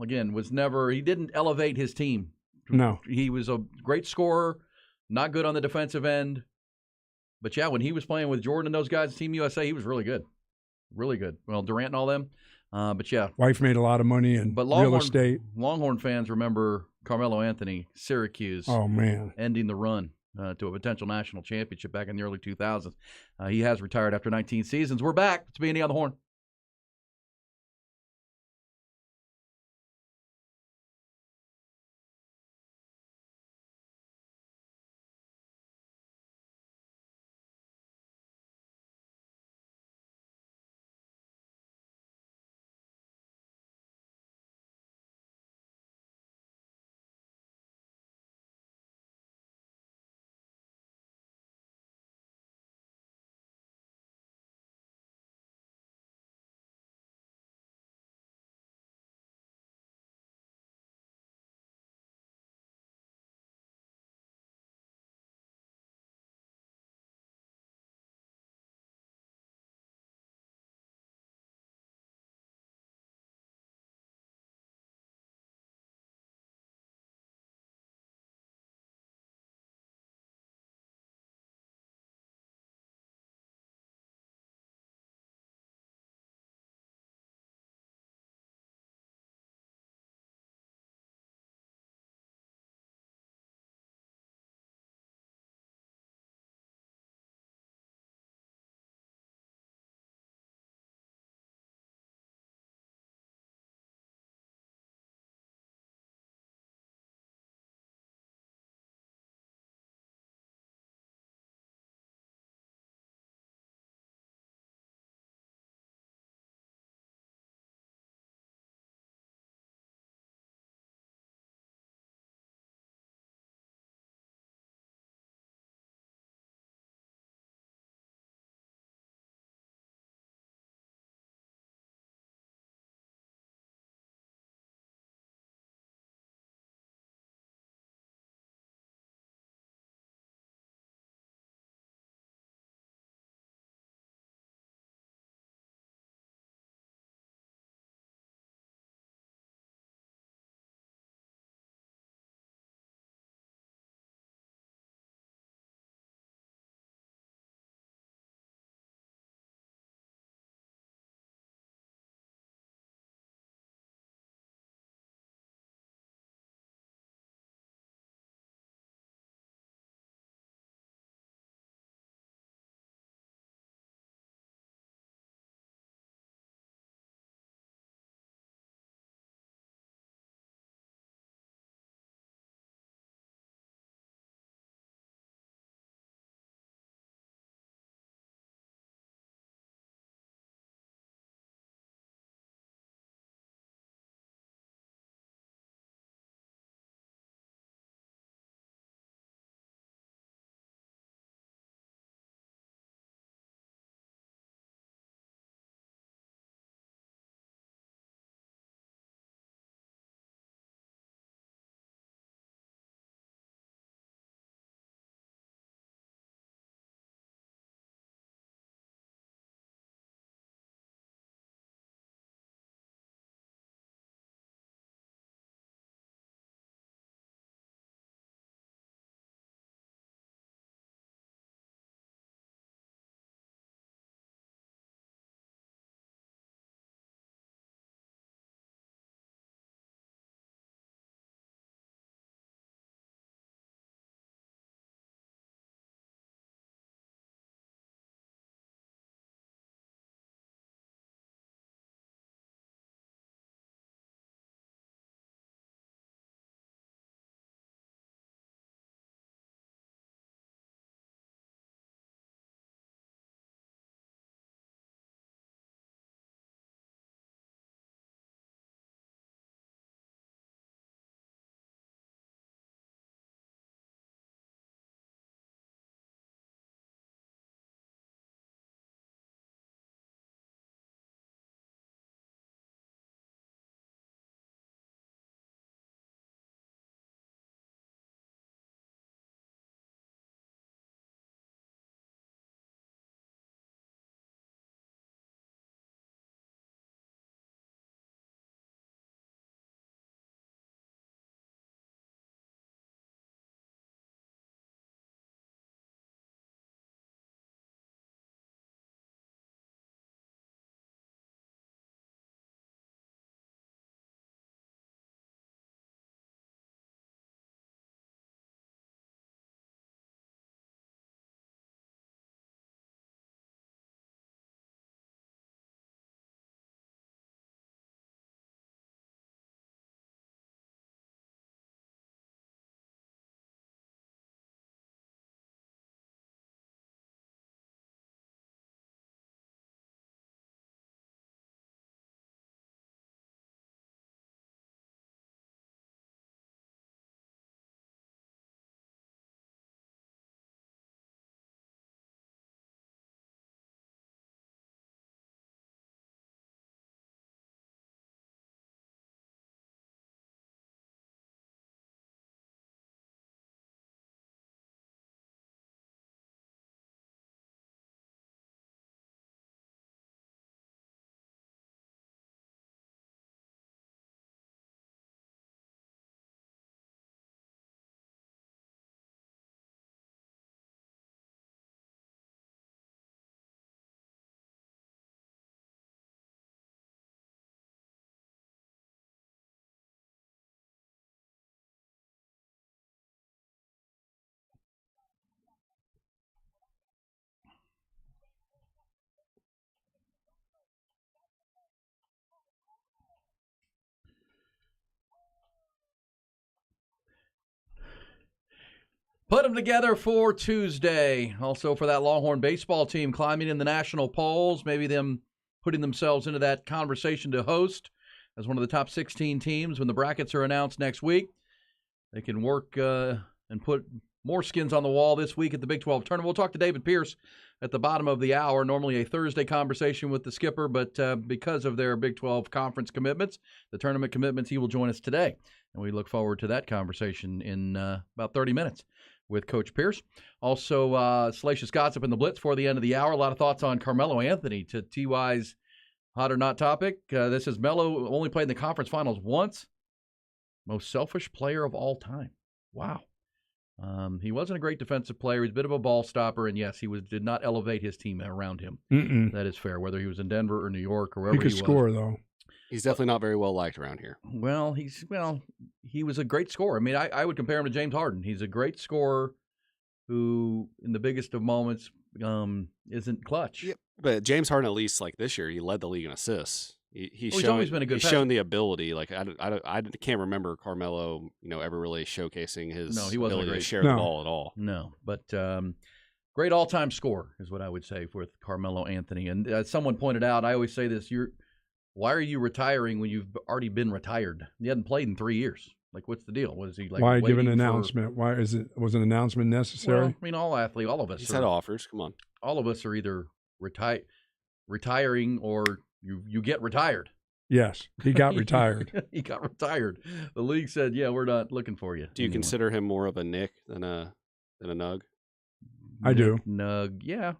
again, was never, he didn't elevate his team. No. He was a great scorer, not good on the defensive end. But, yeah, when he was playing with Jordan and those guys, Team USA, he was really good. Really good. Well, Durant and all them. But, yeah. Wife made a lot of money in real estate. Longhorn fans remember Carmelo Anthony, Syracuse. Oh, man. Ending the run to a potential national championship back in the early 2000s. He has retired after 19 seasons. We're back. It's B&E on the Horn. Put them together for Tuesday. Also for that Longhorn baseball team climbing in the national polls, maybe them putting themselves into that conversation to host as one of the top 16 teams when the brackets are announced next week. They can work and put more skins on the wall this week at the Big 12 tournament. We'll talk to David Pierce at the bottom of the hour, normally a Thursday conversation with the skipper, but because of their Big 12 conference commitments, the tournament commitments, he will join us today. And we look forward to that conversation in about 30 minutes with Coach Pierce. Also, Salacious Gossip in the Blitz for the end of the hour. A lot of thoughts on Carmelo Anthony to TY's hot or not topic. This is Melo only played in the conference finals once. Most selfish player of all time. Wow. He wasn't a great defensive player. He's a bit of a ball stopper, and yes, he did not elevate his team around him. That is fair, whether he was in Denver or New York or wherever he was. He could score, though. He's definitely not very well liked around here. Well, he was a great scorer. I mean, I would compare him to James Harden. He's a great scorer who, in the biggest of moments, isn't clutch. Yep. But James Harden, at least like this year, he led the league in assists. He's always been a good He's shown the ability. Like I can't remember Carmelo, ever really showcasing his ability to share the ball at all. No, but great all-time scorer is what I would say with Carmelo Anthony. And as someone pointed out, I always say this: why are you retiring when you've already been retired? You hadn't played in 3 years. Like, what's the deal? Was he like? Why give an announcement? Why was an announcement necessary? Well, I mean, all of us. He's had offers. Come on. All of us are either retiring or you get retired. Yes, he got retired. He got retired. The league said, "Yeah, we're not looking for you." Do you consider him more of a Nick than a Nug? I do. Nug, yeah.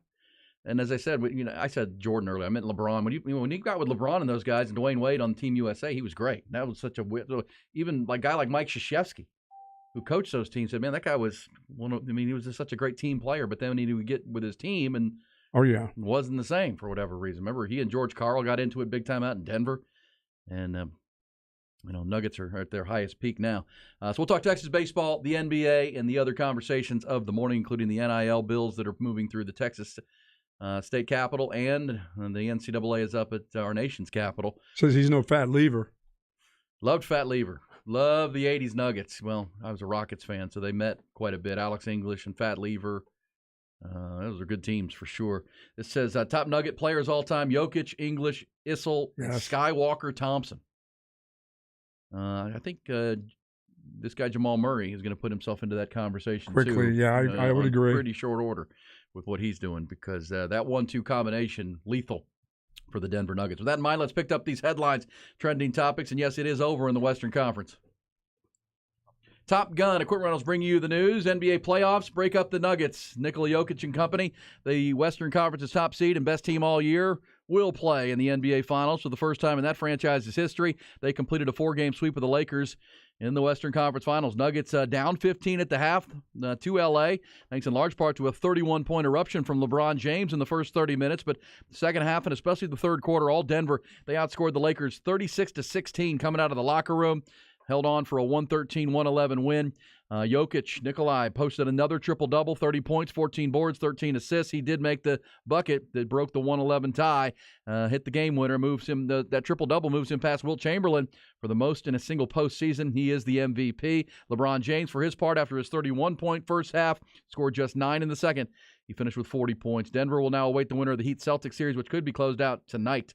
And as I said, I said Jordan earlier. I meant LeBron. When you got with LeBron and those guys and Dwayne Wade on Team USA, he was great. That was such a even like a guy like Mike Krzyzewski, who coached those teams, said, "Man, that guy was he was just such a great team player." But then he would get with his team and it wasn't the same for whatever reason. Remember, he and George Karl got into it big time out in Denver, and Nuggets are at their highest peak now. So we'll talk Texas baseball, the NBA, and the other conversations of the morning, including the NIL bills that are moving through the Texas state capitol, and the NCAA is up at our nation's capital. Says he's no fat lever. Loved Fat Lever. Loved the 80s Nuggets. Well, I was a Rockets fan, so they met quite a bit. Alex English and Fat Lever. Those are good teams for sure. It says top Nugget players all time: Jokic, English, Issel, Skywalker, Thompson. I think this guy Jamal Murray is going to put himself into that conversation quickly. Too, yeah, I would agree. Pretty short order with what he's doing, because that 1-2 combination, lethal for the Denver Nuggets. With that in mind, let's pick up these headlines, trending topics, and yes, it is over in the Western Conference. Top Gun Equipment Rentals bring you the news. NBA playoffs break up the Nuggets. Nikola Jokic and company, the Western Conference's top seed and best team all year, will play in the NBA Finals for the first time in that franchise's history. They completed a 4-game sweep of the Lakers in the Western Conference Finals. Nuggets down 15 at the half to L.A., thanks in large part to a 31-point eruption from LeBron James in the first 30 minutes. But the second half, and especially the third quarter, all Denver, they outscored the Lakers 36-16 coming out of the locker room. Held on for a 113-111 win. Jokic, Nikolai, posted another triple-double, 30 points, 14 boards, 13 assists. He did make the bucket that broke the 111 tie, hit the game winner, moves him. That triple-double moves him past Wilt Chamberlain for the most in a single postseason. He is the MVP. LeBron James, for his part, after his 31-point first half, scored just 9 in the second. He finished with 40 points. Denver will now await the winner of the Heat-Celtics series, which could be closed out tonight.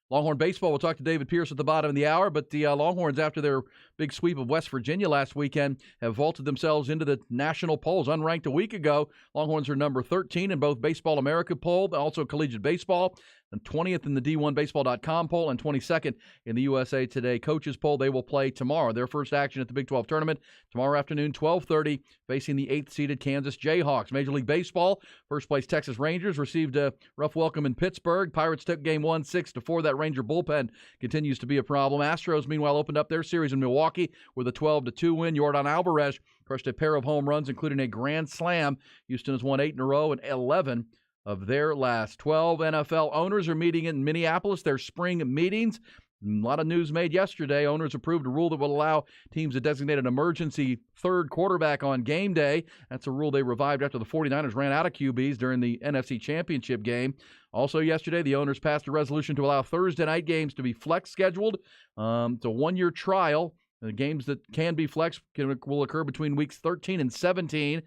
Longhorn baseball, we'll talk to David Pierce at the bottom of the hour, but the Longhorns, after their big sweep of West Virginia last weekend, have vaulted themselves into the national polls. Unranked a week ago, Longhorns are number 13 in both Baseball America poll, also Collegiate Baseball, and 20th in the D1Baseball.com poll, and 22nd in the USA Today coaches poll. They will play tomorrow. Their first action at the Big 12 tournament, tomorrow afternoon, 12:30, facing the 8th-seeded Kansas Jayhawks. Major League Baseball, first-place Texas Rangers received a rough welcome in Pittsburgh. Pirates took game 1, 6-4. That Ranger bullpen continues to be a problem. Astros, meanwhile, opened up their series in Milwaukee with a 12-2 win. Yordan Alvarez crushed a pair of home runs, including a grand slam. Houston has won 8 in a row and 11 of their last 12. NFL owners are meeting in Minneapolis, their spring meetings. A lot of news made yesterday. Owners approved a rule that will allow teams to designate an emergency third quarterback on game day. That's a rule they revived after the 49ers ran out of QBs during the NFC Championship game. Also yesterday, the owners passed a resolution to allow Thursday night games to be flex scheduled. It's a 1-year trial. The games that can be flexed will occur between weeks 13 and 17,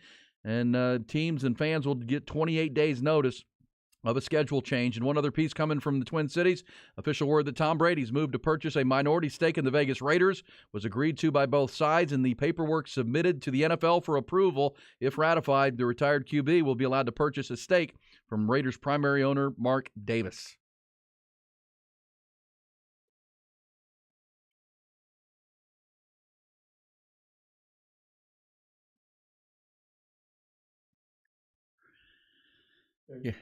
and teams and fans will get 28 days notice of a schedule change. And one other piece coming from the Twin Cities, official word that Tom Brady's move to purchase a minority stake in the Vegas Raiders was agreed to by both sides, and the paperwork submitted to the NFL for approval. If ratified, the retired QB will be allowed to purchase a stake from Raiders primary owner Mark Davis. Yeah.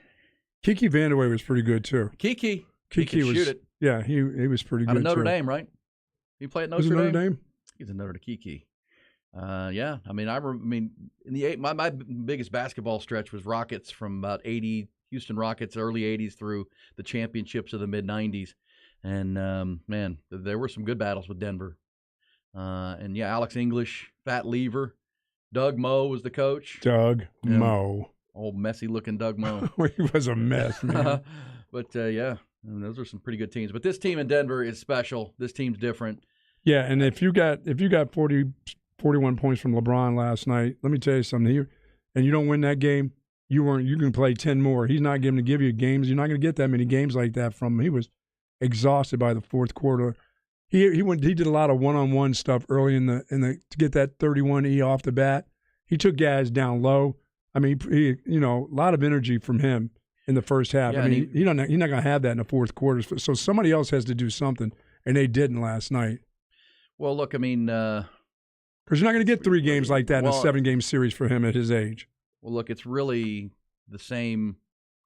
Kiki Vandeweghe was pretty good too. Kiki Kiki can was, shoot it. Yeah, he was pretty Out good of Notre too. Dame, right? He played at Was it Notre Notre Dame? Dame? He's a Notre Dame Kiki. Yeah, I mean, in the my biggest basketball stretch was Rockets from about 80, Houston Rockets, early 80s through the championships of the mid 90s, and man, there were some good battles with Denver. And yeah, Alex English, Fat Lever, Doug Moe was the coach. Doug Moe. Old messy looking Doug Moe. He was a mess, man. But yeah, those are some pretty good teams. But this team in Denver is special. This team's different. Yeah, and if you got 41 points from LeBron last night, let me tell you something. And you don't win that game, you can play 10 more. He's not going to give you games. You're not going to get that many games like that from him. He was exhausted by the fourth quarter. He did a lot of one-on-one stuff early in the to get that 31E off the bat. He took guys down low. I mean, a lot of energy from him in the first half. Yeah, I mean, he's not going to have that in the fourth quarter. So somebody else has to do something, and they didn't last night. Well, look, I mean, because you're not going to get 3 games like that in a 7-game series for him at his age. Well, look, it's really the same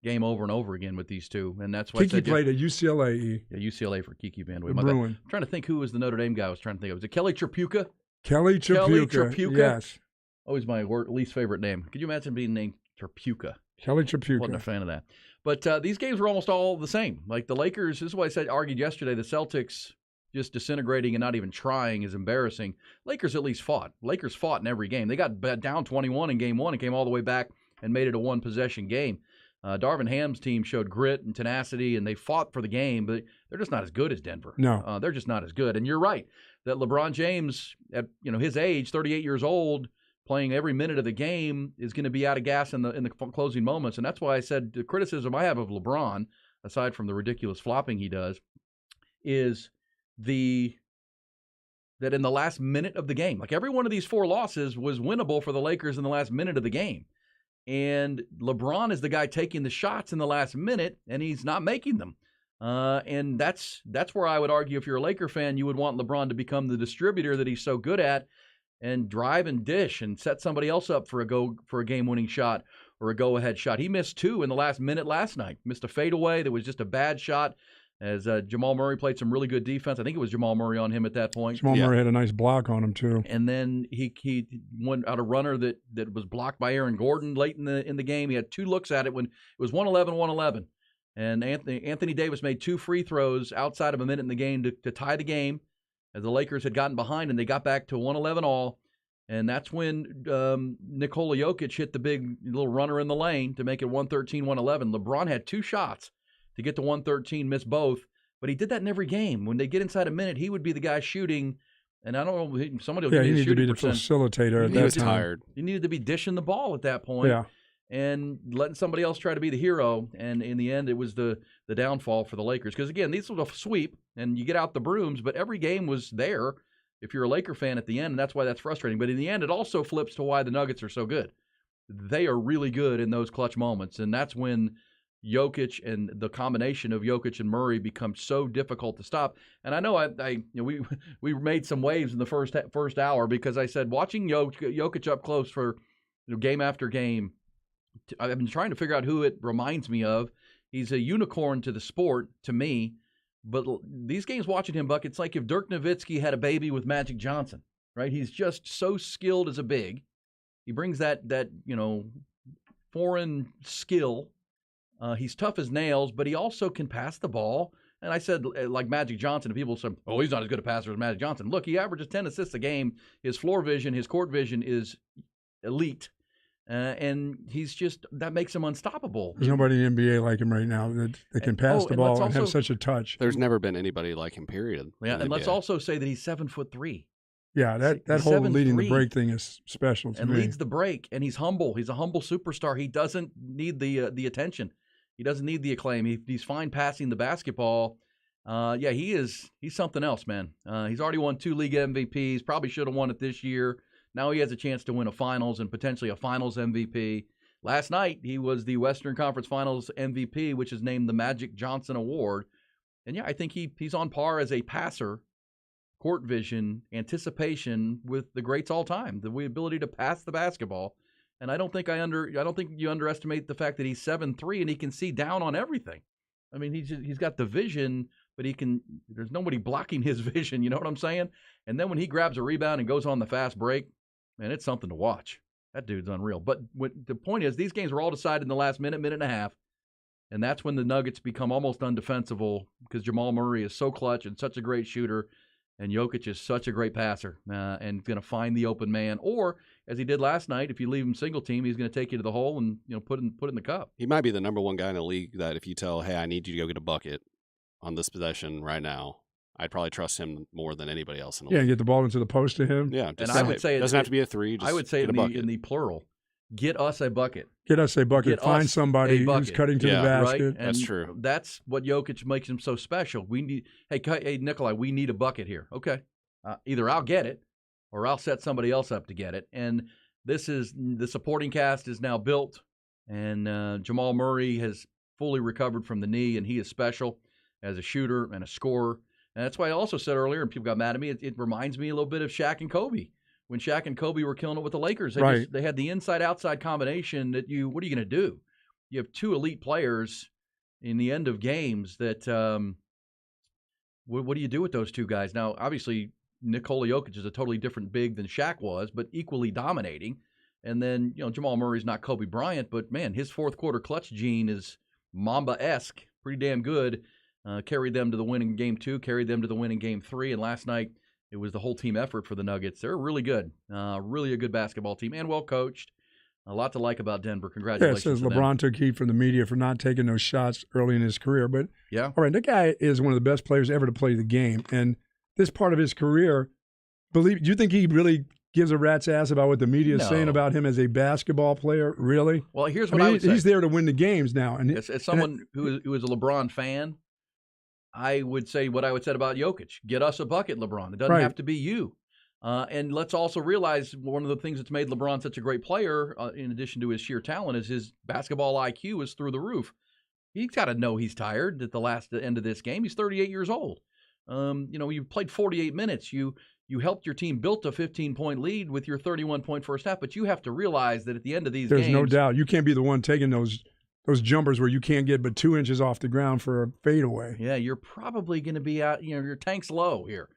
game over and over again with these two, and that's why Kiki played at UCLA. Yeah, UCLA for Kiki Vandeweghe. I'm trying to think who was the Notre Dame guy I was trying to think of. Was it Kelly Tripucka? Kelly Tripucka. Yes. Always my least favorite name. Could you imagine being named Tripucka? Kelly Tripucka. Wasn't a fan of that. But these games were almost all the same. Like the Lakers, this is why I argued yesterday, the Celtics just disintegrating and not even trying is embarrassing. Lakers at least fought. Lakers fought in every game. They got down 21 in game 1 and came all the way back and made it a one-possession game. Darvin Ham's team showed grit and tenacity, and they fought for the game, but they're just not as good as Denver. No. They're just not as good. And you're right that LeBron James, at his age, 38 years old, playing every minute of the game, is going to be out of gas in the closing moments. And that's why I said the criticism I have of LeBron, aside from the ridiculous flopping he does, is that in the last minute of the game, like every one of these 4 losses was winnable for the Lakers in the last minute of the game. And LeBron is the guy taking the shots in the last minute, and he's not making them. And that's where I would argue if you're a Laker fan, you would want LeBron to become the distributor that he's so good at and drive and dish and set somebody else up for a game-winning shot or a go-ahead shot. He missed 2 in the last minute last night. Missed a fadeaway that was just a bad shot as Jamal Murray played some really good defense. I think it was Jamal Murray on him at that point. Jamal Murray had a nice block on him, too. And then he went out a runner that was blocked by Aaron Gordon late in the game. He had 2 looks at it when it was 111-111. And Anthony Davis made 2 free throws outside of a minute in the game to tie the game, as the Lakers had gotten behind, and they got back to 111 all. And that's when Nikola Jokic hit the big little runner in the lane to make it 113-111. LeBron had 2 shots to get to 113, missed both. But he did that in every game. When they get inside a minute, he would be the guy shooting. And I don't know, somebody will give me the shooting percent. He needed to be the facilitator at that time. He was tired. He needed to be dishing the ball at that point. Yeah. And letting somebody else try to be the hero. And in the end, it was the downfall for the Lakers. Because, again, these was a sweep, and you get out the brooms, but every game was there if you're a Laker fan at the end, and that's why that's frustrating. But in the end, it also flips to why the Nuggets are so good. They are really good in those clutch moments, and that's when Jokic and the combination of Jokic and Murray becomes so difficult to stop. And I know we made some waves in the first hour because I said watching Jokic up close for game after game, I've been trying to figure out who it reminds me of. He's a unicorn to the sport, to me. But these games watching him, Buck, it's like if Dirk Nowitzki had a baby with Magic Johnson, right? He's just so skilled as a big. He brings that foreign skill. He's tough as nails, but he also can pass the ball. And I said, like Magic Johnson, and people said, oh, he's not as good a passer as Magic Johnson. Look, he averages 10 assists a game. His floor vision, his court vision is elite. And he's just, that makes him unstoppable. There's nobody in the NBA like him right now that can pass the ball and have such a touch. There's never been anybody like him, period. Yeah, and let's also say that he's 7'3". Yeah, that He's whole leading the 7'3" break thing is special to and me. leads the break, and he's humble. He's a humble superstar. He doesn't need the attention. He doesn't need the acclaim. He's fine passing the basketball. Yeah, he's something else, man. He's already won 2 league MVPs. Probably should have won it this year. Now he has a chance to win a finals and potentially a finals MVP. Last night, he was the Western Conference Finals MVP, which is named the Magic Johnson Award. And yeah, I think he's on par as a passer, court vision, anticipation with the greats all time. The ability to pass the basketball. And I don't think you underestimate the fact that he's 7'3" and he can see down on everything. I mean, he's got the vision, but there's nobody blocking his vision, you know what I'm saying? And then when he grabs a rebound and goes on the fast break, man, it's something to watch. That dude's unreal. But the point is, these games were all decided in the last minute and a half, and that's when the Nuggets become almost undefensible because Jamal Murray is so clutch and such a great shooter, and Jokic is such a great passer and going to find the open man. Or, as he did last night, if you leave him single team, he's going to take you to the hole and put in the cup. He might be the number one guy in the league that if you tell, hey, I need you to go get a bucket on this possession right now, I'd probably trust him more than anybody else in the league. Yeah, and get the ball into the post to him. Yeah, and I would say it doesn't have to be a three. Just I would say get in the plural, get us a bucket. Get us a bucket. Get Find us somebody a bucket. who's cutting to the Yeah, basket. Right? And That's true. That's what Jokic makes him so special. We need, hey Nikolai, we need a bucket here. Okay, either I'll get it, or I'll set somebody else up to get it. And the supporting cast is now built, and Jamal Murray has fully recovered from the knee, and he is special as a shooter and a scorer. And that's why I also said earlier, and people got mad at me, it reminds me a little bit of Shaq and Kobe. When Shaq and Kobe were killing it with the Lakers, they had the inside-outside combination that what are you going to do? You have 2 elite players in the end of games that what do you do with those 2 guys? Now, obviously, Nikola Jokic is a totally different big than Shaq was, but equally dominating. And then, Jamal Murray's not Kobe Bryant, but, man, his fourth-quarter clutch gene is Mamba-esque, pretty damn good. Carried them to the win in Game 2, carried them to the win in Game 3, and last night it was the whole team effort for the Nuggets. They're really good, really a good basketball team, and well coached. A lot to like about Denver. Congratulations. Yeah, it says LeBron took heat from the media for not taking those shots early in his career. But yeah, all right, that guy is one of the best players ever to play the game, and this part of his career, do you think he really gives a rat's ass about what the media is saying about him as a basketball player? Really? Well, here's what I would say. He's there to win the games now, and as someone who is a LeBron fan, I would say what I would say about Jokic. Get us a bucket, LeBron. It doesn't have to be you. And let's also realize one of the things that's made LeBron such a great player, in addition to his sheer talent, is his basketball IQ is through the roof. He's got to know he's tired at the end of this game. He's 38 years old. You played 48 minutes. You helped your team build a 15-point lead with your 31-point first half, but you have to realize that at the end of these games, there's no doubt you can't be the one taking those jumpers where you can't get but 2 inches off the ground for a fadeaway. Yeah, you're probably going to be out. Your tank's low here.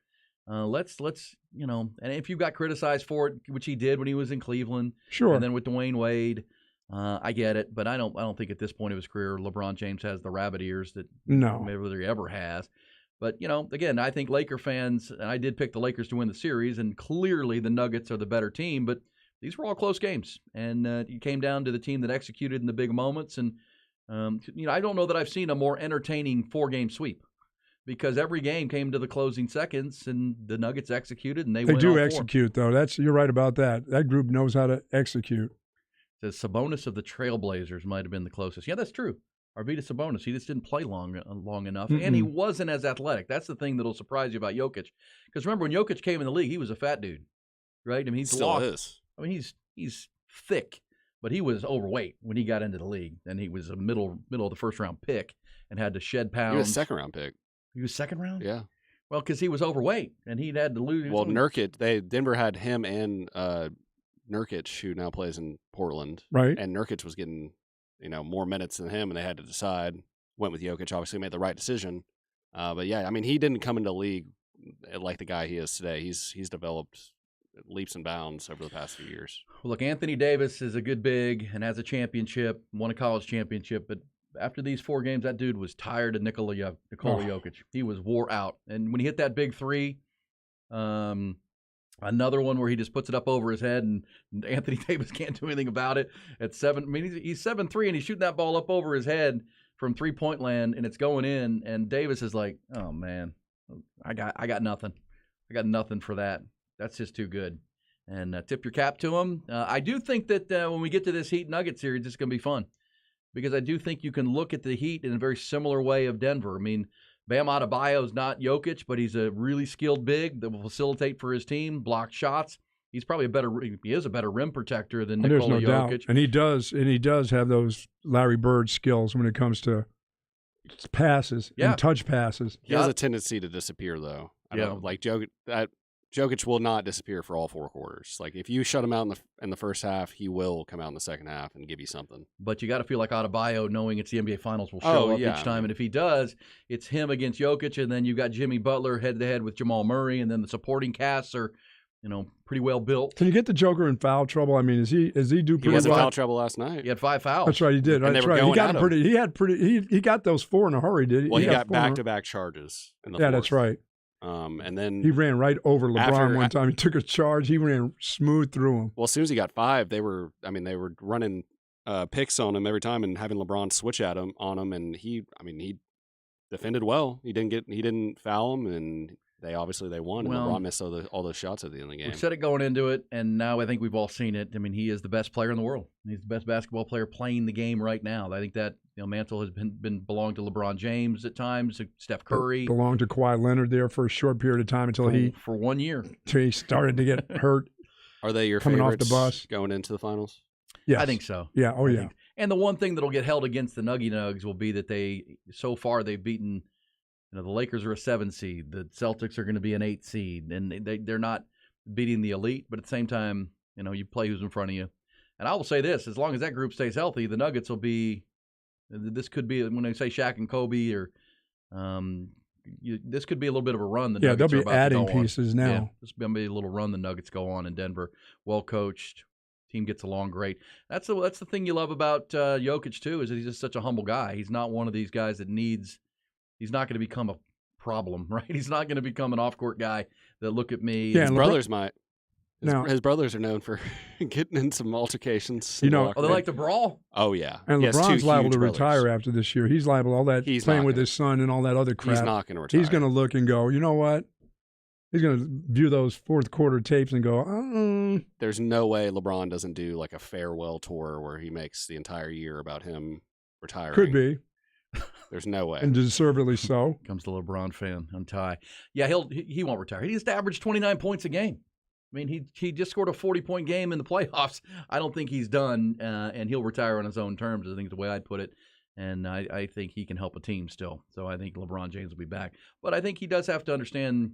Let's and if you got criticized for it, which he did when he was in Cleveland, sure, and then with Dwayne Wade, I get it, but I don't think at this point of his career LeBron James has the rabbit ears that maybe he ever has. But again, I think Laker fans, and I did pick the Lakers to win the series, and clearly the Nuggets are the better team, but these were all close games, and it came down to the team that executed in the big moments. And I don't know that I've seen a more entertaining 4-game sweep, because every game came to the closing seconds, and the Nuggets executed, and they win all 4. They do execute, though. You're right about that. That group knows how to execute. The Sabonis of the Trailblazers might have been the closest. Yeah, that's true. Arvydas Sabonis, he just didn't play long enough, and he wasn't as athletic. That's the thing that'll surprise you about Jokic, because remember when Jokic came in the league, he was a fat dude, right? I mean, still is. I mean, he's thick, but he was overweight when he got into the league, and he was a middle of the first round pick and had to shed pounds. He was a second-round pick. He was second round? Yeah. Well, because he was overweight, and he'd had to lose. Well, Nurkic, Denver had him and Nurkic, who now plays in Portland. Right. And Nurkic was getting, more minutes than him, and they had to decide. Went with Jokic, obviously made the right decision. But yeah, I mean, he didn't come into the league like the guy he is today. He's developed leaps and bounds over the past few years. Well, look, Anthony Davis is a good big and has a championship, won a college championship, but after these 4 games, that dude was tired of Nikola Jokic. He was wore out. And when he hit that big 3, another one where he just puts it up over his head, and Anthony Davis can't do anything about it. At 7, I mean, he's 7'3", and he's shooting that ball up over his head from 3-point land, and it's going in. And Davis is like, "Oh man, I got nothing. I got nothing for that. That's just too good. And tip your cap to him. I do think that when we get to this Heat-Nuggets series, it's going to be fun because I do think you can look at the Heat in a very similar way of Denver. I mean, Bam Adebayo is not Jokic, but he's a really skilled big that will facilitate for his team, block shots. He's probably he is a better rim protector than Nikola There's no Jokic. doubt. And he does have those Larry Bird skills when it comes to passes and touch passes. He has a tendency to disappear, though. I don't like Jokic will not disappear for all 4 quarters. Like if you shut him out in the first half, he will come out in the second half and give you something. But you got to feel like Adebayo, knowing it's the NBA Finals, will show up each time. And if he does, it's him against Jokic, and then you've got Jimmy Butler head-to-head with Jamal Murray, and then the supporting casts are, pretty well built. Can you get the Joker in foul trouble? I mean, is he do pretty well? He was in foul trouble last night. He had 5 fouls. That's right, he did. And That's they were right. going He got those 4 in a hurry, did he? Well, he got back-to-back charges in the fourth. That's right. And then he ran right over LeBron one time. He took a charge. He ran smooth through him. Well, as soon as he got 5, they were running picks on him every time and having LeBron switch on him, and he defended well. He didn't foul him, and they won. And LeBron missed all those shots at the end of the game. We said it going into it, and now I think we've all seen it. I mean, he is the best player in the world. He's the best basketball player playing the game right now. I think that mantle has been belonged to LeBron James at times, Steph Curry. Belonged to Kawhi Leonard there for a short period of time until for 1 year. Until he started to get hurt. Are they your coming favorites off the bus going into the finals? Yes. I think so. Yeah. Oh, yeah. And the one thing that'll get held against the Nuggy Nugs will be that so far they've beaten. The Lakers are a 7 seed. The Celtics are going to be an 8 seed, and they're not beating the elite. But at the same time, you play who's in front of you. And I will say this: as long as that group stays healthy, the Nuggets will be. This could be when they say Shaq and Kobe, or this could be a little bit of a run. They'll be adding pieces now. Yeah, this is going to be a little run the Nuggets go on in Denver. Well coached, team gets along great. That's the thing you love about Jokic too, is that he's just such a humble guy. He's not one of these guys that needs. He's not going to become a problem, right? He's not going to become an off-court guy that look at me. Yeah, his brothers might. His brothers are known for getting in some altercations. They like to brawl? Oh, yeah. And LeBron's liable to retire after this year. He's liable to all that playing with his son and all that other crap. He's not going to retire. He's going to look and go, you know what? He's going to view those fourth quarter tapes and go, There's no way LeBron doesn't do like a farewell tour where he makes the entire year about him retiring. Could be. There's no way. And deservedly so. Comes the LeBron fan untie. Yeah, he won't retire. He just averaged 29 points a game. I mean, he just scored a 40-point game in the playoffs. I don't think he's done, and he'll retire on his own terms, I think is the way I'd put it. And I think he can help a team still. So I think LeBron James will be back. But I think he does have to understand,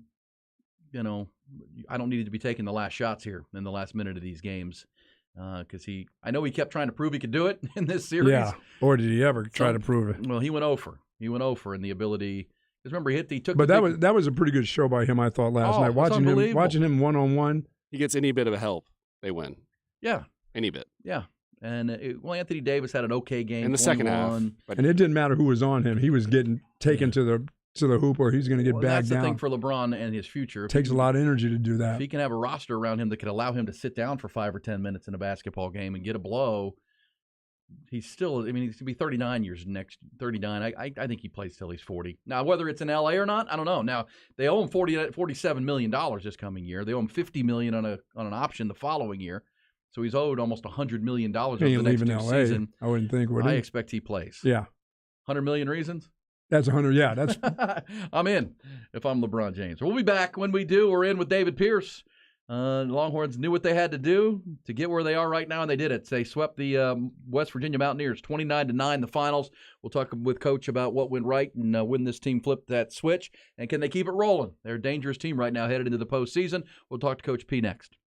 I don't need to be taking the last shots here in the last minute of these games. Because I know he kept trying to prove he could do it in this series. Yeah, or did he ever try to prove it? Well, he went over. He went over in the ability. Because remember, he took. But that was a pretty good show by him, I thought, last night. Watching him 1-on-1. He gets any bit of help, they win. Yeah, any bit. Yeah, and Anthony Davis had an okay game in the second half, and it didn't matter who was on him. He was getting taken to the hoop, or he's going to get bagged down. That's the thing for LeBron and his future. It takes a lot of energy to do that. If he can have a roster around him that could allow him to sit down for 5 or 10 minutes in a basketball game and get a blow, he's still. I mean, he's going to be 39 years next. 39. I think he plays till he's 40. Now, whether it's in LA or not, I don't know. Now they owe him $47 million this coming year. They owe him $50 million on an option the following year. So he's owed almost $100 million over the next 2 seasons. I wouldn't think. I expect he plays. Yeah. 100 million reasons. That's 100. Yeah, that's. I'm in if I'm LeBron James. We'll be back when we do. We're in with David Pierce. Longhorns knew what they had to do to get where they are right now, and they did it. They swept the West Virginia Mountaineers 29-9 the finals. We'll talk with Coach about what went right and when this team flipped that switch, and can they keep it rolling? They're a dangerous team right now headed into the postseason. We'll talk to Coach P next.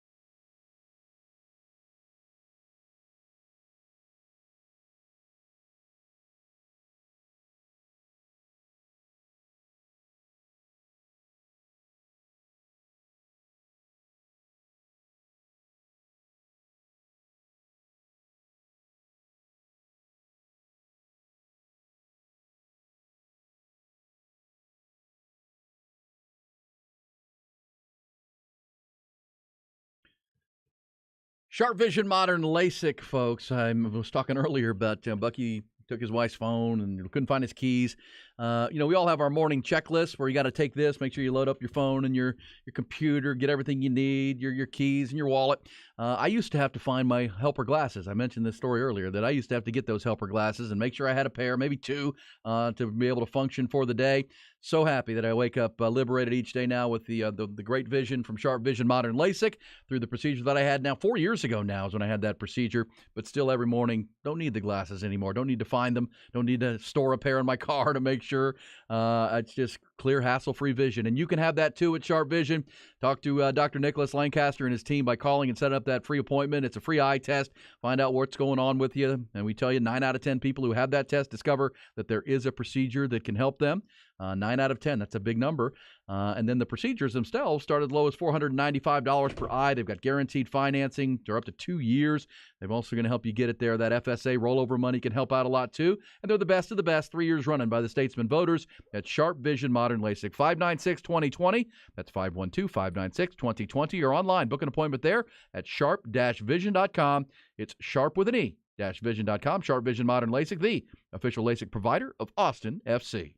Sharp Vision Modern LASIK, folks. I was talking earlier about Bucky took his wife's phone and couldn't find his keys. We all have our morning checklist where you got to take this, make sure you load up your phone and your computer, get everything you need, your keys and your wallet. I used to have to find my helper glasses. I mentioned this story earlier that I used to have to get those helper glasses and make sure I had a pair, maybe two, to be able to function for the day. So happy that I wake up liberated each day now with the great vision from Sharp Vision Modern LASIK through the procedure that I had now 4 years ago now is when I had that procedure. But still every morning, don't need the glasses anymore. Don't need to find them. Don't need to store a pair in my car to make sure. It's just clear, hassle-free vision. And you can have that too at Sharp Vision. Talk to Dr. Nicholas Lancaster and his team by calling and setting up that free appointment. It's a free eye test. Find out what's going on with you. And we tell you 9 out of 10 people who have that test discover that there is a procedure that can help them. 9 out of 10, that's a big number. And then the procedures themselves start as low as $495 per eye. They've got guaranteed financing. They're up to 2 years. They're also going to help you get it there. That FSA rollover money can help out a lot too. And they're the best of the best, 3 years running by the Statesman voters at Sharp Vision Modern LASIK. 596-2020. That's 512-596-2020. Or online. Book an appointment there at sharp-vision.com. It's sharp with an E, -vision.com. Sharp Vision Modern LASIK, the official LASIK provider of Austin FC.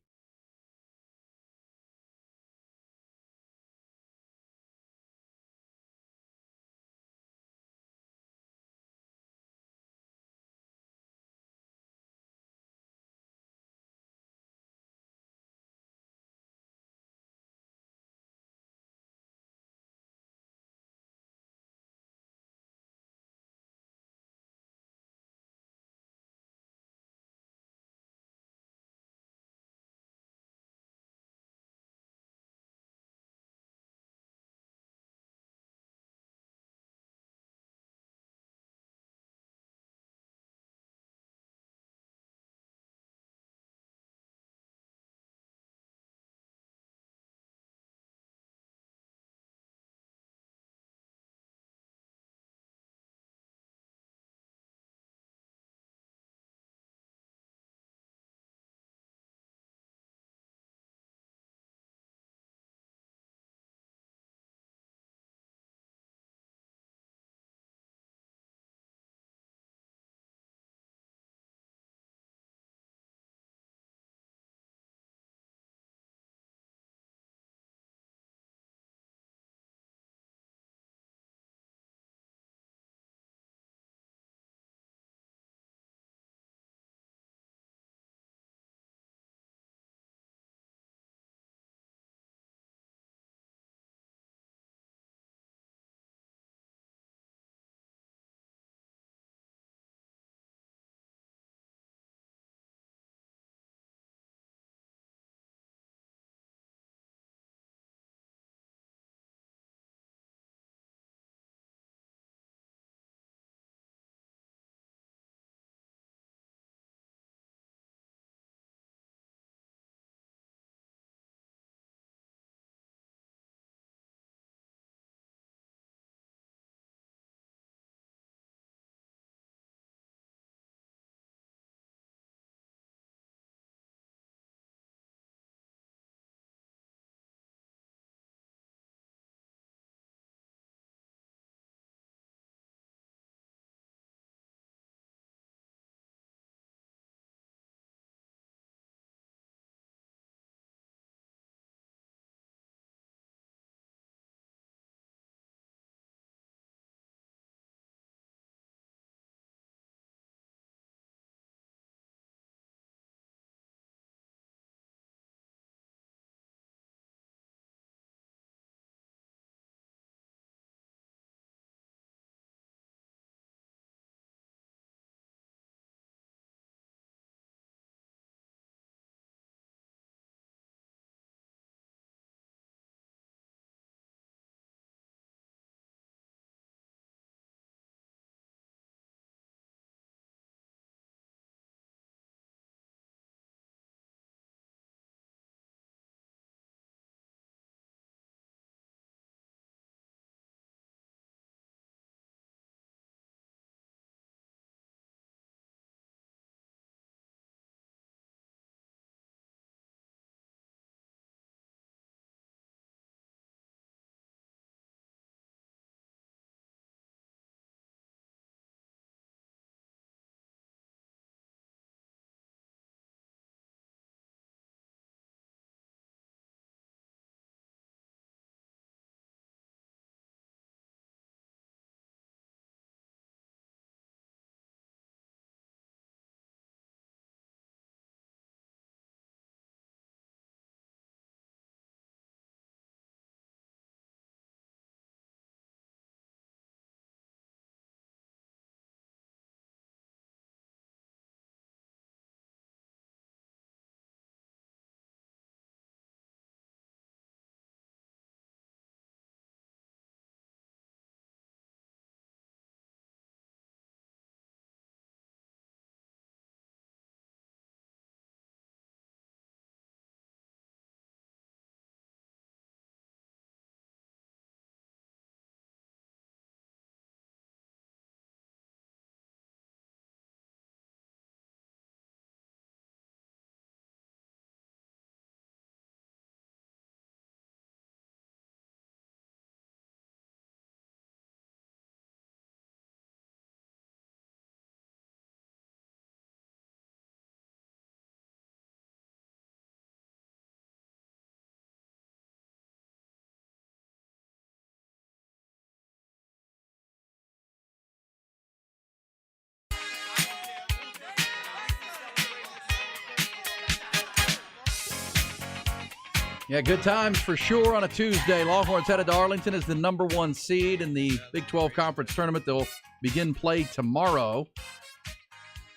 Yeah, good times for sure on a Tuesday. Longhorns headed to Arlington as the number 1 seed in the Big 12 Conference Tournament. They'll begin play tomorrow,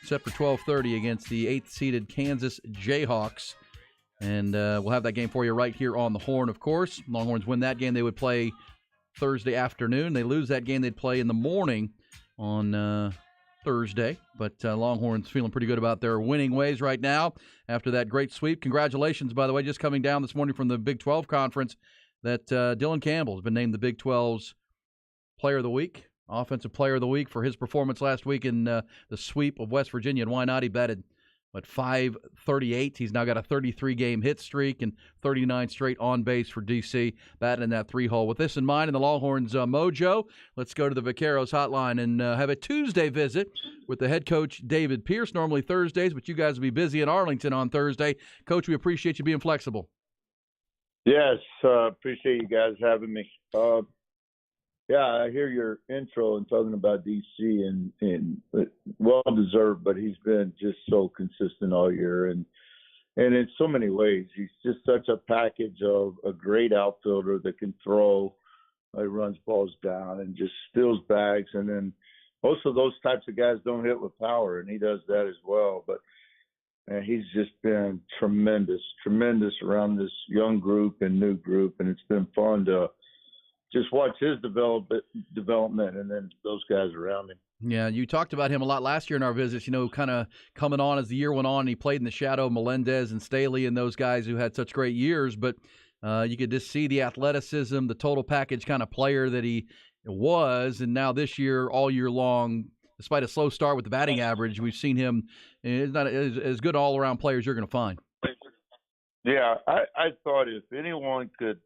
set for 12:30 against the 8th-seeded Kansas Jayhawks. And we'll have that game for you right here on the Horn, of course. Longhorns win that game, they would play Thursday afternoon. They lose that game, they'd play in the morning on Thursday. But Longhorns feeling pretty good about their winning ways right now after that great sweep. Congratulations, by the way, just coming down this morning from the Big 12 Conference that Dylan Campbell has been named the Big 12's Player of the Week, Offensive Player of the Week for his performance last week in the sweep of West Virginia. And why not? He batted, 538. He's now got a 33-game hit streak and 39 straight on base for DC, batting in that 3-hole. With this in mind and the Longhorns mojo, let's go to the Vaqueros hotline and have a Tuesday visit with the head coach, David Pierce. Normally Thursdays, but you guys will be busy in Arlington on Thursday. Coach, we appreciate you being flexible. Yes, appreciate you guys having me. Yeah, I hear your intro and talking about DC and well deserved, but he's been just so consistent all year and in so many ways. He's just such a package of a great outfielder that can throw, he runs balls down and just steals bags. And then most of those types of guys don't hit with power, and he does that as well. But man, he's just been tremendous around this young group and new group, and it's been fun to just watch his development and then those guys around him. Yeah, you talked about him a lot last year in our visits, kind of coming on as the year went on. He played in the shadow of Melendez and Staley and those guys who had such great years, but you could just see the athleticism, the total package kind of player that he was. And now this year, all year long, despite a slow start with the batting average, we've seen him not as good all-around player as you're going to find. Yeah, I thought if anyone could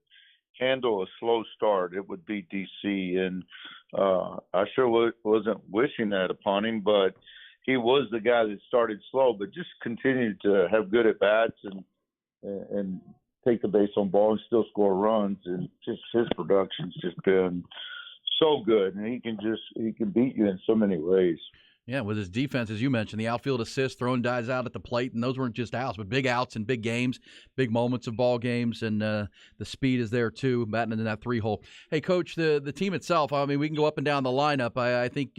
handle a slow start, it would be DC, and I sure wasn't wishing that upon him, but he was the guy that started slow, but just continued to have good at bats and take the base on ball and still score runs, and just his production's just been so good, and he can beat you in so many ways. Yeah, with his defense, as you mentioned, the outfield assist, throwing guys out at the plate, and those weren't just outs, but big outs in big games, big moments of ball games, and the speed is there too, batting in that 3-hole. Hey, Coach, the team itself, I mean, we can go up and down the lineup. I think,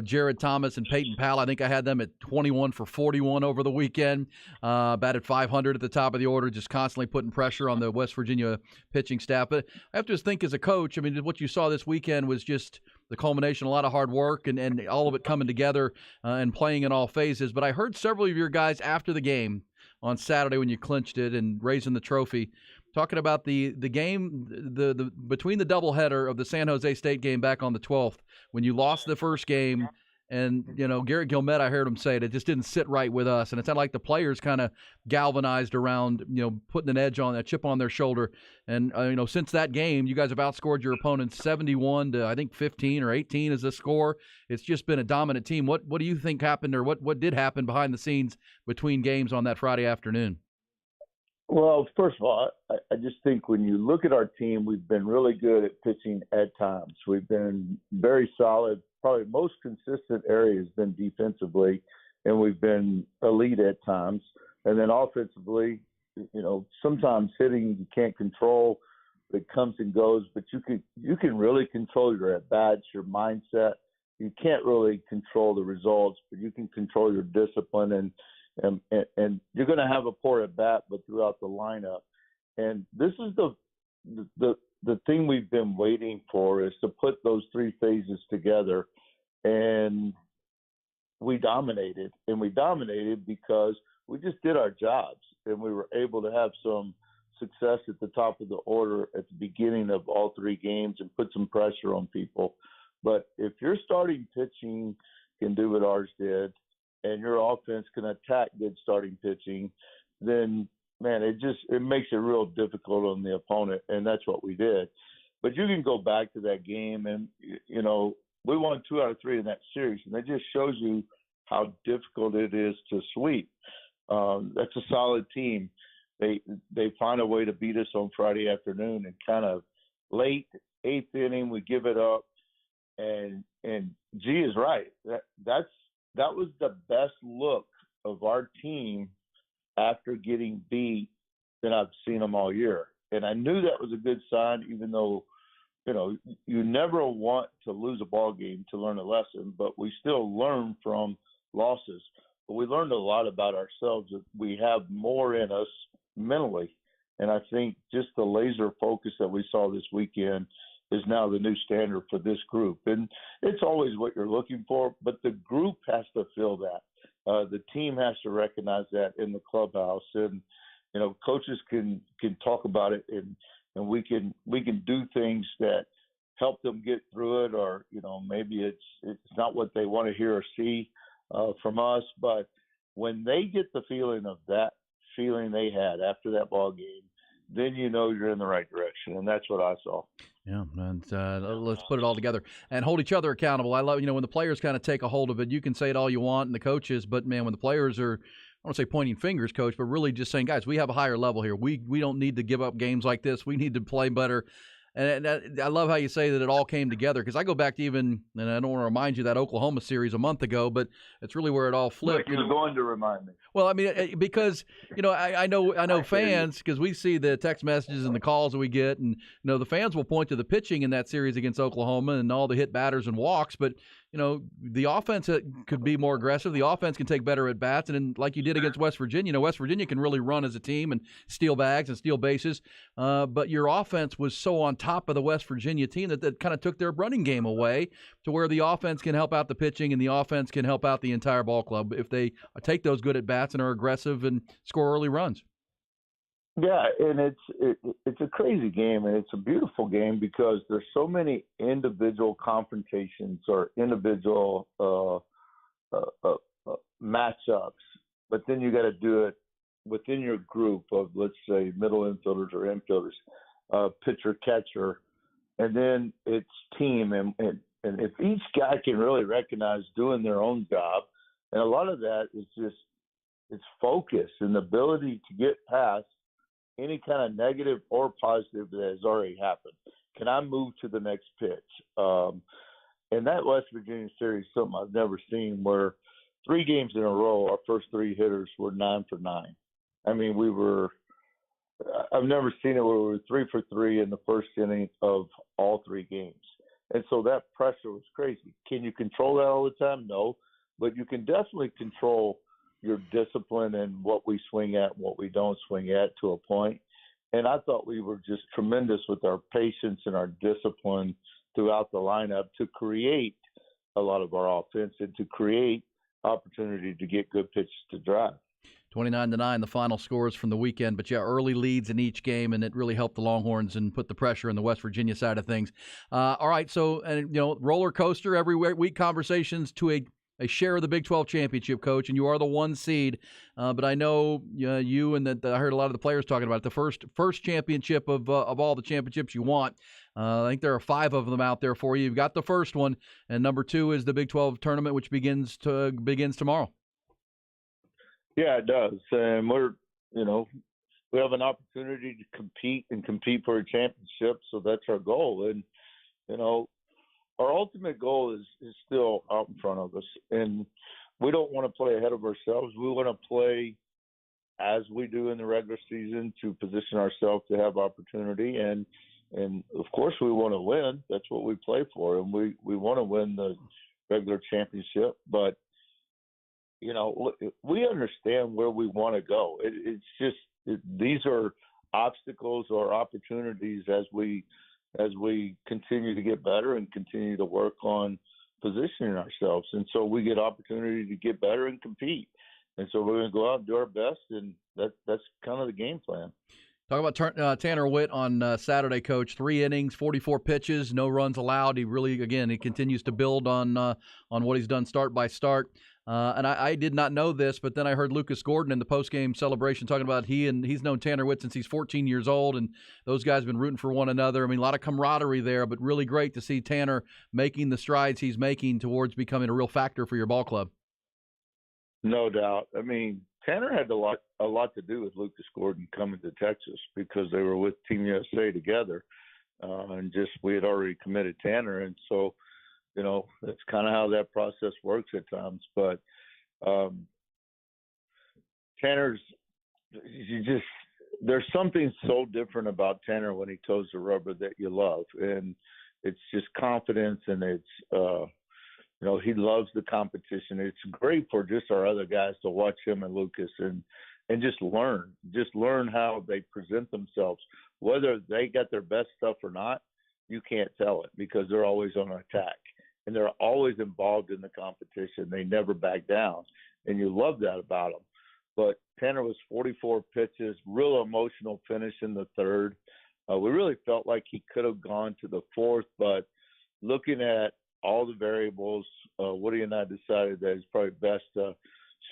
Jared Thomas and Peyton Powell, I think I had them at 21 for 41 over the weekend, batted 500 at the top of the order, just constantly putting pressure on the West Virginia pitching staff. But I have to just think as a coach, I mean, what you saw this weekend was just the culmination, a lot of hard work and all of it coming together and playing in all phases. But I heard several of your guys after the game on Saturday when you clinched it and raising the trophy, talking about the game, the between the doubleheader of the San Jose State game back on the 12th, when you lost the first game, and Garrett Gilmet, I heard him say it just didn't sit right with us, and it sounded like the players kind of galvanized around putting an edge on, a chip on their shoulder, and since that game, you guys have outscored your opponents 71 to I think 15 or 18 is the score. It's just been a dominant team. What do you think happened, or what did happen behind the scenes between games on that Friday afternoon? Well, first of all, I just think when you look at our team, we've been really good at pitching at times. We've been very solid. Probably most consistent area has been defensively, and we've been elite at times. And then offensively, sometimes hitting you can't control. It comes and goes, but you can really control your at-bats, your mindset. You can't really control the results, but you can control your discipline, and you're going to have a poor at bat, but throughout the lineup. And this is the thing we've been waiting for, is to put those three phases together. And we dominated, because we just did our jobs, and we were able to have some success at the top of the order at the beginning of all three games and put some pressure on people. But if your starting pitching can do what ours did, and your offense can attack good starting pitching, then, man, it makes it real difficult on the opponent, and that's what we did. But you can go back to that game, and, we won 2 out of 3 in that series, and that just shows you how difficult it is to sweep. That's a solid team. They find a way to beat us on Friday afternoon, and kind of late, 8th inning, we give it up, and G is right. That was the best look of our team after getting beat than I've seen them all year. And I knew that was a good sign, even though, you never want to lose a ball game to learn a lesson, but we still learn from losses. But we learned a lot about ourselves, that we have more in us mentally. And I think just the laser focus that we saw this weekend is now the new standard for this group. And it's always what you're looking for, but the group has to feel that. The team has to recognize that in the clubhouse. And, coaches can talk about it, and we can do things that help them get through it, or, maybe it's not what they want to hear or see from us. But when they get the feeling of that feeling they had after that ball game, then you're in the right direction, and that's what I saw. Yeah, and let's put it all together and hold each other accountable. I love, when the players kind of take a hold of it. You can say it all you want, and the coaches, but man, when the players are, I don't say pointing fingers, coach, but really just saying, guys, we have a higher level here. We don't need to give up games like this. We need to play better. And I love how you say that it all came together, because I go back to even, and I don't want to remind you that Oklahoma series a month ago, but it's really where it all flipped. You're going to remind me. Well, I mean, because I know fans, because we see the text messages and the calls that we get, and the fans will point to the pitching in that series against Oklahoma and all the hit batters and walks, but the offense could be more aggressive. The offense can take better at bats, and then, like you did against West Virginia, West Virginia can really run as a team and steal bags and steal bases. But your offense was so on top of the West Virginia team that kind of took their running game away, to where the offense can help out the pitching and the offense can help out the entire ball club if they take those good at bats and are aggressive and score early runs. Yeah, and it's a crazy game, and it's a beautiful game, because there's so many individual confrontations or individual matchups, but then you got to do it within your group of, let's say, middle infielders or infielders, pitcher, catcher, and then it's team, and if each guy can really recognize doing their own job, and a lot of that is just it's focus and the ability to get past any kind of negative or positive that has already happened. Can I move to the next pitch? And that West Virginia series, something I've never seen, where 3 games in a row, our first 3 hitters were 9 for 9. I mean, I've never seen it where we were 3 for 3 in the first inning of all 3 games. And so that pressure was crazy. Can you control that all the time? No, but you can definitely control your discipline and what we swing at and what we don't swing at, to a point. And I thought we were just tremendous with our patience and our discipline throughout the lineup to create a lot of our offense and to create opportunity to get good pitches to drive. 29-9, the final scores from the weekend, but early leads in each game, and it really helped the Longhorns and put the pressure on the West Virginia side of things. All right, so roller coaster every week, conversations to a share of the Big 12 championship, coach, and you are the 1 seed. But I know you and I heard a lot of the players talking about it, the first championship of all the championships you want. I think there are 5 of them out there for you. You've got the first one, and number 2 is the Big 12 tournament, which begins tomorrow. Yeah, it does, and we have an opportunity to compete for a championship, so that's our goal. And our ultimate goal is still out in front of us, and we don't want to play ahead of ourselves. We want to play as we do in the regular season to position ourselves to have opportunity, and of course we want to win. That's what we play for, and we want to win the regular championship. But we understand where we want to go. It's just these are obstacles or opportunities as we continue to get better and continue to work on positioning ourselves. And so we get opportunity to get better and compete. And so we're going to go out and do our best, and that's kind of the game plan. Talk about Tanner Witt on Saturday, Coach. 3 innings, 44 pitches, no runs allowed. He really, again, he continues to build on what he's done start by start. And I did not know this, but then I heard Lucas Gordon in the postgame celebration talking about he's known Tanner Witt since he's 14 years old, and those guys have been rooting for one another. I mean, a lot of camaraderie there, but really great to see Tanner making the strides he's making towards becoming a real factor for your ball club. No doubt. I mean, Tanner had a lot to do with Lucas Gordon coming to Texas, because they were with Team USA together, and we had already committed Tanner, and so that's kind of how that process works at times. But Tanner's there's something so different about Tanner when he toes the rubber that you love, and it's just confidence, and it's he loves the competition. It's great for just our other guys to watch him and Lucas and just learn how they present themselves, whether they got their best stuff or not. You can't tell it because they're always on attack and they're always involved in the competition. They never back down, and you love that about them. But Tanner was 44 pitches, real emotional finish in the third. We really felt like he could have gone to the fourth, but looking at all the variables, Woody and I decided that it's probably best to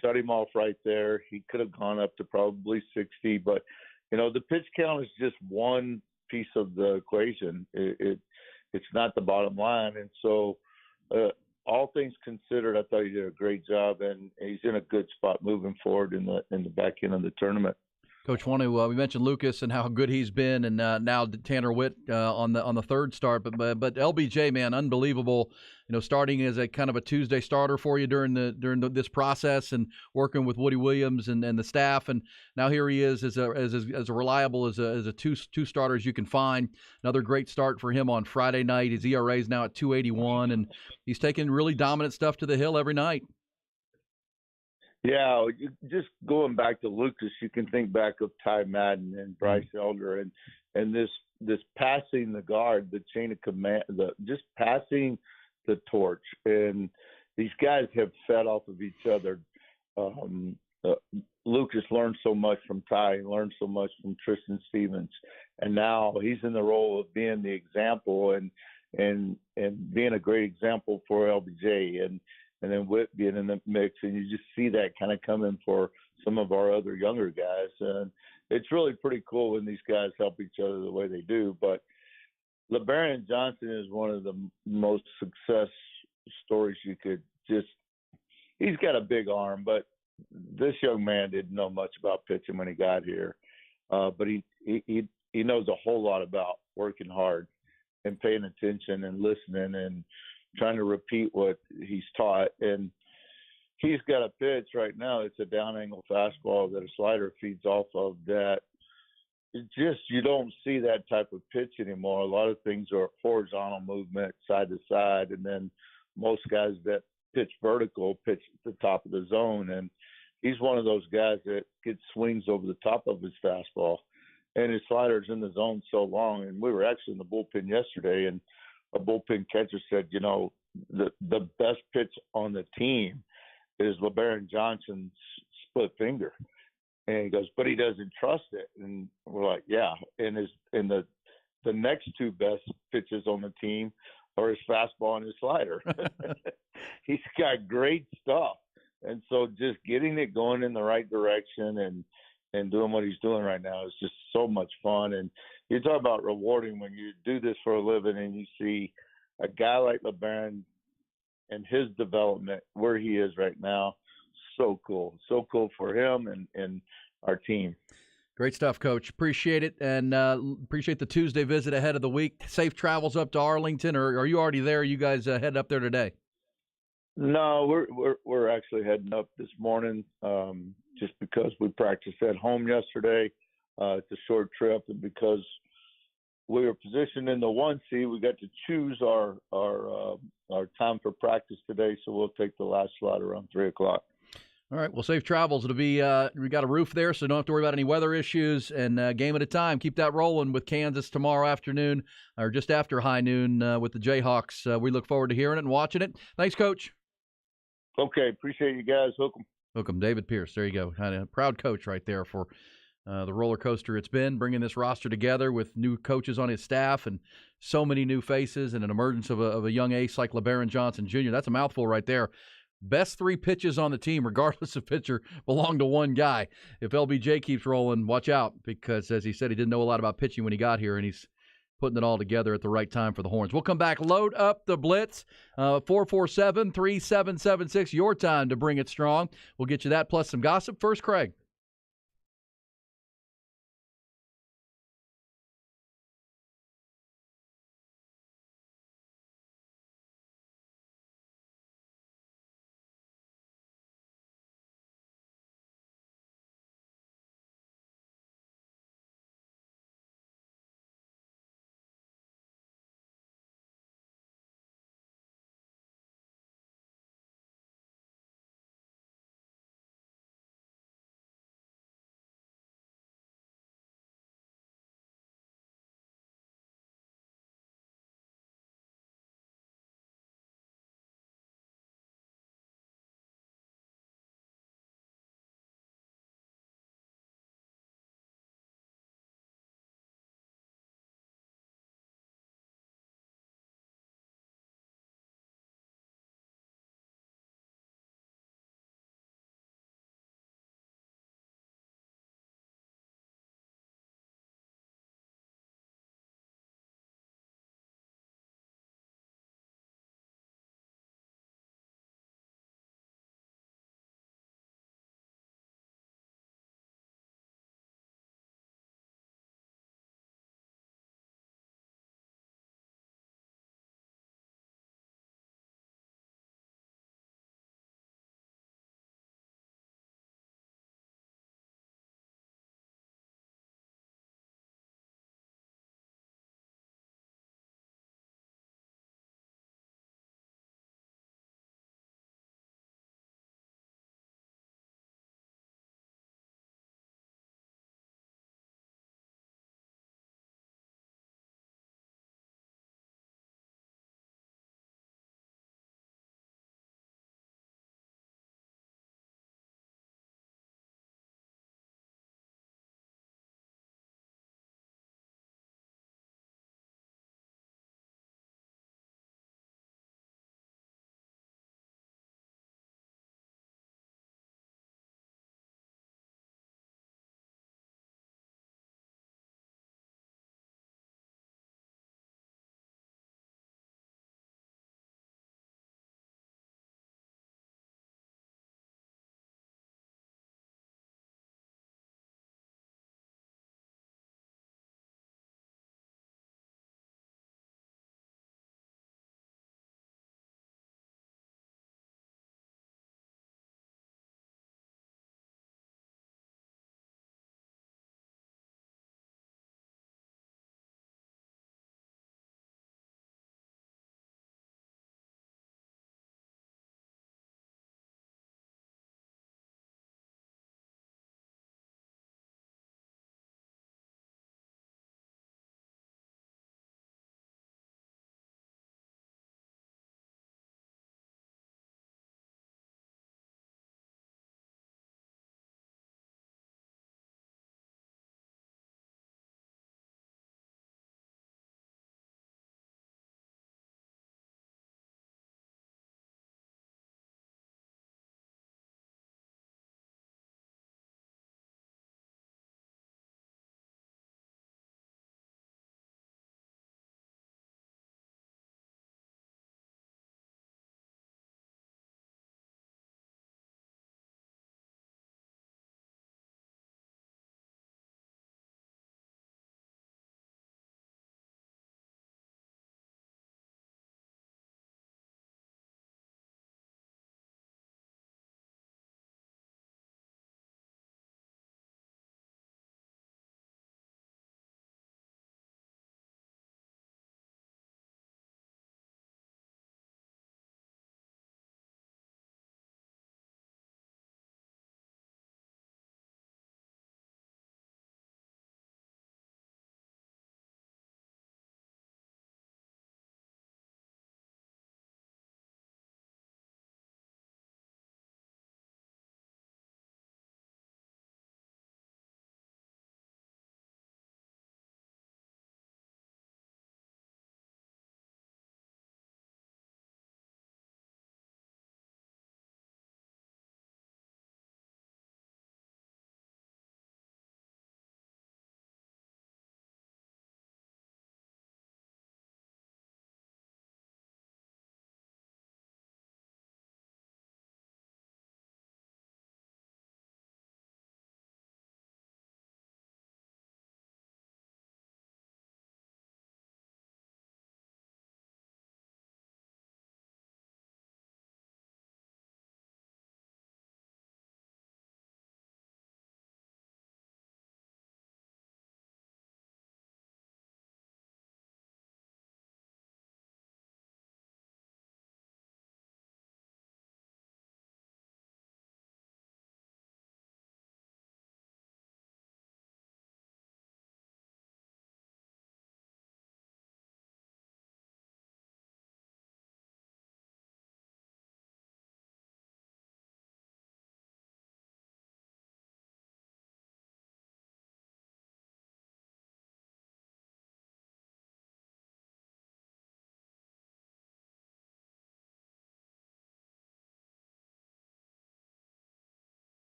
shut him off right there. He could have gone up to probably 60, but the pitch count is just one piece of the equation. It's not the bottom line, and so all things considered, I thought he did a great job, and he's in a good spot moving forward in the back end of the tournament. Coach, we mentioned Lucas and how good he's been, and now Tanner Witt on the third start. But LBJ, man, unbelievable. Starting as a kind of a Tuesday starter for you during this process, and working with Woody Williams and the staff, and now here he is as reliable as a two starter as you can find. Another great start for him on Friday night. His ERA is now at 2.81, and he's taking really dominant stuff to the hill every night. Yeah, just going back to Lucas, you can think back of Ty Madden and Bryce Elder, and this passing the guard, the chain of command, just passing the torch, and these guys have fed off of each other. Lucas learned so much from Ty, learned so much from Tristan Stevens, and now he's in the role of being the example and being a great example for LBJ, and then Witt being in the mix, and you just see that kind of coming for some of our other younger guys. And it's really pretty cool when these guys help each other the way they do. But LeBaron Johnson is one of the most success stories you could just – he's got a big arm, but this young man didn't know much about pitching when he got here. But he knows a whole lot about working hard and paying attention and listening and trying to repeat what he's taught. And he's got a pitch right now. It's a down angle fastball that a slider feeds off of that. You don't see that type of pitch anymore. A lot of things are horizontal movement, side to side. And then most guys that pitch vertical pitch at the top of the zone. And he's one of those guys that gets swings over the top of his fastball. And his slider's in the zone so long. And we were actually in the bullpen yesterday, and a bullpen catcher said, the best pitch on the team is LeBaron Johnson's split finger. And he goes, but he doesn't trust it. And we're like, yeah. And the next two best pitches on the team are his fastball and his slider. He's got great stuff. And so just getting it going in the right direction and doing what he's doing right now is just so much fun. And you talk about rewarding when you do this for a living and you see a guy like LeBaron and his development where he is right now. So cool. So cool for him and our team. Great stuff, Coach. Appreciate it, and appreciate the Tuesday visit ahead of the week. Safe travels up to Arlington, or are you already there? Are you guys heading up there today? No, we're actually heading up this morning just because we practiced at home yesterday. It's a short trip, and because we were positioned in the 1 seed, we got to choose our time for practice today. So we'll take the last slot around 3:00. All right. Well, safe travels. It'll be we got a roof there, so don't have to worry about any weather issues. And game at a time. Keep that rolling with Kansas tomorrow afternoon, or just after high noon with the Jayhawks. We look forward to hearing it and watching it. Thanks, Coach. Okay, appreciate you guys. Hook 'em. Hook 'em. David Pierce. There you go. Kind of proud coach right there for the roller coaster it's been, bringing this roster together with new coaches on his staff and so many new faces and an emergence of a young ace like LeBaron Johnson Jr. That's a mouthful right there. Best three pitches on the team, regardless of pitcher, belong to one guy. If LBJ keeps rolling, watch out, because as he said, he didn't know a lot about pitching when he got here, and he's putting it all together at the right time for the Horns. We'll come back, load up the blitz, 447-3776, your time to bring it strong. We'll get you that plus some gossip. First, Craig.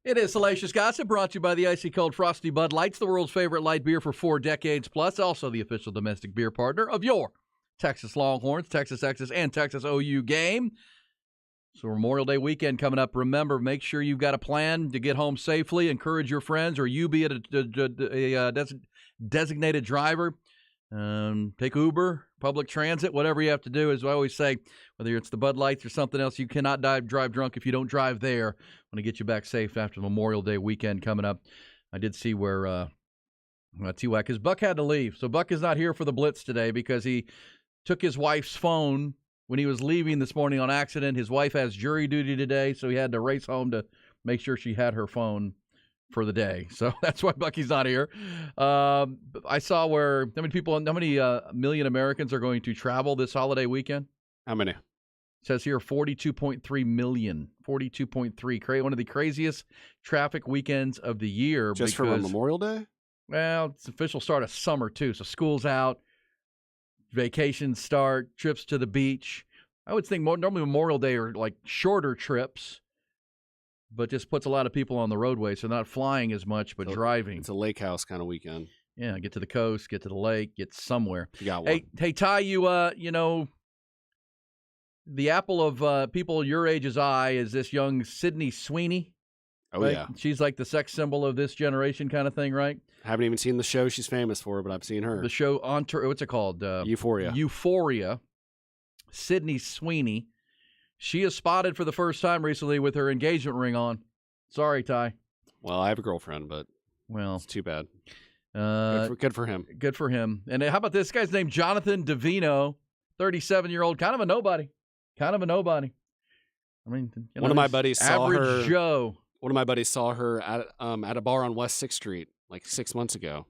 It is Salacious Gossip, brought to you by the icy cold frosty Bud Lights, the world's favorite light beer for 4 decades plus. Also the official domestic beer partner of your Texas Longhorns, Texas Exes, and Texas OU game. So Memorial Day weekend coming up. Remember, make sure you've got a plan to get home safely. Encourage your friends, or you be a designated driver. Take Uber, public transit, whatever you have to do. As I always say, whether it's the Bud Lights or something else, you cannot drive drunk if you don't drive there. I want to get you back safe after the Memorial Day weekend coming up. I did see where T-Wack, because Buck had to leave. So Buck is not here for the Blitz today because he took his wife's phone when he was leaving this morning on accident. His wife has jury duty today, so he had to race home to make sure she had her phone for the day. So that's why Bucky's not here. I saw how many million Americans are going to travel this holiday weekend? How many? It says here 42.3 million. 42.3. One of the craziest traffic weekends of the year. Just for Memorial Day? Well, it's the official start of summer, too. So school's out, vacations start, trips to the beach. I would think normally Memorial Day are like shorter trips, but just puts a lot of people on the roadway, so not flying as much, but driving. It's a lake house kind of weekend. Yeah, get to the coast, get to the lake, get somewhere. You got one. Hey, Ty, the apple of people your age's eye is this young Sydney Sweeney. Oh, right? yeah. She's like the sex symbol of this generation kind of thing, right? Haven't even seen the show she's famous for, but I've seen her. The show what's it called? Euphoria. Euphoria. Sydney Sweeney. She is spotted for the first time recently with her engagement ring on. Sorry, Ty. Well, I have a girlfriend, but it's too bad. Good for him. Good for him. And how about this guy's named Jonathan Davino, 37-year-old, kind of a nobody. I mean, one of my buddies saw her. Average Joe. One of my buddies saw her at a bar on West 6th Street like 6 months ago.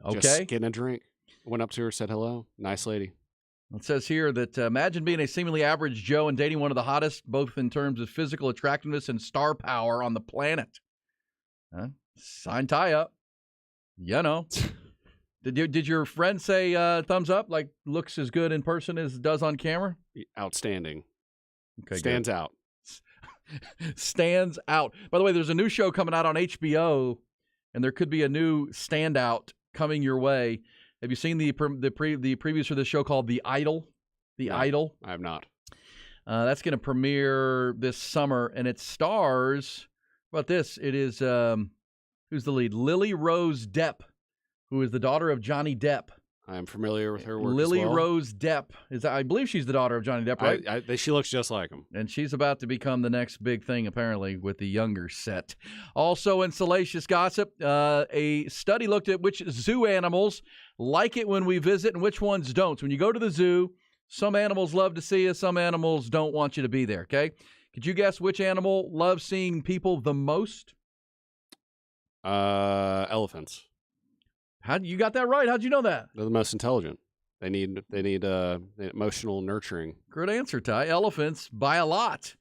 Okay. Just getting a drink. Went up to her, said hello. Nice lady. It says here that imagine being a seemingly average Joe and dating one of the hottest, both in terms of physical attractiveness and star power on the planet. Sign Ty up. Did your friend say thumbs up, like looks as good in person as it does on camera? Outstanding. Okay, Stands good. out. Stands out. By the way, there's a new show coming out on HBO, and there could be a new standout coming your way. Have you seen the previews for this show called The Idol? No, Idol? I have not. That's going to premiere this summer, and it stars, how about this? It is, who's the lead? Lily Rose Depp, who is the daughter of Johnny Depp. I am familiar with her work Lily as well. Rose Depp. I believe she's the daughter of Johnny Depp, right? She looks just like him. And she's about to become the next big thing, apparently, with the younger set. Also in Salacious Gossip, a study looked at which zoo animals like it when we visit and which ones don't. So when you go to the zoo, some animals love to see you, some animals don't want you to be there, okay? Could you guess which animal loves seeing people the most? Elephants. You got that right. How'd you know that? They're the most intelligent. They need emotional nurturing. Good answer, Ty. Elephants by a lot.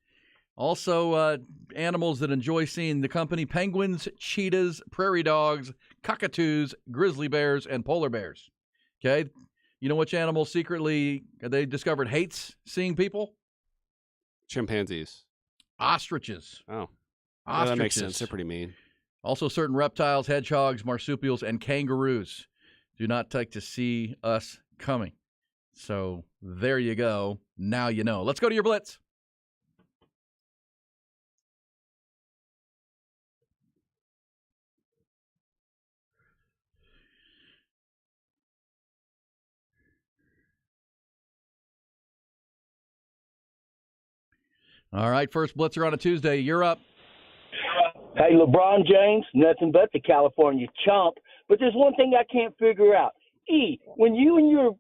Also, animals that enjoy seeing the company: penguins, cheetahs, prairie dogs, cockatoos, grizzly bears, and polar bears. Okay? You know which animal secretly they discovered hates seeing people? Chimpanzees. Ostriches. Oh. Ostriches. Yeah, that makes sense. They're pretty mean. Also, certain reptiles, hedgehogs, marsupials, and kangaroos do not like to see us coming. So there you go. Now you know. Let's go to your Blitz. All right, first Blitzer on a Tuesday. You're up. Hey, LeBron James, nothing but the California chump. But there's one thing I can't figure out. When you and your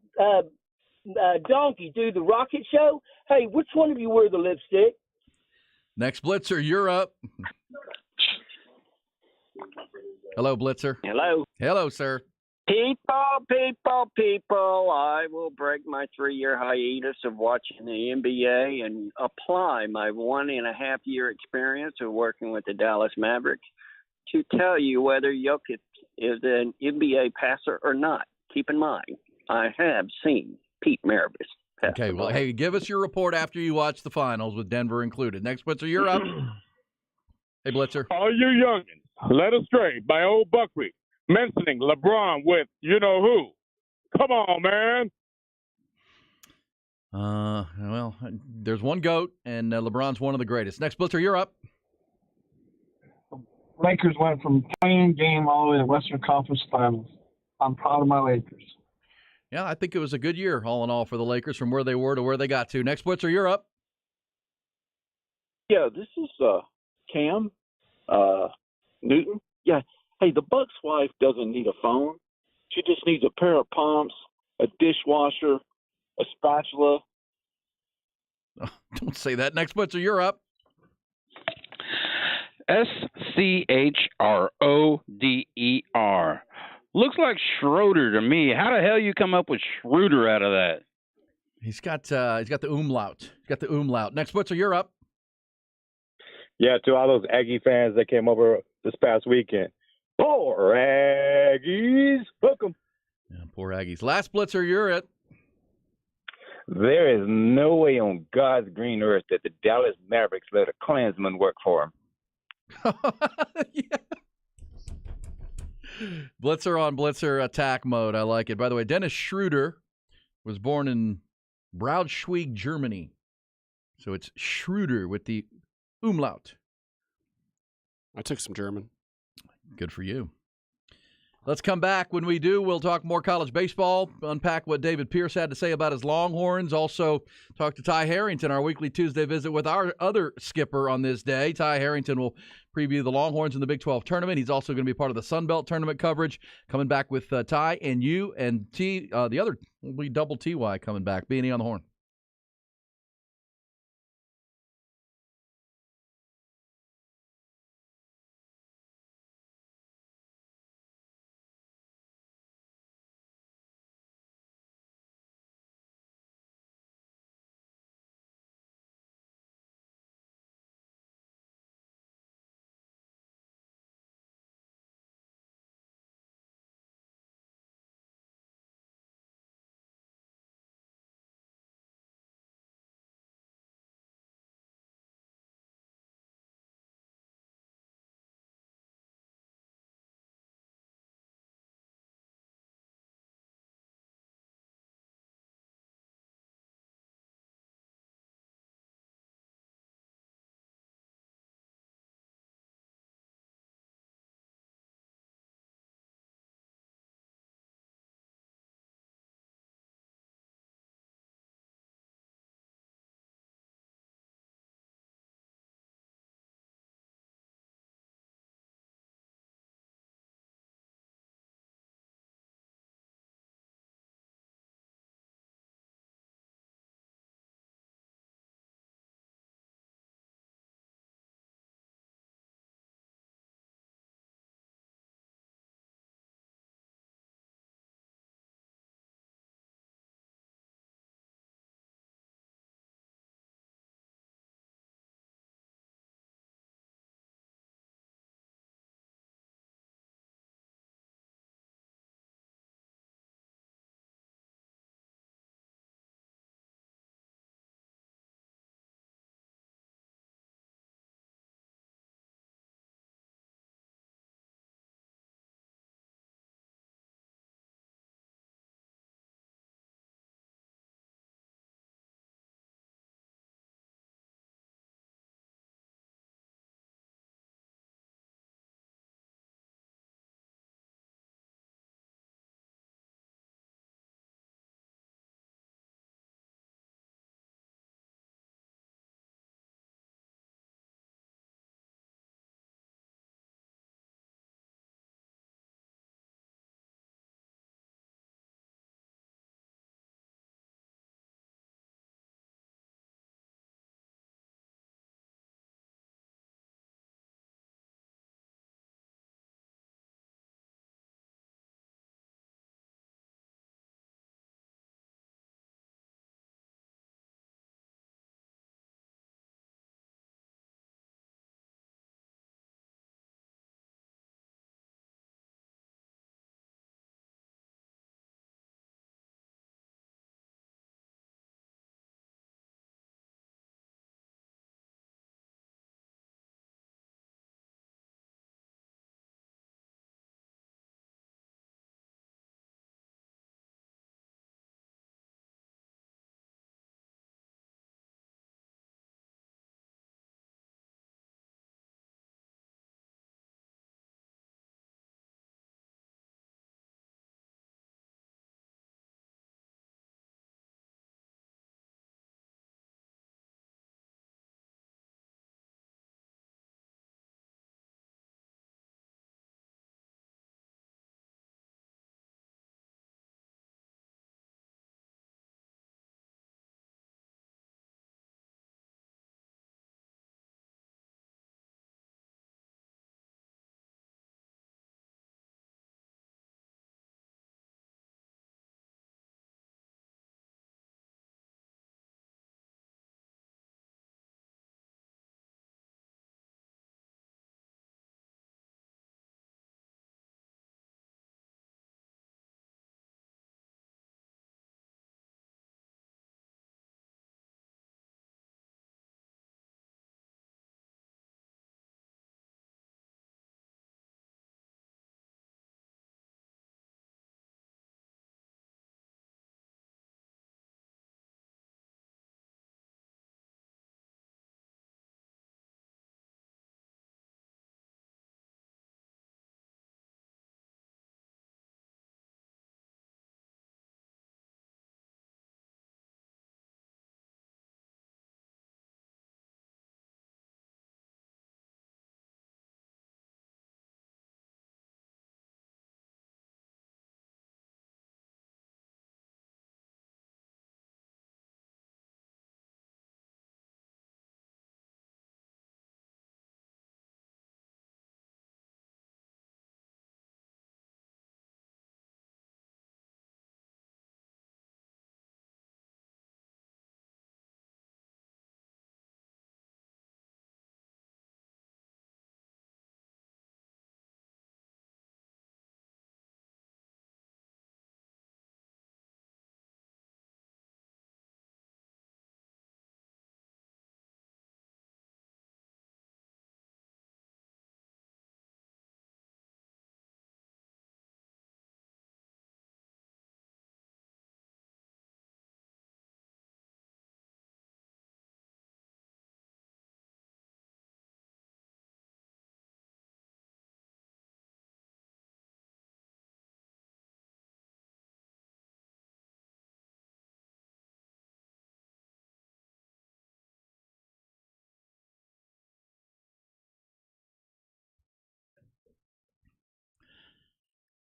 donkey do the rocket show, hey, which one of you wear the lipstick? Next Blitzer, you're up. Hello, Blitzer. Hello. Hello, sir. People, I will break my 3-year hiatus of watching the NBA and apply my 1.5-year experience of working with the Dallas Mavericks to tell you whether Jokic is an NBA passer or not. Keep in mind, I have seen Pete Maravich pass. Okay, well, hey, give us your report after you watch the finals with Denver included. Next Blitzer, you're up. Hey, Blitzer. All you youngins led astray by old Buckwheat mentioning LeBron with you-know-who. Come on, man. Well, there's one GOAT, and LeBron's one of the greatest. Next, Blitzer, you're up. Lakers went from playing game all the way to Western Conference Finals. I'm proud of my Lakers. Yeah, I think it was a good year, all in all, for the Lakers from where they were to where they got to. Next, Blitzer, you're up. Yeah, this is Cam Newton. Yeah, hey, the Buck's wife doesn't need a phone. She just needs a pair of pumps, a dishwasher, a spatula. Don't say that. Next, Blitzer, you're up. Schroeder. Looks like Schroeder to me. How the hell you come up with Schroeder out of that? He's got the umlaut. He's got the umlaut. Next, Blitzer, you're up. Yeah, to all those Aggie fans that came over this past weekend. Poor Aggies. Welcome. Yeah, poor Aggies. Last, Blitzer, you're it. There is no way on God's green earth that the Dallas Mavericks let a Klansman work for them. Yeah. Blitzer on Blitzer attack mode. I like it. By the way, Dennis Schroeder was born in Braunschweig, Germany. So it's Schroeder with the umlaut. I took some German. Good for you. Let's come back. When we do, we'll talk more college baseball, unpack what David Pierce had to say about his Longhorns, also talk to Ty Harrington, our weekly Tuesday visit with our other skipper on this day. Ty Harrington will preview the Longhorns in the Big 12 tournament. He's also going to be part of the Sun Belt tournament coverage. Coming back with Ty and you and T. The other will be double TY coming back. B&E on the Horn.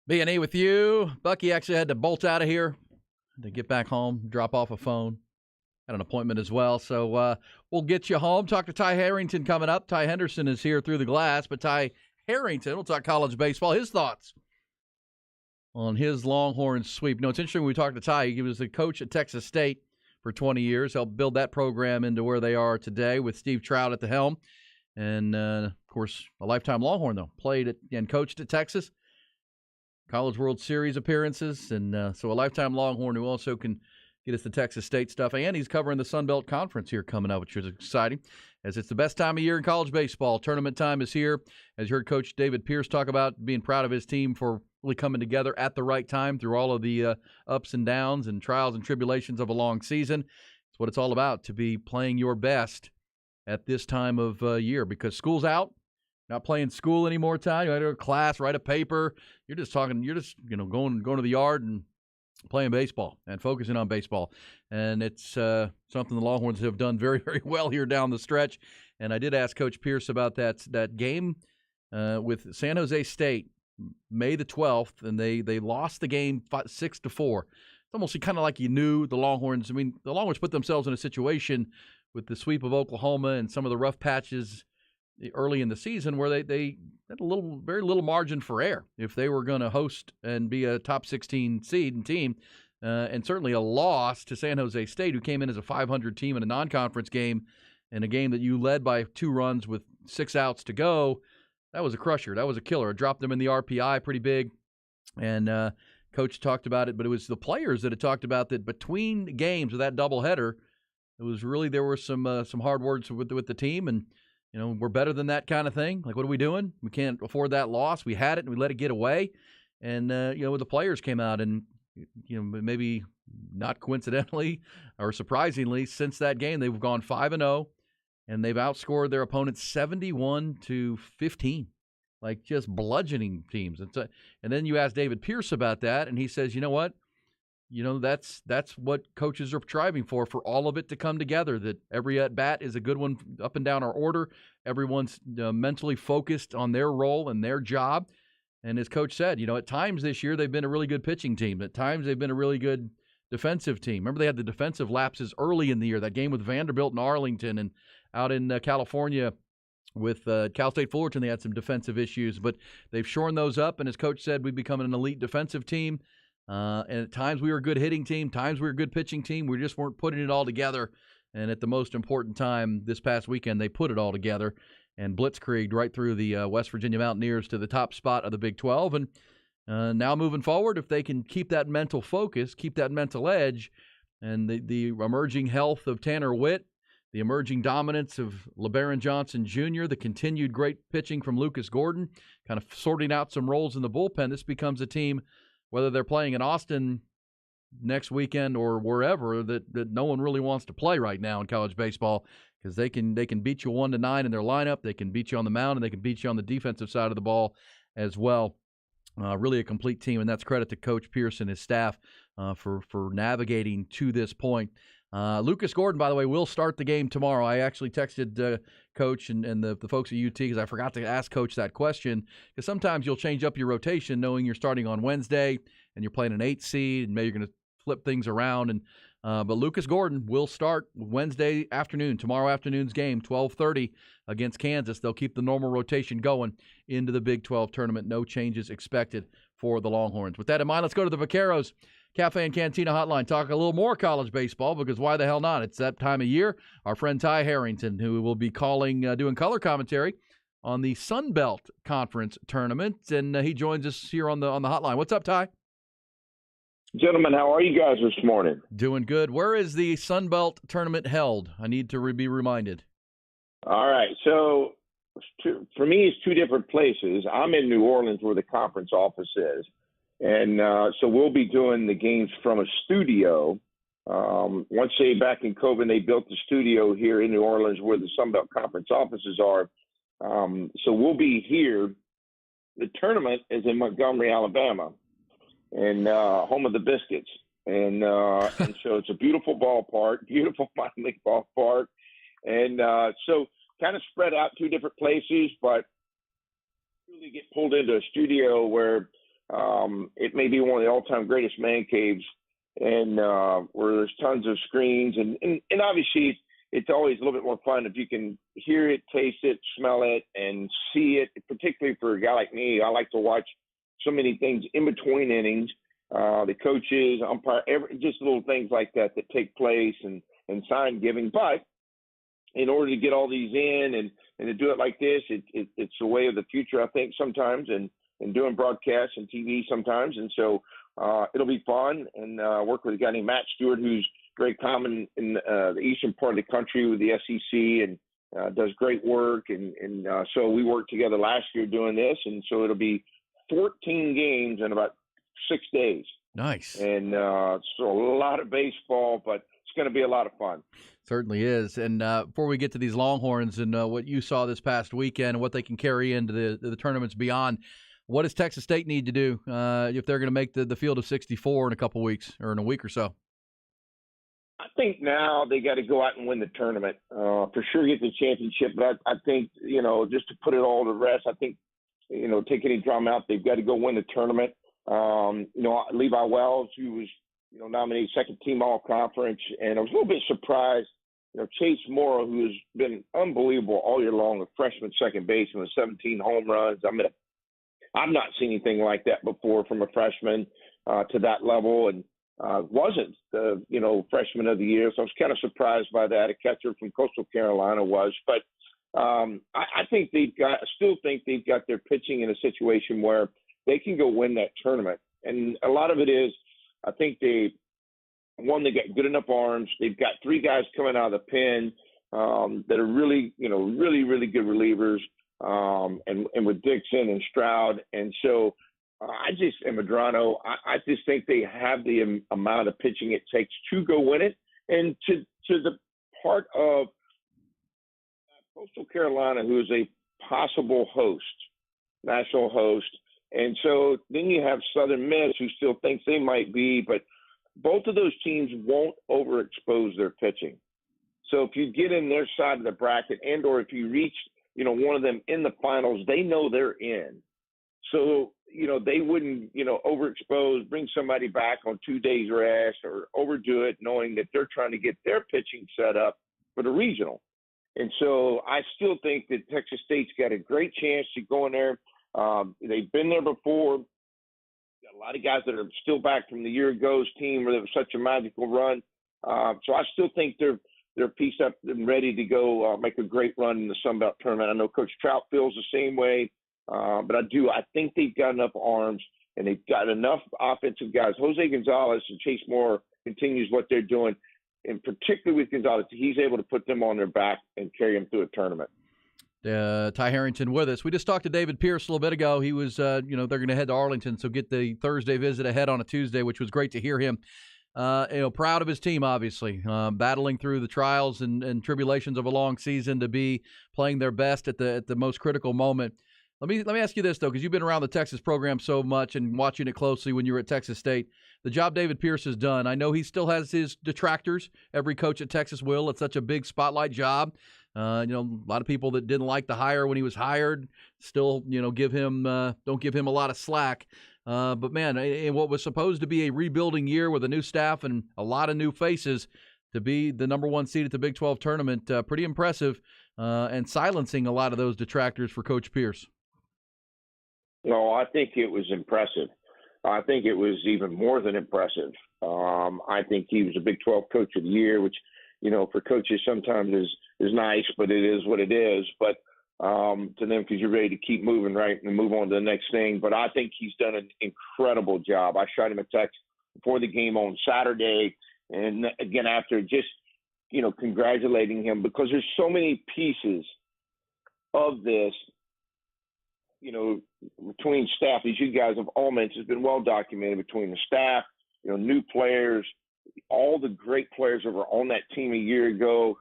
B&E with you. Bucky actually had to bolt out of here to get back home, drop off a phone. Had an appointment as well. So we'll get you home. Talk to Ty Harrington coming up. Ty Henderson is here through the glass, but Ty Harrington will talk college baseball. His thoughts on his Longhorns sweep. It's interesting when we talked to Ty. He was the coach at Texas State for 20 years, helped build that program into where they are today with Steve Trout at the helm. And, of course, a lifetime Longhorn, though. Played and coached at Texas. College World Series appearances. And so a lifetime Longhorn who also can get us the Texas State stuff. And he's covering the Sun Belt Conference here coming up, which is exciting, as it's the best time of year in college baseball. Tournament time is here. As you heard Coach David Pierce talk about being proud of his team for really coming together at the right time through all of the ups and downs and trials and tribulations of a long season. It's what it's all about, to be playing your best at this time of year, because school's out. Not playing school anymore, Ty. You had a class, write a paper. You're just going to the yard and playing baseball and focusing on baseball. And it's something the Longhorns have done very, very well here down the stretch. And I did ask Coach Pierce about that game with San Jose State, May the 12th, and they lost the game 6-4. It's almost kind of like you knew the Longhorns. I mean, the Longhorns put themselves in a situation with the sweep of Oklahoma and some of the rough patches early in the season where they had very little margin for error if they were going to host and be a top 16 seed and team, and certainly a loss to San Jose State, who came in as a 500 team in a non-conference game, in a game that you led by 2 runs with 6 outs to go. That was a crusher. That was a killer. It dropped them in the RPI pretty big, and Coach talked about it, but it was the players that had talked about that between games of that doubleheader. It was really, there were some hard words with the team, and we're better than that kind of thing. Like, what are we doing? We can't afford that loss. We had it, and we let it get away. And, the players came out, and, maybe not coincidentally or surprisingly, since that game, they've gone 5-0, and they've outscored their opponents 71-15, like just bludgeoning teams. And then you ask David Pierce about that, and he says, you know what? That's what coaches are striving for all of it to come together, that every at-bat is a good one up and down our order. Everyone's mentally focused on their role and their job. And as Coach said, at times this year they've been a really good pitching team. At times they've been a really good defensive team. Remember, they had the defensive lapses early in the year, that game with Vanderbilt and Arlington, and out in California with Cal State Fullerton, they had some defensive issues. But they've shorn those up, and as Coach said, we've become an elite defensive team. And at times we were a good hitting team, times we were a good pitching team. We just weren't putting it all together. And at the most important time this past weekend, they put it all together and blitzkrieged right through the West Virginia Mountaineers to the top spot of the Big 12. And now moving forward, if they can keep that mental focus, keep that mental edge, and the emerging health of Tanner Witt, the emerging dominance of LeBaron Johnson Jr., the continued great pitching from Lucas Gordon, kind of sorting out some roles in the bullpen, this becomes a team, whether they're playing in Austin next weekend or wherever, that no one really wants to play right now in college baseball, because they can beat you 1-9 in their lineup. They can beat you on the mound, and they can beat you on the defensive side of the ball as well. Really a complete team, and that's credit to Coach Pierce and his staff for navigating to this point. Lucas Gordon, by the way, will start the game tomorrow. I actually texted Coach and the folks at UT because I forgot to ask Coach that question, because sometimes you'll change up your rotation knowing you're starting on Wednesday and you're playing an 8 seed, and maybe you're going to flip things around. But Lucas Gordon will start Wednesday afternoon, tomorrow afternoon's game, 12:30 against Kansas. They'll keep the normal rotation going into the Big 12 tournament. No changes expected for the Longhorns. With that in mind, let's go to the Vaqueros Cafe and Cantina Hotline. Talk a little more college baseball, because why the hell not? It's that time of year. Our friend Ty Harrington, who will be doing color commentary on the Sun Belt Conference tournament, and he joins us here on the hotline. What's up, Ty? Gentlemen, how are you guys this morning? Doing good. Where is the Sun Belt tournament held? I need to be reminded. All right. So for me, it's 2 different places. I'm in New Orleans, where the conference office is. And so we'll be doing the games from a studio. Once back in COVID, they built the studio here in New Orleans where the Sun Belt Conference offices are. So we'll be here. The tournament is in Montgomery, Alabama, and home of the Biscuits. And so it's a beautiful ballpark, beautiful minor league ballpark. And so kind of spread out 2 different places, but really get pulled into a studio where it may be one of the all-time greatest man caves, and where there's tons of screens, and obviously it's always a little bit more fun if you can hear it, taste it, smell it, and see it. Particularly for a guy like me, I like to watch so many things in between innings, the coaches, umpire, just little things like that take place, and sign giving. But in order to get all these in and to do it like this, it's the way of the future, I think, sometimes, and doing broadcasts and TV sometimes. And so it'll be fun, and work with a guy named Matt Stewart, who's very common in the eastern part of the country with the SEC, and does great work. And so we worked together last year doing this, and so it'll be 14 games in about 6 days. Nice. And so a lot of baseball, but it's going to be a lot of fun. Certainly is. And before we get to these Longhorns and what you saw this past weekend and what they can carry into the tournaments beyond, what does Texas State need to do if they're going to make the field of 64 in a couple weeks or in a week or so? I think now they got to go out and win the tournament. For sure get the championship, but I think, just to put it all to rest, I think, take any drama out, they've got to go win the tournament. Levi Wells, who was, nominated second team all-conference, and I was a little bit surprised, Chase Morrow, who has been unbelievable all year long, a freshman second baseman with 17 home runs. I mean, I've not seen anything like that before from a freshman to that level, and wasn't the, freshman of the year. So I was kind of surprised by that. A catcher from Coastal Carolina was, but I think still think they've got their pitching in a situation where they can go win that tournament. And a lot of it is, I think they got good enough arms. They've got three guys coming out of the pen that are really, really, really good relievers, and with Dixon and Stroud. And so and Medrano, I just think they have the amount of pitching it takes to go win it. And to the part of Coastal Carolina, who is a possible host, national host. And so then you have Southern Miss, who still thinks they might be, but both of those teams won't overexpose their pitching. So if you get in their side of the bracket, and or if you reach, one of them in the finals, they know they're in. So, they wouldn't, overexpose, bring somebody back on 2 days rest, or overdo it, knowing that they're trying to get their pitching set up for the regional. And so I still think that Texas State's got a great chance to go in there. They've been there before. Got a lot of guys that are still back from the year ago's team where there was such a magical run. So I still think they're pieced up and ready to go make a great run in the Sun Belt tournament. I know Coach Trout feels the same way, but I think they've got enough arms and they've got enough offensive guys. Jose Gonzalez and Chase Moore continues what they're doing, and particularly with Gonzalez, he's able to put them on their back and carry them through a tournament. Ty Harrington with us. We just talked to David Pierce a little bit ago. He was, they're going to head to Arlington, so get the Thursday visit ahead on a Tuesday, which was great to hear him. Proud of his team, obviously, battling through the trials and tribulations of a long season to be playing their best at the most critical moment. Let me ask you this, though, because you've been around the Texas program so much and watching it closely when you were at Texas State. The job David Pierce has done, I know he still has his detractors. Every coach at Texas will. It's such a big spotlight job. A lot of people that didn't like the hire when he was hired still, don't give him a lot of slack. But, man, in what was supposed to be a rebuilding year with a new staff and a lot of new faces, to be the number one seed at the Big 12 tournament, pretty impressive, and silencing a lot of those detractors for Coach Pierce. No, I think it was impressive. I think it was even more than impressive. I think he was a Big 12 Coach of the Year, which, for coaches sometimes is nice, but it is what it is. But to them, because you're ready to keep moving, right, and move on to the next thing. But I think he's done an incredible job. I shot him a text before the game on Saturday, and again after, just, congratulating him, because there's so many pieces of this, between staff, as you guys have all mentioned, has been well documented between the staff, new players, all the great players that were on that team a year ago.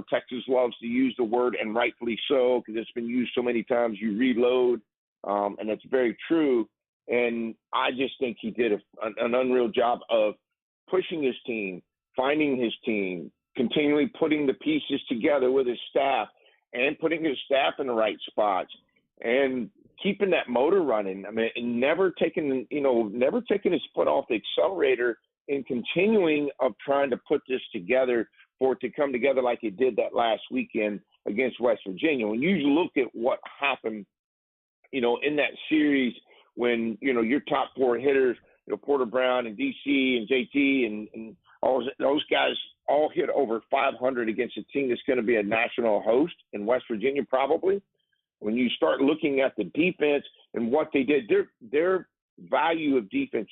Texas loves to use the word, and rightfully so, because it's been used so many times, you reload, and that's very true. And I just think he did an unreal job of pushing his team, finding his team, continually putting the pieces together with his staff, and putting his staff in the right spots. And keeping that motor running. I mean, and never taking his foot off the accelerator and continuing of trying to put this together for it to come together like it did that last weekend against West Virginia. When you look at what happened, in that series when, your top four hitters, Porter Brown and DC and JT and all those guys all hit over 500 against a team that's going to be a national host in West Virginia probably. When you start looking at the defense and what they did, their value of defense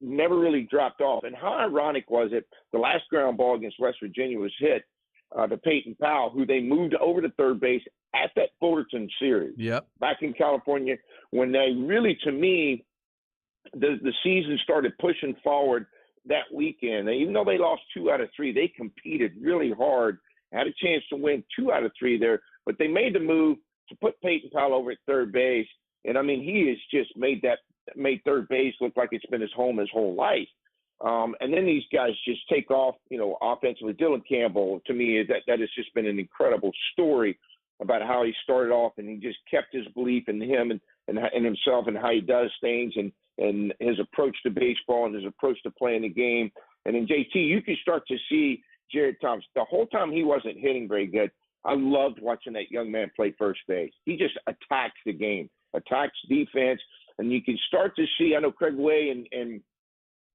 never really dropped off. And how ironic was it, the last ground ball against West Virginia was hit to Peyton Powell, who they moved over to third base at that Fullerton series back in California, when they really, to me, the season started pushing forward that weekend. And even though they lost 2 out of 3, they competed really hard, had a chance to win 2 out of 3 there, but they made the move to put Peyton Powell over at third base. And I mean, he has just made third base look like it's been his home his whole life. And then these guys just take off, offensively. Dylan Campbell, to me, that has just been an incredible story about how he started off, and he just kept his belief in him and himself and how he does things and his approach to baseball and his approach to playing the game. And in JT, you can start to see Jared Thompson. The whole time he wasn't hitting very good, I loved watching that young man play first base. He just attacks the game, attacks defense, and you can start to see, I know Craig Way and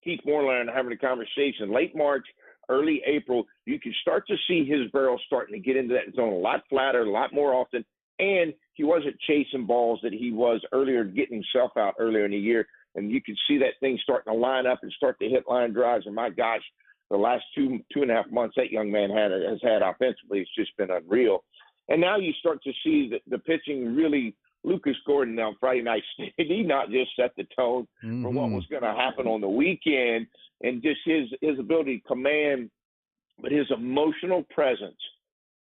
Keith Moreland are having a conversation. Late March, early April, you can start to see his barrel starting to get into that zone a lot flatter, a lot more often, and he wasn't chasing balls that he was earlier, getting himself out earlier in the year. And you can see that thing starting to line up and start to hit line drives. And my gosh, the last two and a half months that young man has had offensively, it's just been unreal. And now you start to see the pitching really. Lucas Gordon on Friday night, did he not just set the tone for what was going to happen on the weekend, and just his ability to command, but his emotional presence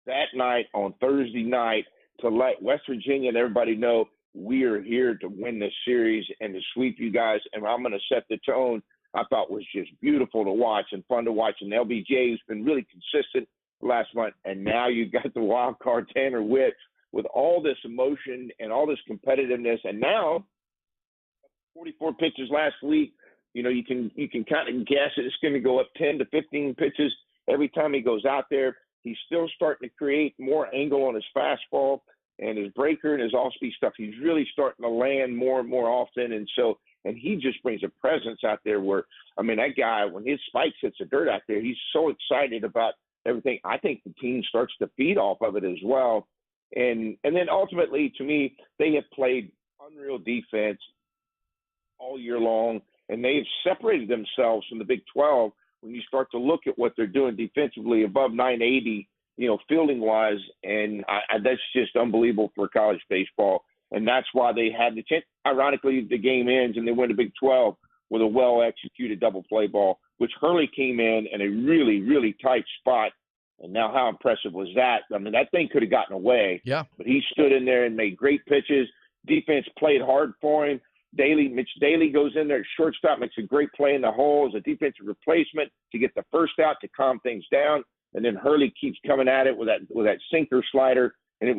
that night on Thursday night to let West Virginia and everybody know we are here to win this series and to sweep you guys, and I'm going to set the tone, I thought was just beautiful to watch and fun to watch. And LBJ has been really consistent last month, and now you got the wild card Tanner Witt with all this emotion and all this competitiveness. And now 44 pitches last week, you can kind of guess it's going to go up 10 to 15 pitches every time he goes out there. He's still starting to create more angle on his fastball and his breaker and his off-speed stuff. He's really starting to land more and more often. And he just brings a presence out there where, I mean, that guy, when his spikes hits the dirt out there, he's so excited about everything. I think the team starts to feed off of it as well. And then ultimately, to me, they have played unreal defense all year long, and they have separated themselves from the Big 12 when you start to look at what they're doing defensively above 980, fielding-wise, and that's just unbelievable for college baseball. And that's why they had the chance. Ironically, the game ends, and they win the Big 12 with a well-executed double play ball, which Hurley came in a really, really tight spot. And now how impressive was that? I mean, that thing could have gotten away. Yeah. But he stood in there and made great pitches. Defense played hard for him. Mitch Daly goes in there at shortstop, makes a great play in the hole as a defensive replacement to get the first out to calm things down. And then Hurley keeps coming at it with that sinker slider. And that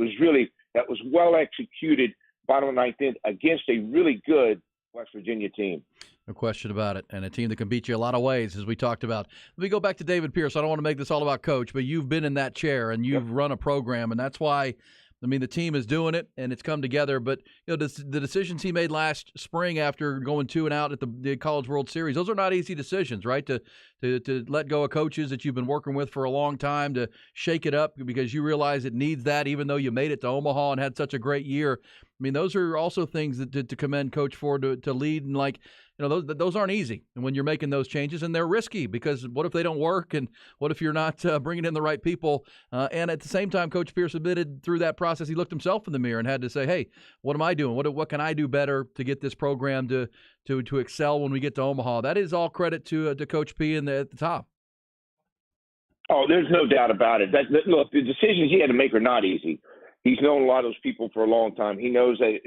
was well executed bottom of the ninth inning against a really good West Virginia team. No question about it. And a team that can beat you a lot of ways, as we talked about. Let me go back to David Pierce. I don't want to make this all about Coach, but you've been in that chair and you've run a program, and that's why, I mean, the team is doing it and it's come together. But the decisions he made last spring after going 2-0 at the College World Series, those are not easy decisions, right? To let go of coaches that you've been working with for a long time, to shake it up because you realize it needs that, even though you made it to Omaha and had such a great year. I mean, those are also things that to commend Coach for, to lead, and those aren't easy. And when you're making those changes, and they're risky, because what if they don't work, and what if you're not bringing in the right people? And at the same time, Coach Pierce admitted through that process, he looked himself in the mirror and had to say, hey, what am I doing? What can I do better to get this program to excel when we get to Omaha? That is all credit to Coach P at the top. Oh, there's no doubt about it. Look, the decisions he had to make are not easy. He's known a lot of those people for a long time. He knows that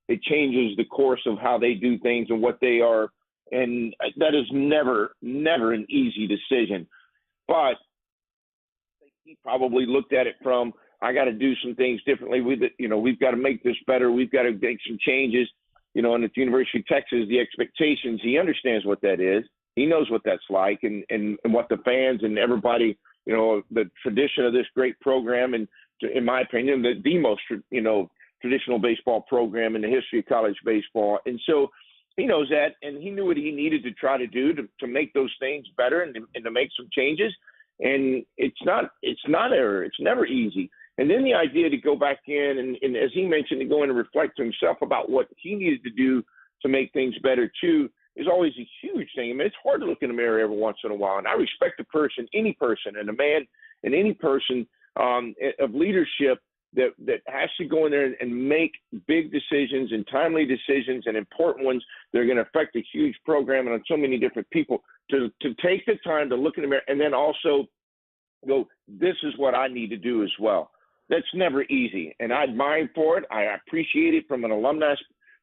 it changes the course of how they do things and what they are. And that is never an easy decision. But he probably looked at it from, I got to do some things differently. We've got to make this better. We've got to make some changes. And at the University of Texas, the expectations, he understands what that is. He knows what that's like and what the fans and everybody, the tradition of this great program and, in my opinion, the most, traditional baseball program in the history of college baseball. And so he knows that, and he knew what he needed to try to do to make those things better and to make some changes. And it's never easy. And then the idea to go back in and as he mentioned, to go in and reflect to himself about what he needed to do to make things better too, is always a huge thing. I mean, it's hard to look in the mirror every once in a while. And I respect any person, and a man and any person of leadership that has to go in there and make big decisions and timely decisions and important ones that are going to affect a huge program and on so many different people, to take the time to look in the mirror and then also go, this is what I need to do as well. That's never easy. And I admire him for it. I appreciate it from an alumni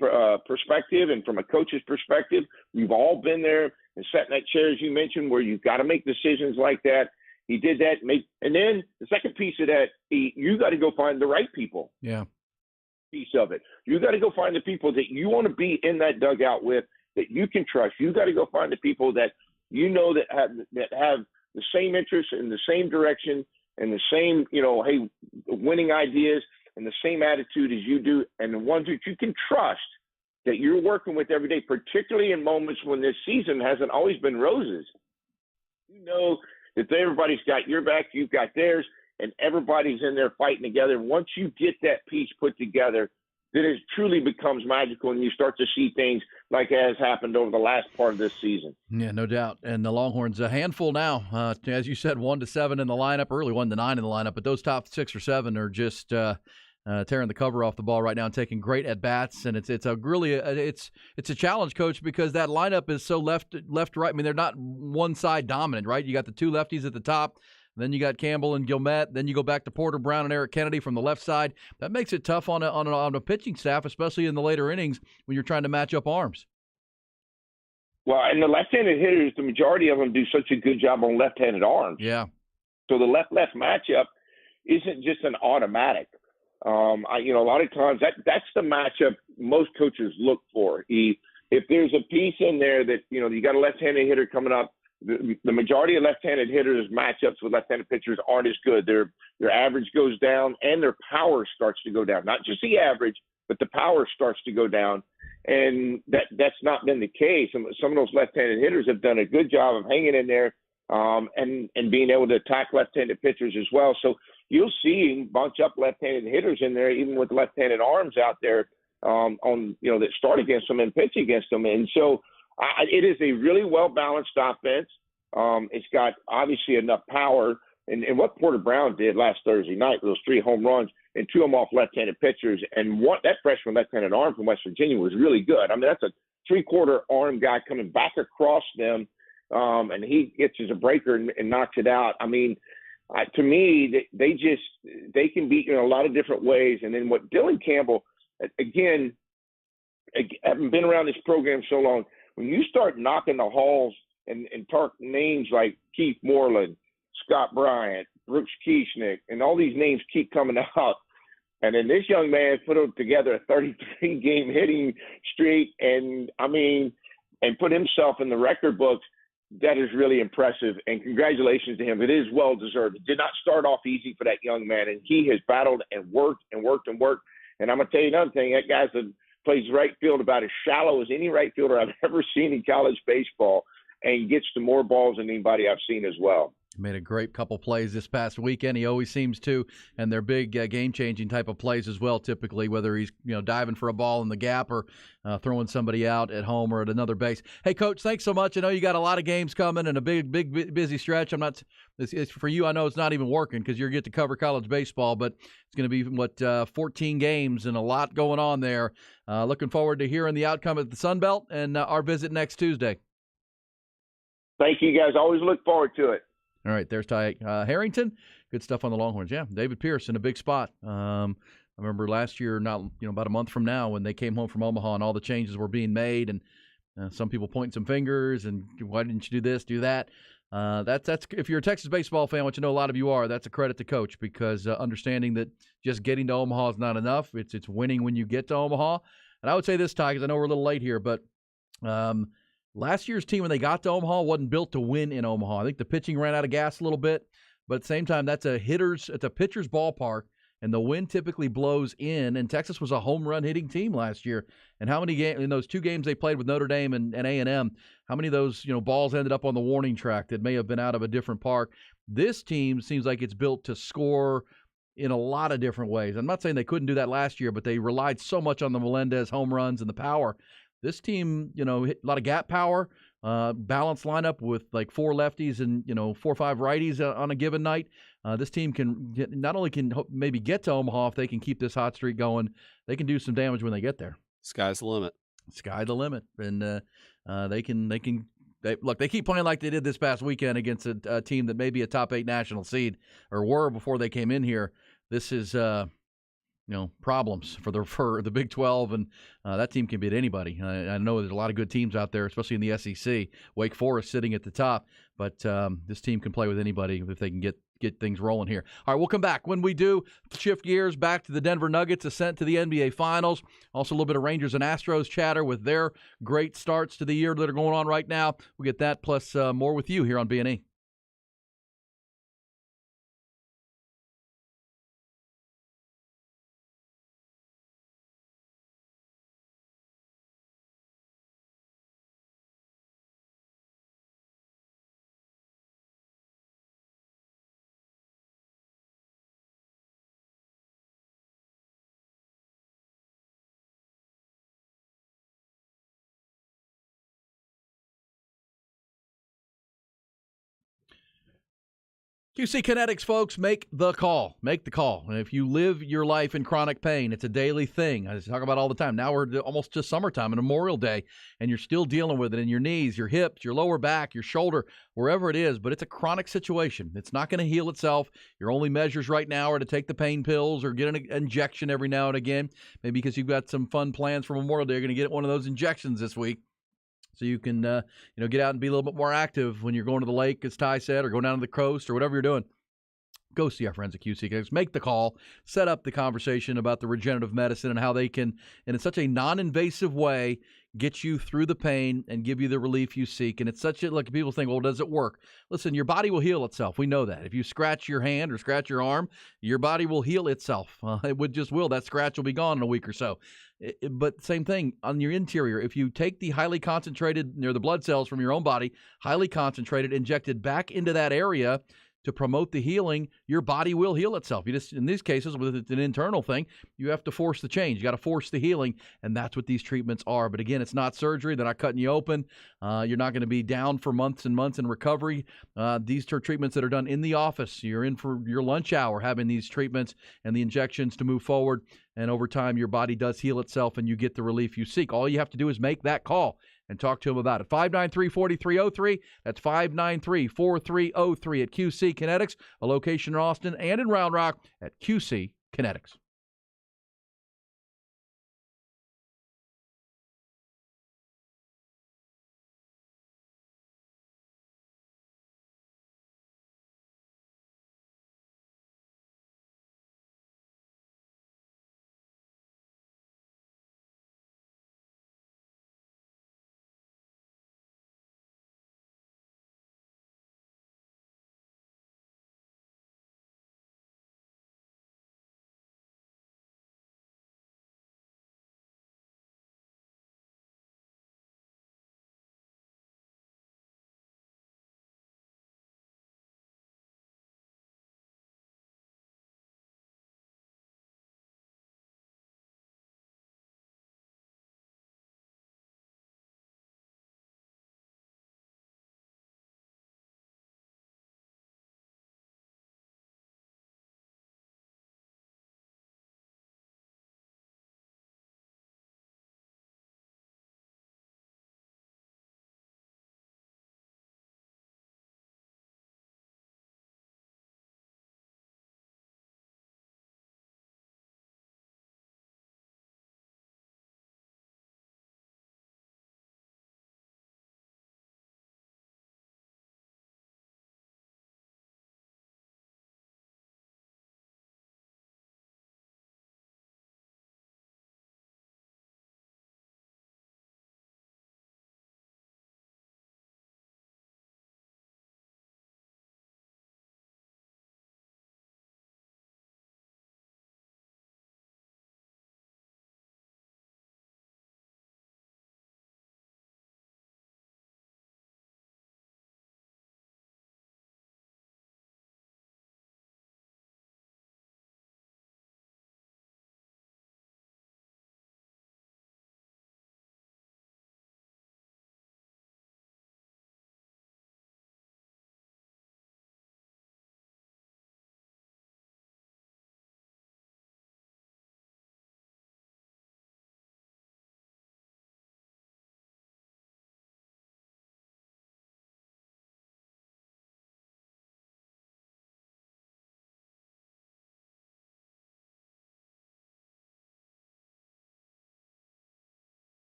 perspective and from a coach's perspective. We've all been there and sat in that chair, as you mentioned, where you've got to make decisions like that. He did that. And then the second piece of that, you got to go find the right people. Yeah. Piece of it. You got to go find the people that you want to be in that dugout with, that you can trust. You got to go find the people that that have the same interests in the same direction and the same, winning ideas and the same attitude as you do, and the ones that you can trust that you're working with every day, particularly in moments when this season hasn't always been roses. That everybody's got your back, you've got theirs, and everybody's in there fighting together. Once you get that piece put together, then it truly becomes magical, and you start to see things like has happened over the last part of this season. Yeah, no doubt. And the Longhorns, a handful now. As you said, 1 to 7 in the lineup, early 1 to 9 in the lineup, but those top 6 or 7 are just tearing the cover off the ball right now and taking great at bats. And it's a challenge, Coach, because that lineup is so left right. I mean, they're not one side dominant, right? You got the 2 lefties at the top. Then you got Campbell and Gilmette. Then you go back to Porter Brown and Eric Kennedy from the left side. That makes it tough on a pitching staff, especially in the later innings when you're trying to match up arms. Well, and the left-handed hitters, the majority of them do such a good job on left-handed arms. Yeah. So the left-left matchup isn't just an automatic. A lot of times that's the matchup most coaches look for. If there's a piece in there that, you got a left-handed hitter coming up, the majority of left-handed hitters' matchups with left-handed pitchers aren't as good. Their average goes down and their power starts to go down. Not just the average, but the power starts to go down. And that's not been the case. Some of those left-handed hitters have done a good job of hanging in there and being able to attack left-handed pitchers as well. So you'll see bunch up left-handed hitters in there, even with left-handed arms out there that start against them and pitch against them. And so it is a really well-balanced offense. It's got obviously enough power. And what Porter Brown did last Thursday night with those 3 home runs and 2 of them off left-handed pitchers, and that freshman left-handed arm from West Virginia was really good. I mean, that's a 3/4 arm guy coming back across them, and he gets as a breaker and knocks it out. I mean, to me, they can beat you in a lot of different ways. And then what Dylan Campbell, again, having been around this program so long, when you start knocking the halls and talk names like Keith Moreland, Scott Bryant, Brooks Kieschnick, and all these names keep coming out, and then this young man put together a 33-game hitting streak, and put himself in the record books. That is really impressive, and congratulations to him. It is well deserved. It did not start off easy for that young man, and he has battled and worked and worked and worked. And I'm gonna tell you another thing: that guy's plays right field about as shallow as any right fielder I've ever seen in college baseball, and gets to more balls than anybody I've seen as well. Made a great couple plays this past weekend. He always seems to, and they're big game-changing type of plays as well, typically, whether he's diving for a ball in the gap or throwing somebody out at home or at another base. Hey, Coach, thanks so much. I know you got a lot of games coming and a big busy stretch. It's for you, I know it's not even working because you get to cover college baseball, but it's going to be, 14 games and a lot going on there. Looking forward to hearing the outcome at the Sun Belt and our visit next Tuesday. Thank you, guys. Always look forward to it. All right, there's Ty Harrington. Good stuff on the Longhorns. Yeah, David Pierce in a big spot. I remember last year, about a month from now, when they came home from Omaha and all the changes were being made, and some people pointing some fingers and why didn't you do this, do that? That's if you're a Texas baseball fan, which I know a lot of you are, that's a credit to Coach because understanding that just getting to Omaha is not enough. It's winning when you get to Omaha. And I would say this, Ty, because I know we're a little late here, but last year's team when they got to Omaha wasn't built to win in Omaha. I think the pitching ran out of gas a little bit, but at the same time, it's a pitcher's ballpark. And the wind typically blows in, and Texas was a home run hitting team last year. And how many games in those 2 games they played with Notre Dame and A&M? How many of those balls ended up on the warning track that may have been out of a different park? This team seems like it's built to score in a lot of different ways. I'm not saying they couldn't do that last year, but they relied so much on the Melendez home runs and the power. This team, hit a lot of gap power. Balanced lineup with like 4 lefties and 4 or 5 righties on a given night. This team not only can maybe get to Omaha if they can keep this hot streak going, they can do some damage when they get there. Sky's the limit. Sky the limit, and they keep playing like they did this past weekend against a team that may be a top 8 national seed or were before they came in here. This is problems for the Big 12, and that team can beat anybody. I know there's a lot of good teams out there, especially in the SEC. Wake Forest sitting at the top, but this team can play with anybody if they can get things rolling here. All right, we'll come back. When we do, shift gears back to the Denver Nuggets' ascent to the NBA Finals. Also a little bit of Rangers and Astros chatter with their great starts to the year that are going on right now. We'll get that plus more with you here on B&E. QC Kinetics, folks, make the call. Make the call. And if you live your life in chronic pain, it's a daily thing. I talk about it all the time. Now we're almost to summertime and Memorial Day, and you're still dealing with it in your knees, your hips, your lower back, your shoulder, wherever it is. But it's a chronic situation. It's not going to heal itself. Your only measures right now are to take the pain pills or get an injection every now and again. Maybe because you've got some fun plans for Memorial Day, you're going to get one of those injections this week. So you can, get out and be a little bit more active when you're going to the lake, as Ty said, or going down to the coast or whatever you're doing. Go see our friends at QC Kinetics. Make the call. Set up the conversation about the regenerative medicine and how they can, in such a non-invasive way, get you through the pain and give you the relief you seek. And it's like people think, well, does it work? Listen, your body will heal itself. We know that. If you scratch your hand or scratch your arm, your body will heal itself. It will. That scratch will be gone in a week or so. But same thing on your interior. If you take the highly concentrated, the blood cells from your own body, highly concentrated, injected back into that area to promote the healing, your body will heal itself. You just, in these cases, with it's an internal thing, you have to force the change. You got to force the healing, and that's what these treatments are. But again, it's not surgery. They're not cutting you open. You're not going to be down for months and months in recovery. These are treatments that are done in the office. You're in for your lunch hour having these treatments and the injections to move forward. And over time, your body does heal itself, and you get the relief you seek. All you have to do is make that call and talk to him about it. 593-4303. That's 593-4303 at QC Kinetics, a location in Austin and in Round Rock at QC Kinetics.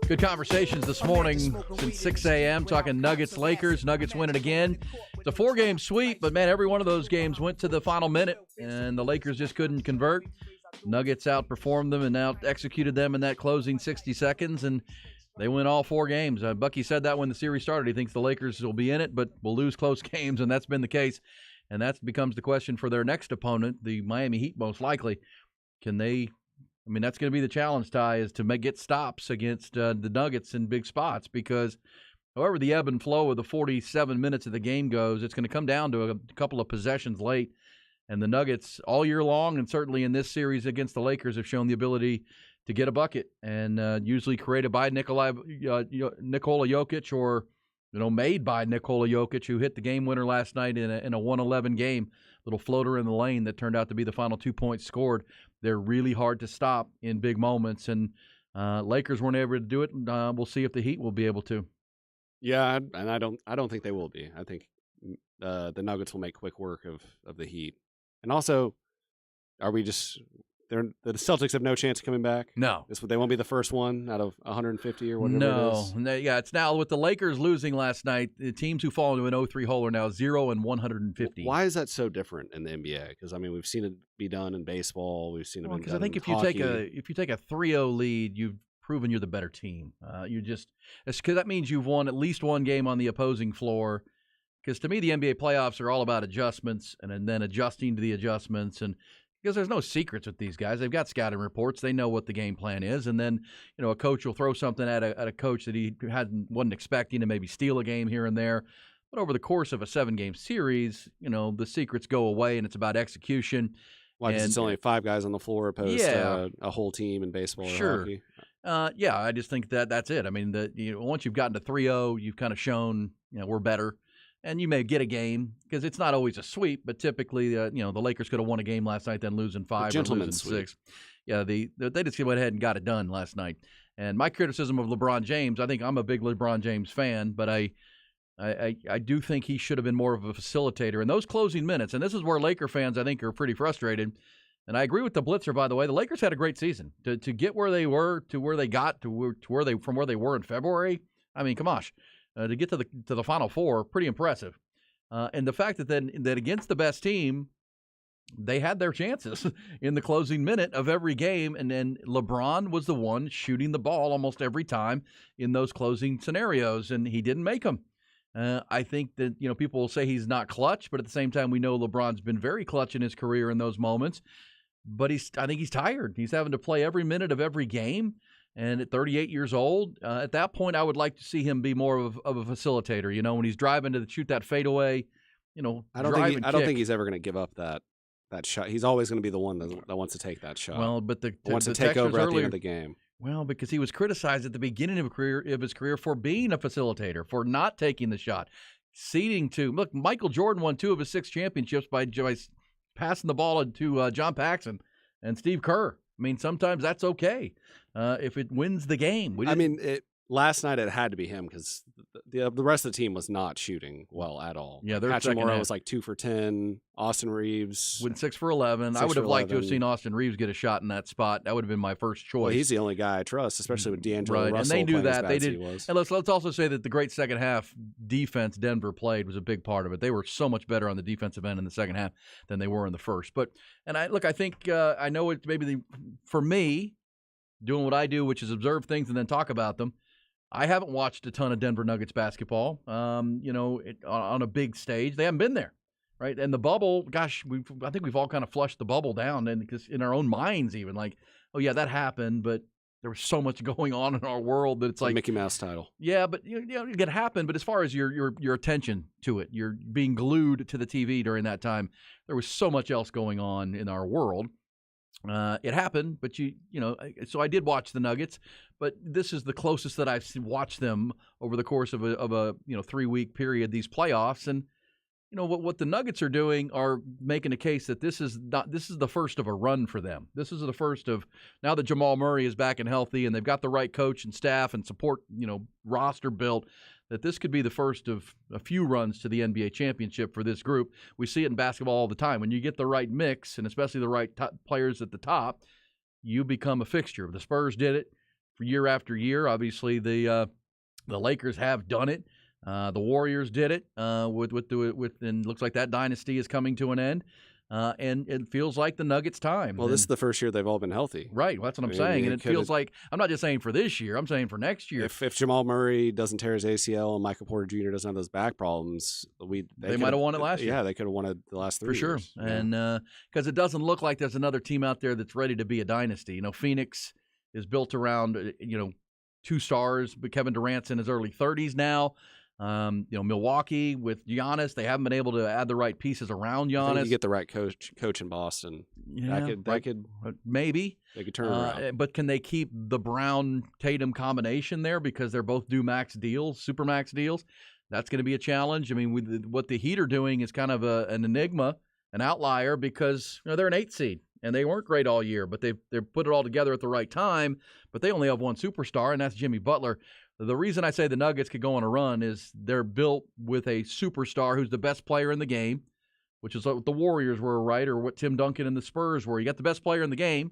Good conversations this morning since 6 a.m. talking Nuggets, Lakers. Nuggets winning again. It's a 4-game sweep, but, man, every one of those games went to the final minute, and the Lakers just couldn't convert. Nuggets outperformed them and out-executed them in that closing 60 seconds, and they win all 4 games. Bucky said that when the series started. He thinks the Lakers will be in it, but will lose close games, and that's been the case. And that becomes the question for their next opponent, the Miami Heat, most likely. Can they – I mean, that's going to be the challenge, Ty, is to get stops against the Nuggets in big spots, because however the ebb and flow of the 47 minutes of the game goes, it's going to come down to a couple of possessions late. And the Nuggets all year long, and certainly in this series against the Lakers, have shown the ability to get a bucket, and usually created by Nikola Jokic, or made by Nikola Jokic, who hit the game winner last night in a 111 game. Little floater in the lane that turned out to be the final 2 points scored. They're really hard to stop in big moments, and Lakers weren't able to do it. And we'll see if the Heat will be able to. Yeah, and I don't think they will be. I think the Nuggets will make quick work of the Heat. And also, the Celtics have no chance of coming back? No. They won't be the first one out of 150 or whatever it is? No. Yeah, it's now with the Lakers losing last night, the teams who fall into an 0-3 hole are now 0-150. Why is that so different in the NBA? Because, I mean, we've seen it be done in baseball. We've seen it be done in hockey. Because I think if you take a 3-0 lead, you've proven you're the better team. Because that means you've won at least one game on the opposing floor. Because to me, the NBA playoffs are all about adjustments and then adjusting to the adjustments. And because there's no secrets with these guys. They've got scouting reports. They know what the game plan is. And then, a coach will throw something at a coach that he wasn't expecting to maybe steal a game here and there. But over the course of a 7-game series, the secrets go away, and it's about execution. Why? Because it's only 5 guys on the floor opposed to a whole team in baseball or hockey. I just think that's it. I mean, once you've gotten to 3-0, you've kind of shown, we're better. And you may get a game, because it's not always a sweep, but typically, the Lakers could have won a game last night, then losing 5 or losing 6. Yeah, they just went ahead and got it done last night. And my criticism of LeBron James, I think I'm a big LeBron James fan, but I do think he should have been more of a facilitator in those closing minutes. And this is where Laker fans, I think, are pretty frustrated. And I agree with the Blitzer, by the way. The Lakers had a great season to get where they were, to where they got, from where they were in February. I mean, come on. To get to the Final Four, pretty impressive. And the fact that against the best team, they had their chances in the closing minute of every game, and then LeBron was the one shooting the ball almost every time in those closing scenarios, and he didn't make them. I think that people will say he's not clutch, but at the same time, we know LeBron's been very clutch in his career in those moments. But I think he's tired. He's having to play every minute of every game. And at 38 years old, at that point, I would like to see him be more of a facilitator. When he's driving to shoot that fadeaway, I don't think he's ever going to give up that shot. He's always going to be the one that wants to take that shot. Well, but wants to take over at the end of the game. Well, because he was criticized at the beginning of his career for being a facilitator, for not taking the shot, ceding to. Look, Michael Jordan won 2 of his 6 championships by passing the ball to John Paxson and Steve Kerr. I mean, sometimes that's okay if it wins the game. Last night it had to be him, because the rest of the team was not shooting well at all. Yeah, their Hachimura was like 2 for 10. Austin Reeves went 6 for 11. I would have liked to have seen Austin Reeves get a shot in that spot. That would have been my first choice. Well, he's the only guy I trust, especially with D'Angelo Russell. And they knew that. They did. Was. And let's also say that the great second half defense Denver played was a big part of it. They were so much better on the defensive end in the second half than they were in the first. I think I know it's maybe for me, doing what I do, which is observe things and then talk about them. I haven't watched a ton of Denver Nuggets basketball, on a big stage. They haven't been there, right? And the bubble, gosh, I think we've all kind of flushed the bubble down, and because in our own minds even, like, oh, yeah, that happened, but there was so much going on in our world that it's like Mickey Mouse title. Yeah, but it can happen. But as far as your attention to it, you're being glued to the TV during that time. There was so much else going on in our world. It happened, but so I did watch the Nuggets, but this is the closest that I've watched them over the course of a 3-week period, these playoffs. And what the Nuggets are doing are making a case that this is the first of a run for them. This is the first of, now that Jamal Murray is back and healthy and they've got the right coach and staff and support, roster built, that this could be the first of a few runs to the NBA championship for this group. We see it in basketball all the time. When you get the right mix, and especially the right players at the top, you become a fixture. The Spurs did it. year after year. Obviously, the Lakers have done it. The Warriors did it and looks like that dynasty is coming to an end. And it feels like the Nuggets' time. Well, this is the first year they've all been healthy. Right. Well, that's what I'm saying. And it feels like, I'm not just saying for this year, I'm saying for next year. If Jamal Murray doesn't tear his ACL and Michael Porter Jr. doesn't have those back problems, they might have won it last year. Yeah, they could have won it the last 3 years. For sure. Yeah. And because it doesn't look like there's another team out there that's ready to be a dynasty. Phoenix is built around, 2 stars, but Kevin Durant's in his early 30s now. Milwaukee with Giannis, they haven't been able to add the right pieces around Giannis. I think you get the right coach in Boston. Yeah, that could maybe they could turn around. But can they keep the Brown Tatum combination there because they're both due max deals, super max deals? That's going to be a challenge. I mean, what the Heat are doing is kind of an enigma, an outlier, because they're an 8 seed and they weren't great all year, but they've put it all together at the right time. But they only have one superstar, and that's Jimmy Butler. The reason I say the Nuggets could go on a run is they're built with a superstar who's the best player in the game, which is what the Warriors were, right, or what Tim Duncan and the Spurs were. You got the best player in the game,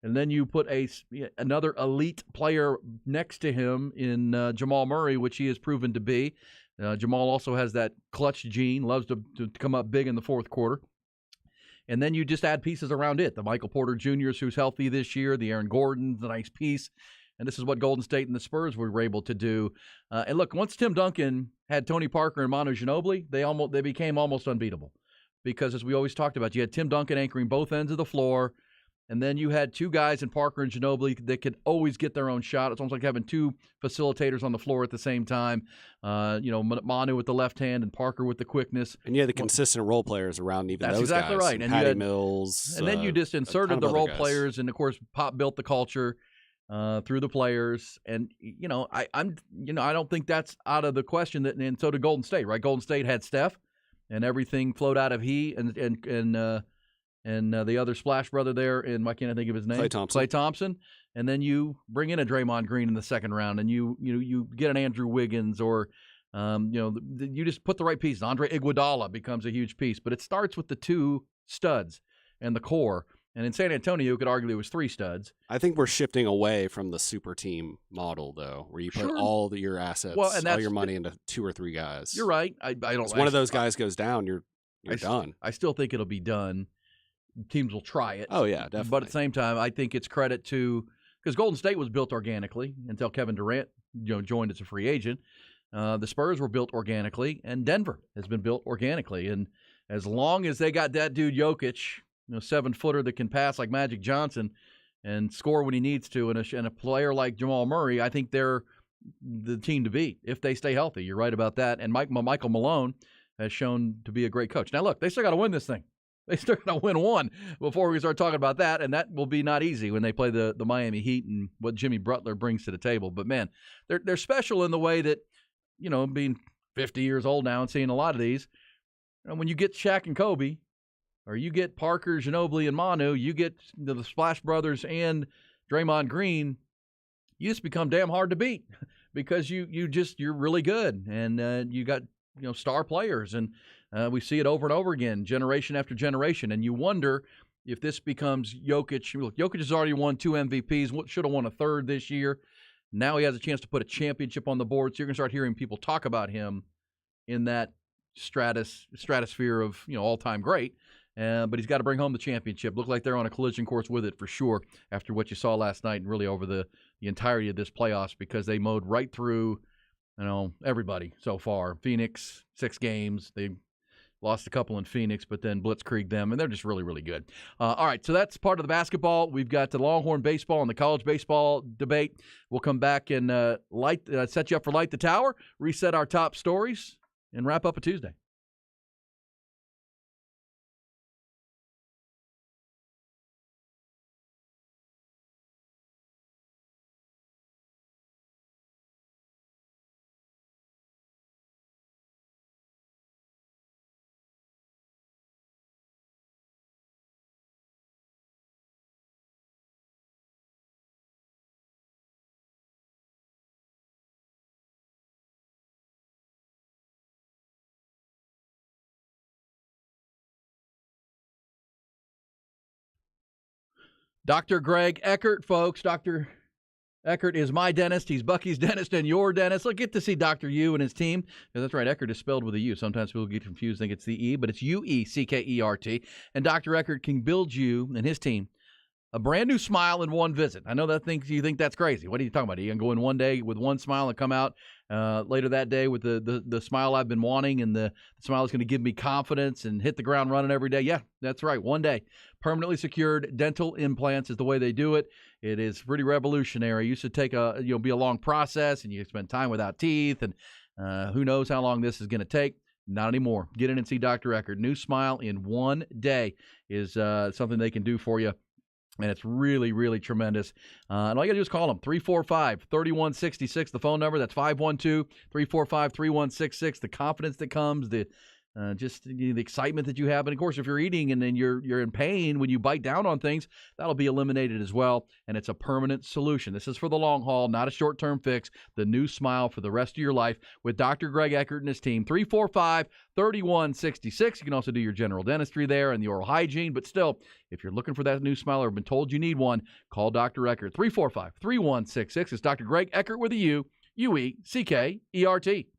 and then you put another elite player next to him in Jamal Murray, which he has proven to be. Jamal also has that clutch gene, loves to come up big in the fourth quarter. And then you just add pieces around it. The Michael Porter Jr.'s who's healthy this year, the Aaron Gordon's a nice piece. And this is what Golden State and the Spurs were able to do. And look, once Tim Duncan had Tony Parker and Manu Ginobili, they became almost unbeatable. Because as we always talked about, you had Tim Duncan anchoring both ends of the floor, and then you had 2 guys in Parker and Ginobili that could always get their own shot. It's almost like having 2 facilitators on the floor at the same time. Manu with the left hand and Parker with the quickness. And you had the consistent role players around even That's those exactly guys. right. And Patty Mills. And then you just inserted the role players, and of course, Pop built the culture. Through the players, and I don't think that's out of the question. And so did Golden State, right? Golden State had Steph, and everything flowed out of he and the other Splash brother there, and why can't I think of his name? Klay Thompson. And then you bring in a Draymond Green in the second round, and you get an Andrew Wiggins, or you just put the right pieces. Andre Iguodala becomes a huge piece, but it starts with the 2 studs and the core. And in San Antonio, you could argue it was 3 studs. I think we're shifting away from the super team model, though, where you put all your assets, all your money into 2 or 3 guys. You're right. I don't. If one of those guys goes down, you're done. I still think it'll be done. Teams will try it. Oh yeah, definitely. But at the same time, I think it's credit to because Golden State was built organically until Kevin Durant joined as a free agent. The Spurs were built organically, and Denver has been built organically. And as long as they got that dude Jokic, 7-footer that can pass like Magic Johnson and score when he needs to, and a player like Jamal Murray, I think they're the team to beat if they stay healthy. You're right about that. And Michael Malone has shown to be a great coach. Now, look, they still got to win this thing. They still got to win one before we start talking about that, and that will be not easy when they play the Miami Heat and what Jimmy Butler brings to the table. But, man, they're special in the way that, being 50 years old now and seeing a lot of these, and when you get Shaq and Kobe, or you get Parker, Ginobili, and Manu, you get the Splash Brothers and Draymond Green, you just become damn hard to beat because you're really good, and you got star players, and we see it over and over again, generation after generation, and you wonder if this becomes Jokic. Look, Jokic has already won 2 MVPs, should have won a third this year. Now he has a chance to put a championship on the board, so you're going to start hearing people talk about him in that stratosphere of all-time great. But he's got to bring home the championship. Look like they're on a collision course with it for sure after what you saw last night and really over the entirety of this playoffs, because they mowed right through everybody so far. Phoenix, 6 games. They lost a couple in Phoenix, but then blitzkrieged them, and they're just really, really good. All right, so that's part of the basketball. We've got the Longhorn baseball and the college baseball debate. We'll come back and set you up for Light the Tower, reset our top stories, and wrap up a Tuesday. Dr. Greg Eckert, folks. Dr. Eckert is my dentist. He's Bucky's dentist and your dentist. Look, get to see Dr. U and his team. Yeah, that's right. Eckert is spelled with a U. Sometimes people get confused, think it's the E, but it's Ueckert. And Dr. Eckert can build you and his team a brand new smile in one visit. I know you think that's crazy. What are you talking about? Are you going to go in one day with one smile and come out later that day with the smile I've been wanting, and the smile is going to give me confidence and hit the ground running every day? Yeah, that's right. One day. Permanently secured dental implants is the way they do it. It is pretty revolutionary. It used to take be a long process, and you spend time without teeth, and who knows how long this is going to take. Not anymore. Get in and see Dr. Eckert. New smile in one day is something they can do for you. And it's really, really tremendous. And all you got to do is call them, 345-3166, the phone number. That's 512-345-3166. The confidence that comes, the excitement that you have. And, of course, if you're eating and then you're in pain when you bite down on things, that'll be eliminated as well. And it's a permanent solution. This is for the long haul, not a short-term fix. The new smile for the rest of your life with Dr. Greg Eckert and his team. 345-3166. You can also do your general dentistry there and the oral hygiene. But still, if you're looking for that new smile or been told you need one, call Dr. Eckert. 345-3166. It's Dr. Greg Eckert with a U, Ueckert.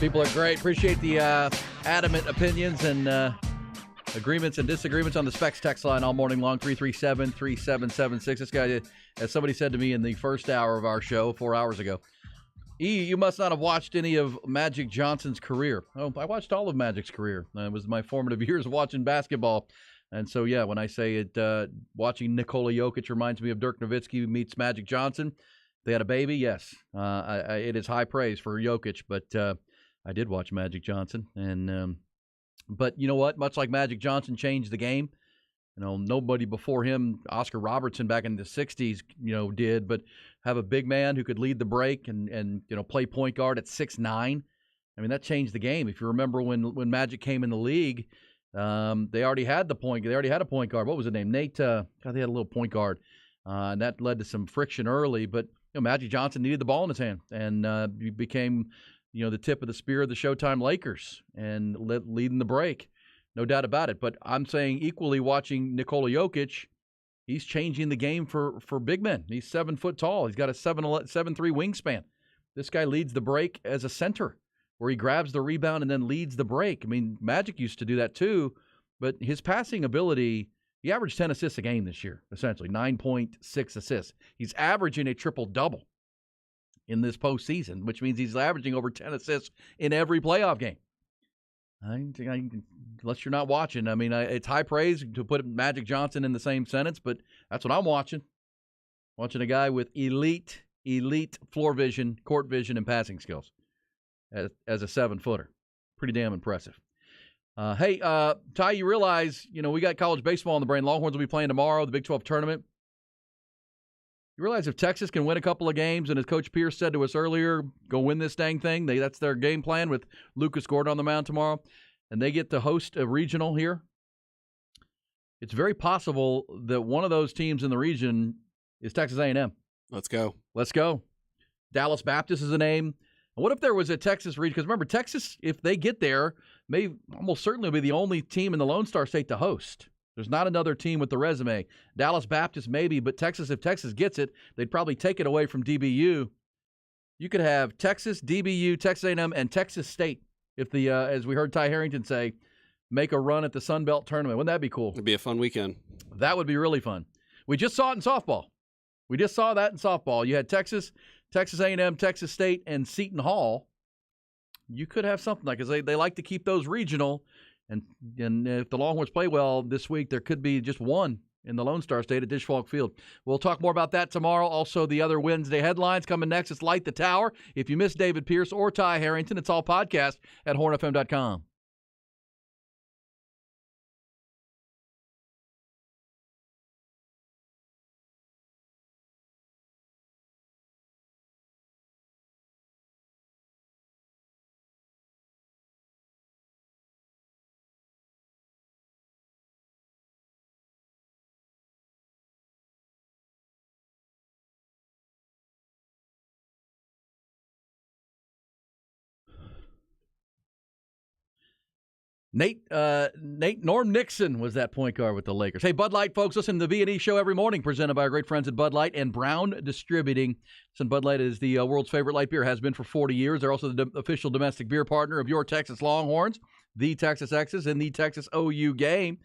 People are great. Appreciate the adamant opinions and agreements and disagreements on the Specs text line all morning long, 337-3776. This guy, as somebody said to me in the first hour of our show 4 hours ago, you must not have watched any of Magic Johnson's career. Oh, I watched all of Magic's career. It was my formative years watching basketball. And so, yeah, when I say it, watching Nikola Jokic reminds me of Dirk Nowitzki meets Magic Johnson. They had a baby, yes. It is high praise for Jokic, but I did watch Magic Johnson. And but you know what? Much like Magic Johnson changed the game, nobody before him, Oscar Robertson back in the 60s, did, but have a big man who could lead the break and play point guard at 6'9". I mean, that changed the game. If you remember when Magic came in the league, they already had a point guard. What was his name? Nate. They had a little point guard, and that led to some friction early. But Magic Johnson needed the ball in his hand, and he became the tip of the spear of the Showtime Lakers and leading the break. No doubt about it. But I'm saying equally watching Nikola Jokic, he's changing the game for big men. He's 7 foot tall. He's got a 7'3" wingspan. This guy leads the break as a center, where he grabs the rebound and then leads the break. I mean, Magic used to do that too, but his passing ability, he averaged 10 assists a game this year, essentially, 9.6 assists. He's averaging a triple-double in this postseason, which means he's averaging over 10 assists in every playoff game. Unless you're not watching, I mean, it's high praise to put Magic Johnson in the same sentence, but that's what I'm watching. Watching a guy with elite floor vision, court vision, and passing skills as a 7-footer. Pretty damn impressive. Hey, Ty, you realize, we got college baseball on the brain. Longhorns will be playing tomorrow, the Big 12 tournament. You realize if Texas can win a couple of games, and as Coach Pierce said to us earlier, go win this dang thing. That's their game plan with Lucas Gordon on the mound tomorrow, and they get to host a regional here. It's very possible that one of those teams in the region is Texas A&M. Let's go. Dallas Baptist is a name. And what if there was a Texas region? Because remember, Texas, if they get there, may almost certainly be the only team in the Lone Star State to host. There's not another team with the resume. Dallas Baptist maybe, but Texas, if Texas gets it, they'd probably take it away from DBU. You could have Texas, DBU, Texas A&M, and Texas State if the, as we heard Ty Harrington say, make a run at the Sun Belt tournament. Wouldn't that be cool? It'd be a fun weekend. That would be really fun. We just saw it in softball. You had Texas A&M, Texas State, and Seton Hall. You could have something like, because they like to keep those regional. And if the Longhorns play well this week, there could be just one in the Lone Star State at Disch-Falk Field. We'll talk more about that tomorrow. Also, the other Wednesday headlines coming next. It's Light the Tower. If you missed David Pierce or Ty Harrington, it's all podcast at hornfm.com. Norm Nixon was that point guard with the Lakers. Hey, Bud Light, folks, listen to the B&E show every morning, presented by our great friends at Bud Light and Brown Distributing. Listen, Bud Light is the world's favorite light beer, has been for 40 years. They're also the official domestic beer partner of your Texas Longhorns, the Texas Exes, and the Texas OU game.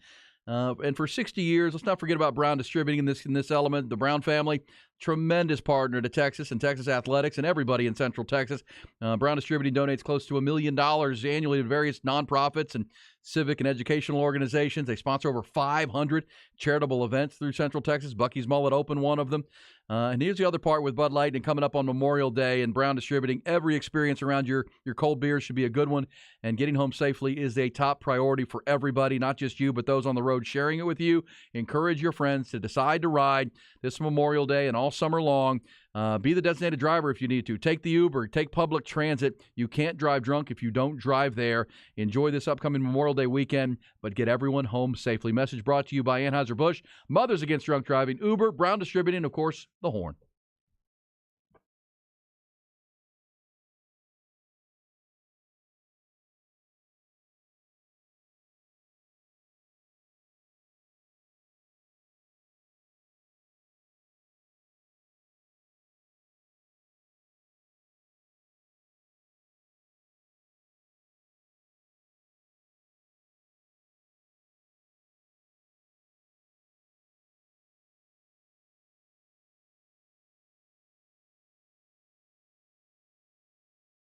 And for 60 years, let's not forget about Brown Distributing in this element. The Brown family, tremendous partner to Texas and Texas athletics and everybody in Central Texas. Brown Distributing donates close to $1 million annually to various nonprofits and civic and educational organizations. They sponsor over 500 charitable events through Central Texas. Bucky's Mullet Open, one of them. And here's the other part with Bud Light and coming up on Memorial Day and Brown Distributing. Every experience around your cold beers should be a good one, and getting home safely is a top priority for everybody, not just you, but those on the road sharing it with you. Encourage your friends to decide to ride this Memorial Day and all summer long. Be the designated driver if you need to. Take the Uber, take public transit. You can't drive drunk if you don't drive there. Enjoy this upcoming Memorial Day weekend, but get everyone home safely. Message brought to you by Anheuser-Busch, Mothers Against Drunk Driving, Uber, Brown Distributing, and, of course, The Horn.